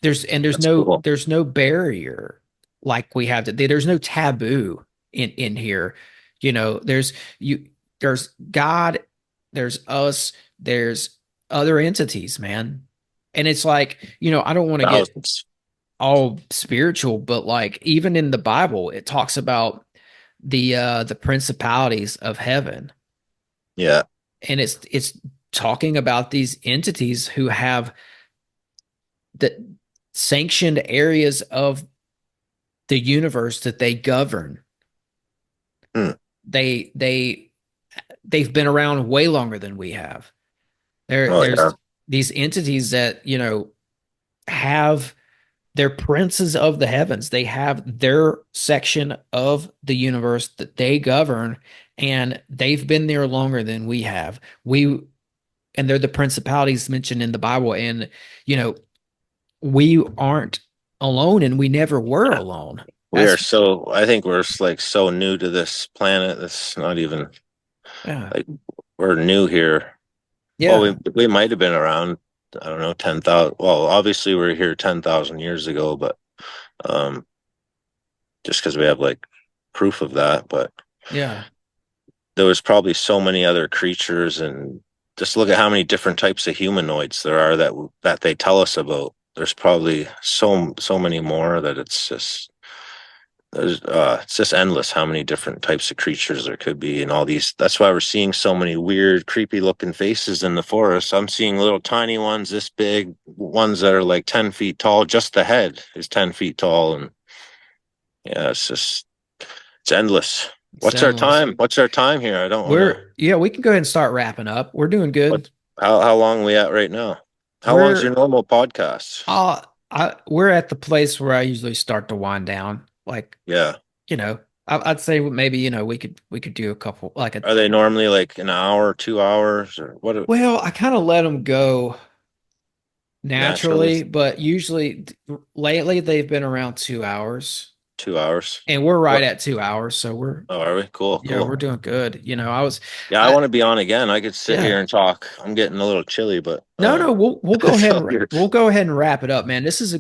there's That's cool. no barrier like we have to. There's no taboo in here. You know, there's God, there's us, there's other entities, man. And it's like, I don't want to get Thousands. all spiritual, but like even in the Bible, it talks about the principalities of heaven. Yeah. And it's talking about these entities who have the sanctioned areas of the universe that they govern. Hmm. They've been around way longer than we have. Oh yeah. There's these entities that, have they're princes of the heavens. They have their section of the universe that they govern, and they've been there longer than we have. And they're the principalities mentioned in the Bible. And, you know, we aren't alone, and we never were alone. We are That's so, I think we're like so new to this planet. It's not even yeah. like we're new here. Well, Yeah. we might have been around, I don't know, 10,000. Well, obviously we're here 10,000 years ago, but um just because we have like proof of that, but Yeah. there was probably so many other creatures, and just look at how many different types of humanoids there are that they tell us about. There's probably so many more that it's just endless how many different types of creatures there could be, and all these. That's why we're seeing so many weird, creepy looking faces in the forest. I'm seeing little tiny ones this big, ones that are like 10 feet tall. Just the head is 10 feet tall. And yeah, it's endless. It's What's our endless. time? What's our time here? I don't want to. Yeah, we can go ahead and start wrapping up. We're doing What? good. How long are we at right now? How long's your We're normal podcast? we're at the place where I usually start to wind down. Like, Yeah. you know, I'd say maybe, we could do a couple like a Are they normally like an hour, 2 hours, or what? well, I kind of let them go Naturally, naturally, but usually lately they've been around 2 hours, 2 hours. and we're right What? at 2 hours. So Oh, are we? Cool, yeah, we're cool. doing good. Yeah, I I, want to be on again. I could sit here yeah, and talk. I'm getting a little chilly, but no, we'll go ahead so and you're- we'll go ahead and wrap it up, man. This was a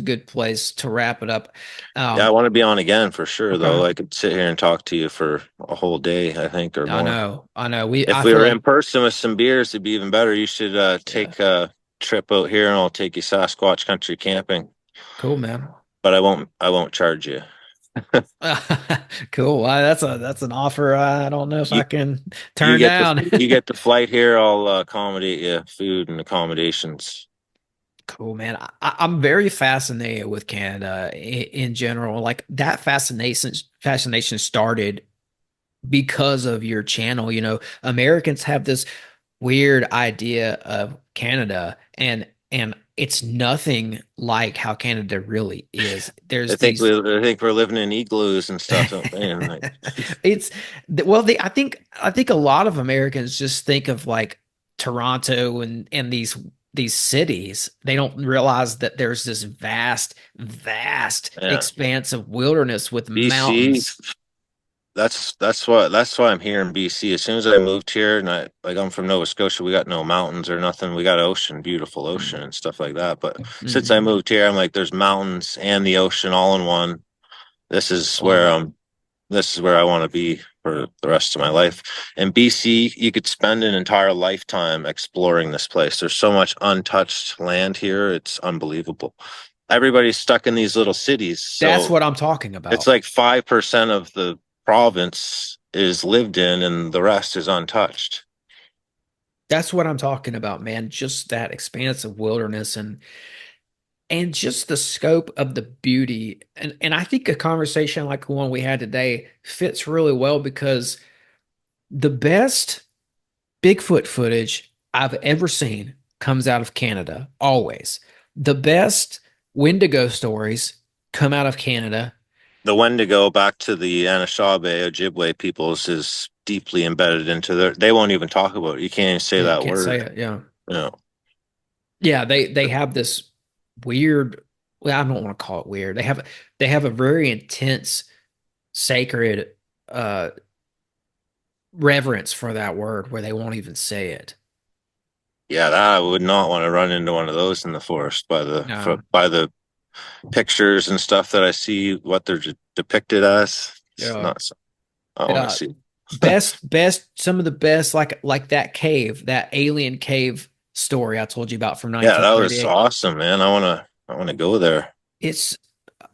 good place to wrap it up. yeah, I Um, want to be on again for sure, okay. though. I could sit here and talk to you for a whole day, I think, or more. I know. If I we feel were in like, person with some beers, it'd be even better. You should yeah, take a trip out here, and I'll take you Sasquatch country camping. cool, man. But I won't charge you. Cool. That's an offer I don't know if I You can you turn get the down. you get the flight here. I'll accommodate you, food and accommodations. Cool, man. I'm very fascinated with Canada in general. Like that fascination started because of your channel. Americans have this weird idea of Canada, and it's nothing like how Canada really is. I There's think we these I think we're living in igloos and stuff, don't they? And like, it's well, I think a lot of Americans just think of like Toronto and these cities. They don't realize that there's this vast yeah, expanse of wilderness with BC. mountains. That's why I'm here in BC. As soon as I moved here, and I'm from Nova Scotia, we got no mountains or nothing. We got ocean, beautiful ocean and stuff like that. But since I Mm-hmm. moved here, I'm like, there's mountains and the ocean all in one. This is Love where it. I want to be for the rest of my life. In BC, you could spend an entire lifetime exploring this place. There's so much untouched land here. It's unbelievable. Everybody's stuck in these little cities. That's So what I'm talking it's about. like 5% of the province is lived in and the rest is untouched. That's what I'm talking about, man. Just that expanse of wilderness and just the scope of the beauty. And I think a conversation like the one we had today fits really well because the best Bigfoot footage I've ever seen comes out of Canada, always. The best Wendigo stories come out of Canada. The Wendigo, back to the Anishinaabe Ojibwe peoples, is deeply embedded into they won't even talk about it. You can't even say Yeah, you that can't say word. it. Yeah. Yeah. Yeah, they have this weird, well, I don't want to call it weird. They have a very intense sacred uh reverence for that word where they won't even say it. Yeah, that I would not want to run into one of those in the forest No. by the pictures and stuff that I see, what they're depicted as. It's Yeah. not. I want to Yeah. see. Best some of the best like that cave, that alien cave story I told you about from Yeah, that was 1938. awesome, man. I want to go there. It's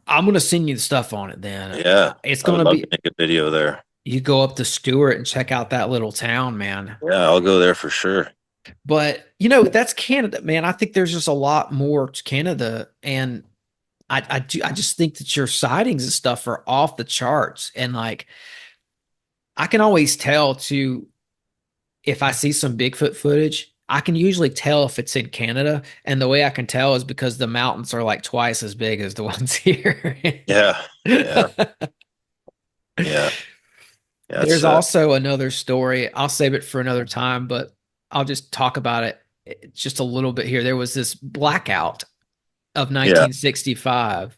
I'm gonna send you the stuff on it then. Yeah, It's I would gonna love to be make a video there. you go up to Stewart and check out that little town, man. Yeah, I'll go there for sure. But that's Canada, man. I think there's just a lot more to Canada, and I just think that your sightings and stuff are off the charts. And like I can always tell too if I see some Bigfoot footage, I can usually tell if it's in Canada. And the way I can tell is because the mountains are like twice as big as the ones here. Yeah, yeah, yeah, yeah. There's also another story. I'll save it for another time, but I'll just talk about it just a little bit here. There was this blackout of Yeah. 1965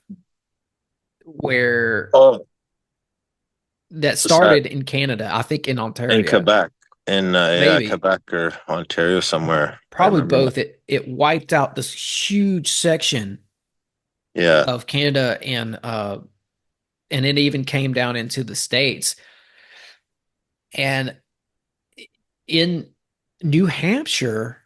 where Oh, that was that started in Canada, I think in in Ontario, Quebec? In yeah, maybe, Quebec or Ontario somewhere. I probably remember that. both. It wiped out this huge section Yeah, of Canada and it even came down into the States. And in New Hampshire,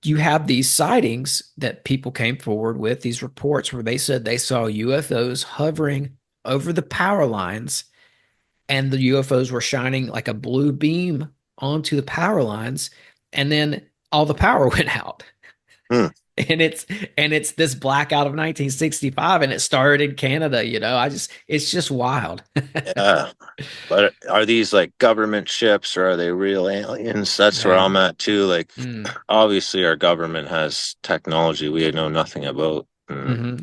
you have these sightings that people came forward with, these reports where they said they saw UFOs hovering over the power lines, and the UFOs were shining like a blue beam onto the power lines, and then all the power went out. hmm, And it's this blackout of 1965, and it started in Canada. It's just wild. yeah. But are these like government ships or are they real aliens? That's where Yeah. I'm at too. Like, Mm. obviously, our government has technology we know nothing about. Hmm.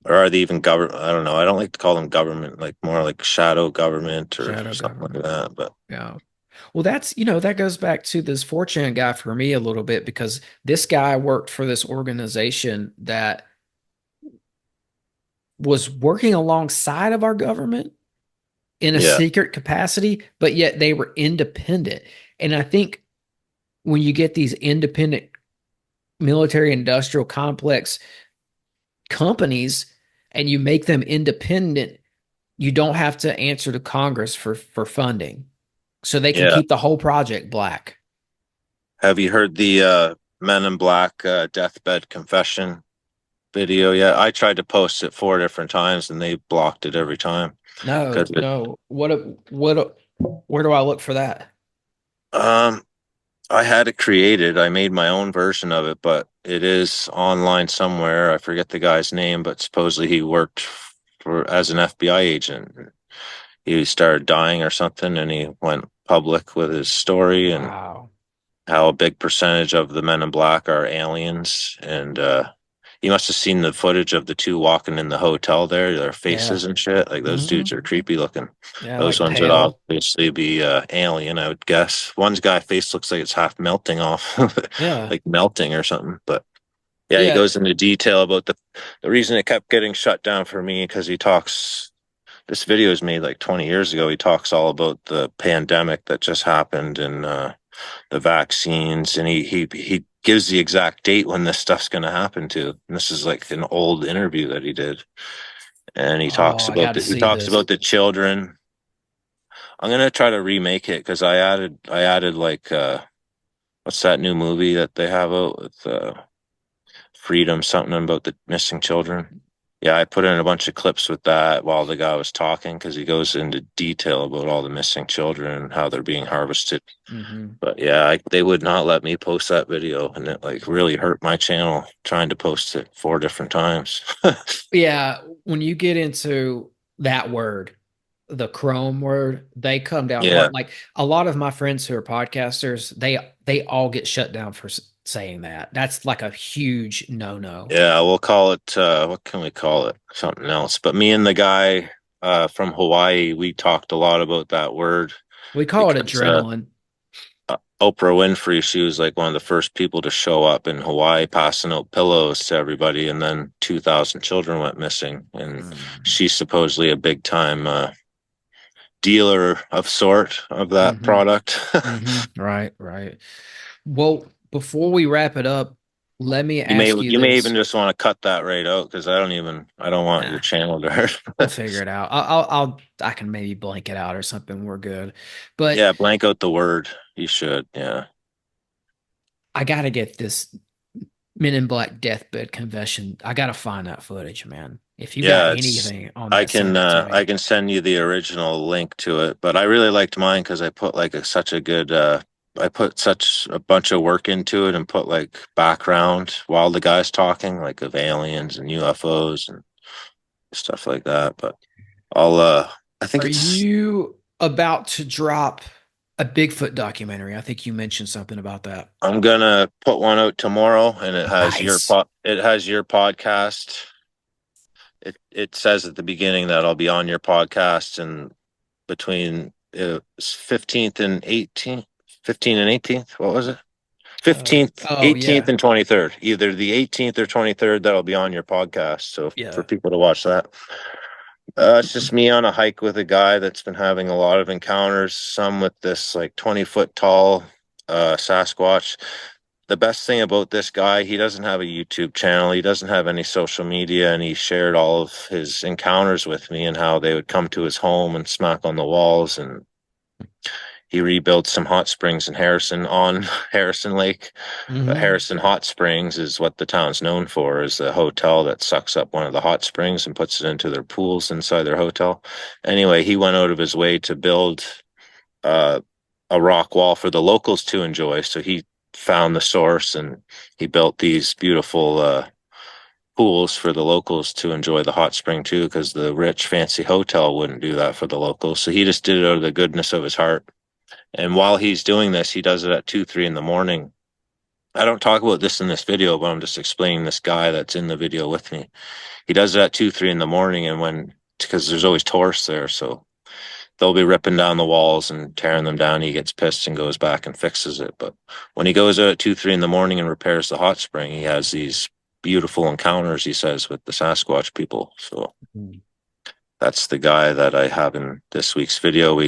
Or are they even government? I don't know. I don't like to call them government, like more like shadow government or Shadow something like government. that. But Yeah. Well, that goes back to this 4chan guy for me a little bit because this guy worked for this organization that was working alongside of our government in a yeah, secret capacity, but yet they were independent. And I think when you get these independent military industrial complex companies and you make them independent, you don't have to answer to Congress for funding. So they can yeah. keep the whole project black. Have you heard the Men in Black deathbed confession video yet? I tried to post it 4 different times and they blocked it every time No, because no. Where do I look for that? um I had it created. I made my own version of it, but it is online somewhere. I forget the guy's name, but supposedly he worked for as an FBI agent. He started dying or something, and he went public with his story and Wow. how a big percentage of the men in black are aliens. And you must have seen the footage of the two walking in the hotel there, their Yeah. faces and shit. Like those Hmm. dudes are creepy looking. Yeah, Those like ones would pale. obviously be alien, I would guess. One's guy face looks like it's half melting off, Yeah. like melting or something. But yeah, he Yeah. goes into detail about the reason it kept getting shut down for me because he talks. This video is made like 20 years ago. He talks all about the pandemic that just happened and the vaccines, and he gives the exact date when this stuff's going to happen too. And this is like an old interview that he did, and Oh, I got to he see talks this. about the children. I'm gonna try to remake it because I added like what's that new movie that they have out with Freedom something about the missing children. Yeah, I put in a bunch of clips with that while the guy was talking because he goes into detail about all the missing children and how they're being harvested. Hmm. But yeah, they would not let me post that video, and it like really hurt my channel trying to post it 4 different times. Yeah, when you get into that word, the Chrome word, they come down Yeah, hard. Like a lot of my friends who are podcasters, they all get shut down for saying that. That's like a huge no-no. yeah, we'll call it. What can we call it? Something else. But me and the guy from Hawaii, we talked a lot about that word We call it because adrenaline. Oprah Winfrey, she was like one of the first people to show up in Hawaii, passing out pillows to everybody, and then 2,000 children went missing. And Mm. she's supposedly a big time dealer of sort of that Hmm. product. Right, right. Well, before we wrap it up, let me You may ask you you may even this. just want to cut that right out because I don't want your Nah, channel to hurt. we'll figure it out. I can maybe blank it out or something. We're good. But Yeah, blank out the word. You should. Yeah. I gotta get this Men in Black deathbed confession. I gotta find that footage, man. If you got Yeah, it's anything on that, send it to I me. can send you the original link to it, but I really liked mine because I put like such a good I put such a bunch of work into it and put like background while the guy's talking, like of aliens and UFOs and stuff like that. But I'll I think Are it's you about to drop a Bigfoot documentary? I think you mentioned something about that. I'm gonna put one out tomorrow and Nice. it has your podcast. It says at the beginning that I'll be on your podcast and between 15th and 18th, 15 and 18th. What was it? 15th, Oh 18th yeah, and 23rd. Either the 18th or 23rd that'll be on your podcast. So for yeah. people to watch that. It's just me on a hike with a guy that's been having a lot of encounters, some with this like 20-foot tall Sasquatch. The best thing about this guy, he doesn't have a YouTube channel, he doesn't have any social media, and he shared all of his encounters with me and how they would come to his home and smack on the walls. And he rebuilt some hot springs in Harrison on Harrison Lake. Hmm. Harrison Hot Springs is what the town's known for, is the hotel that sucks up one of the hot springs and puts it into their pools inside their hotel. Anyway, he went out of his way to build uh, a rock wall for the locals to enjoy. So he found the source and he built these beautiful pools for the locals to enjoy the hot spring too, because the rich fancy hotel wouldn't do that for the locals. So he just did it out of the goodness of his heart. And while he's doing this, he does it at 2, 3 in the morning. I don't talk about this in this video, but I'm just explaining this guy that's in the video with me. He does it at 2, 3 in the morning, and because there's always tourists there, so they'll be ripping down the walls and tearing them down. He gets pissed and goes back and fixes it. But when he goes out at 2, 3 in the morning and repairs the hot spring, he has these beautiful encounters, he says, with the Sasquatch people. So that's the guy that I have in this week's video.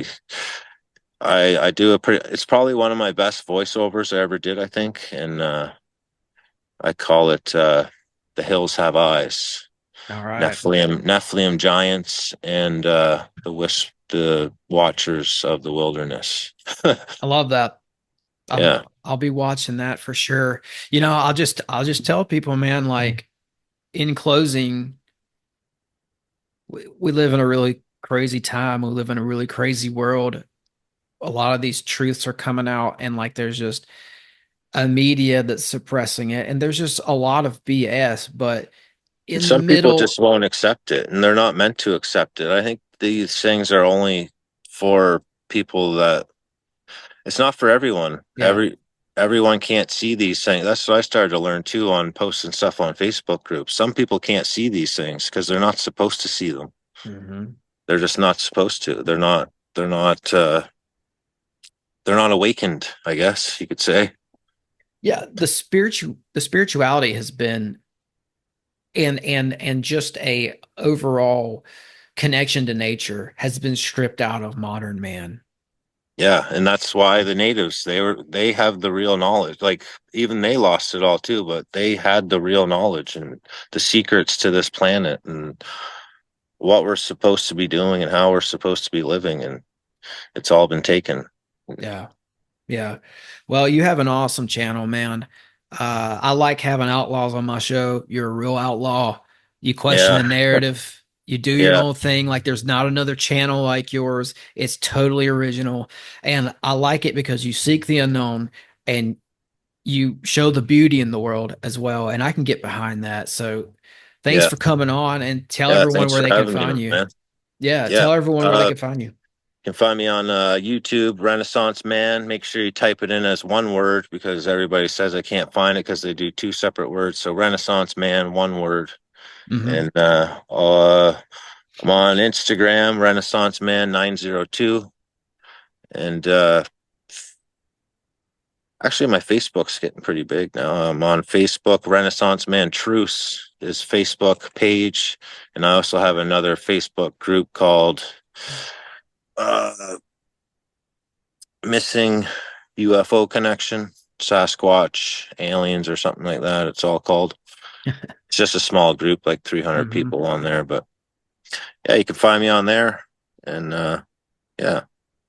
I do it's probably one of my best voiceovers I ever did, I think. And I call it The Hills Have Eyes. All right. Nephilim giants and the watchers of the wilderness. I love that. Yeah. I'll be watching that for sure. I'll just tell people, man, like in closing, we live in a really crazy time. We live in a really crazy world. A lot of these truths are coming out, and like there's just a media that's suppressing it, and there's just a lot of BS. But in the Some people middle, just won't accept it and they're not meant to accept it. I think these things are only for people that it's not for everyone. yeah. Everyone can't see these things. That's what I started to learn too on posting stuff on Facebook groups. Some people can't see these things because they're not supposed to see them. Hmm. They're just not supposed to. They're not awakened, I guess you could say. Yeah, the spirituality has been and just a overall connection to nature has been stripped out of modern man. Yeah, and that's why the natives they have the real knowledge. Like even they lost it all too, but they had the real knowledge and the secrets to this planet and what we're supposed to be doing and how we're supposed to be living, and it's all been taken. Yeah. Yeah. Well, you have an awesome channel, man. I like having outlaws on my show. You're a real outlaw. You question the Yeah, narrative. You do your yeah, own thing. Like there's not another channel like yours. It's totally original. And I like it because you seek the unknown and you show the beauty in the world as well. And I can get behind that. So thanks yeah, for coming on and tell yeah. everyone Thanks where for they can having me, find you. man. Yeah. Yeah. Tell everyone where they can find you. You can find me on YouTube, Renaissance Man. Make sure you type it in as one word because everybody says I can't find it because they do two separate words. So Renaissance Man, one word. Hmm. And I'm on Instagram, Renaissance Man 902. And Actually, my Facebook's getting pretty big now. I'm on Facebook. Renaissance Man Truce is Facebook page, and I also have another Facebook group called uh, Missing UFO Connection, Sasquatch, Aliens, or something like that. It's all called. It's just a small group, like 300 people on there. But yeah, you can find me on there, and yeah.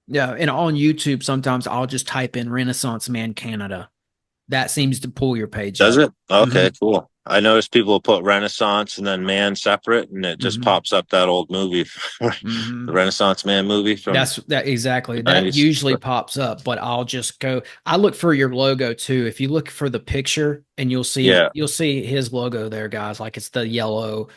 Yeah, and on YouTube, sometimes I'll just type in Renaissance Man Canada. That seems to pull your page Does up. it? Okay, cool. I noticed people will put Renaissance and then Man separate, and it just pops up that old movie, the Renaissance Man movie from That's that exactly. the That 90s. usually pops up, but I'll just go. I look for your logo too. If you look for the picture, and you'll see his logo there, guys. Like it's the yellow,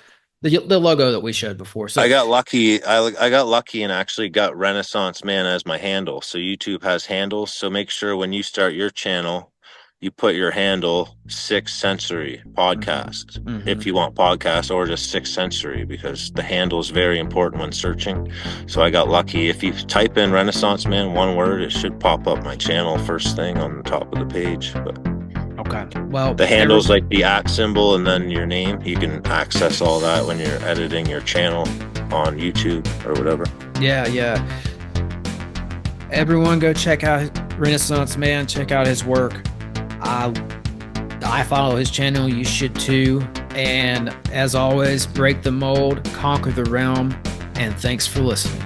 the logo that we showed before. So I got lucky. I got lucky and actually got Renaissance Man as my handle. So YouTube has handles. So make sure when you start your channel, you put your handle Sixth Sensory Podcast if you want podcast, or just Sixth Sensory, because the handle is very important when searching. So I got lucky. If you type in Renaissance Man, one word, it should pop up my channel first thing on the top of the page. But okay, well, the handle's like the @ symbol and then your name. You can access all that when you're editing your channel on YouTube or whatever. Yeah. Everyone go check out Renaissance Man. Check out his work. I follow his channel. You should too. And as always, break the mold, conquer the realm, and thanks for listening.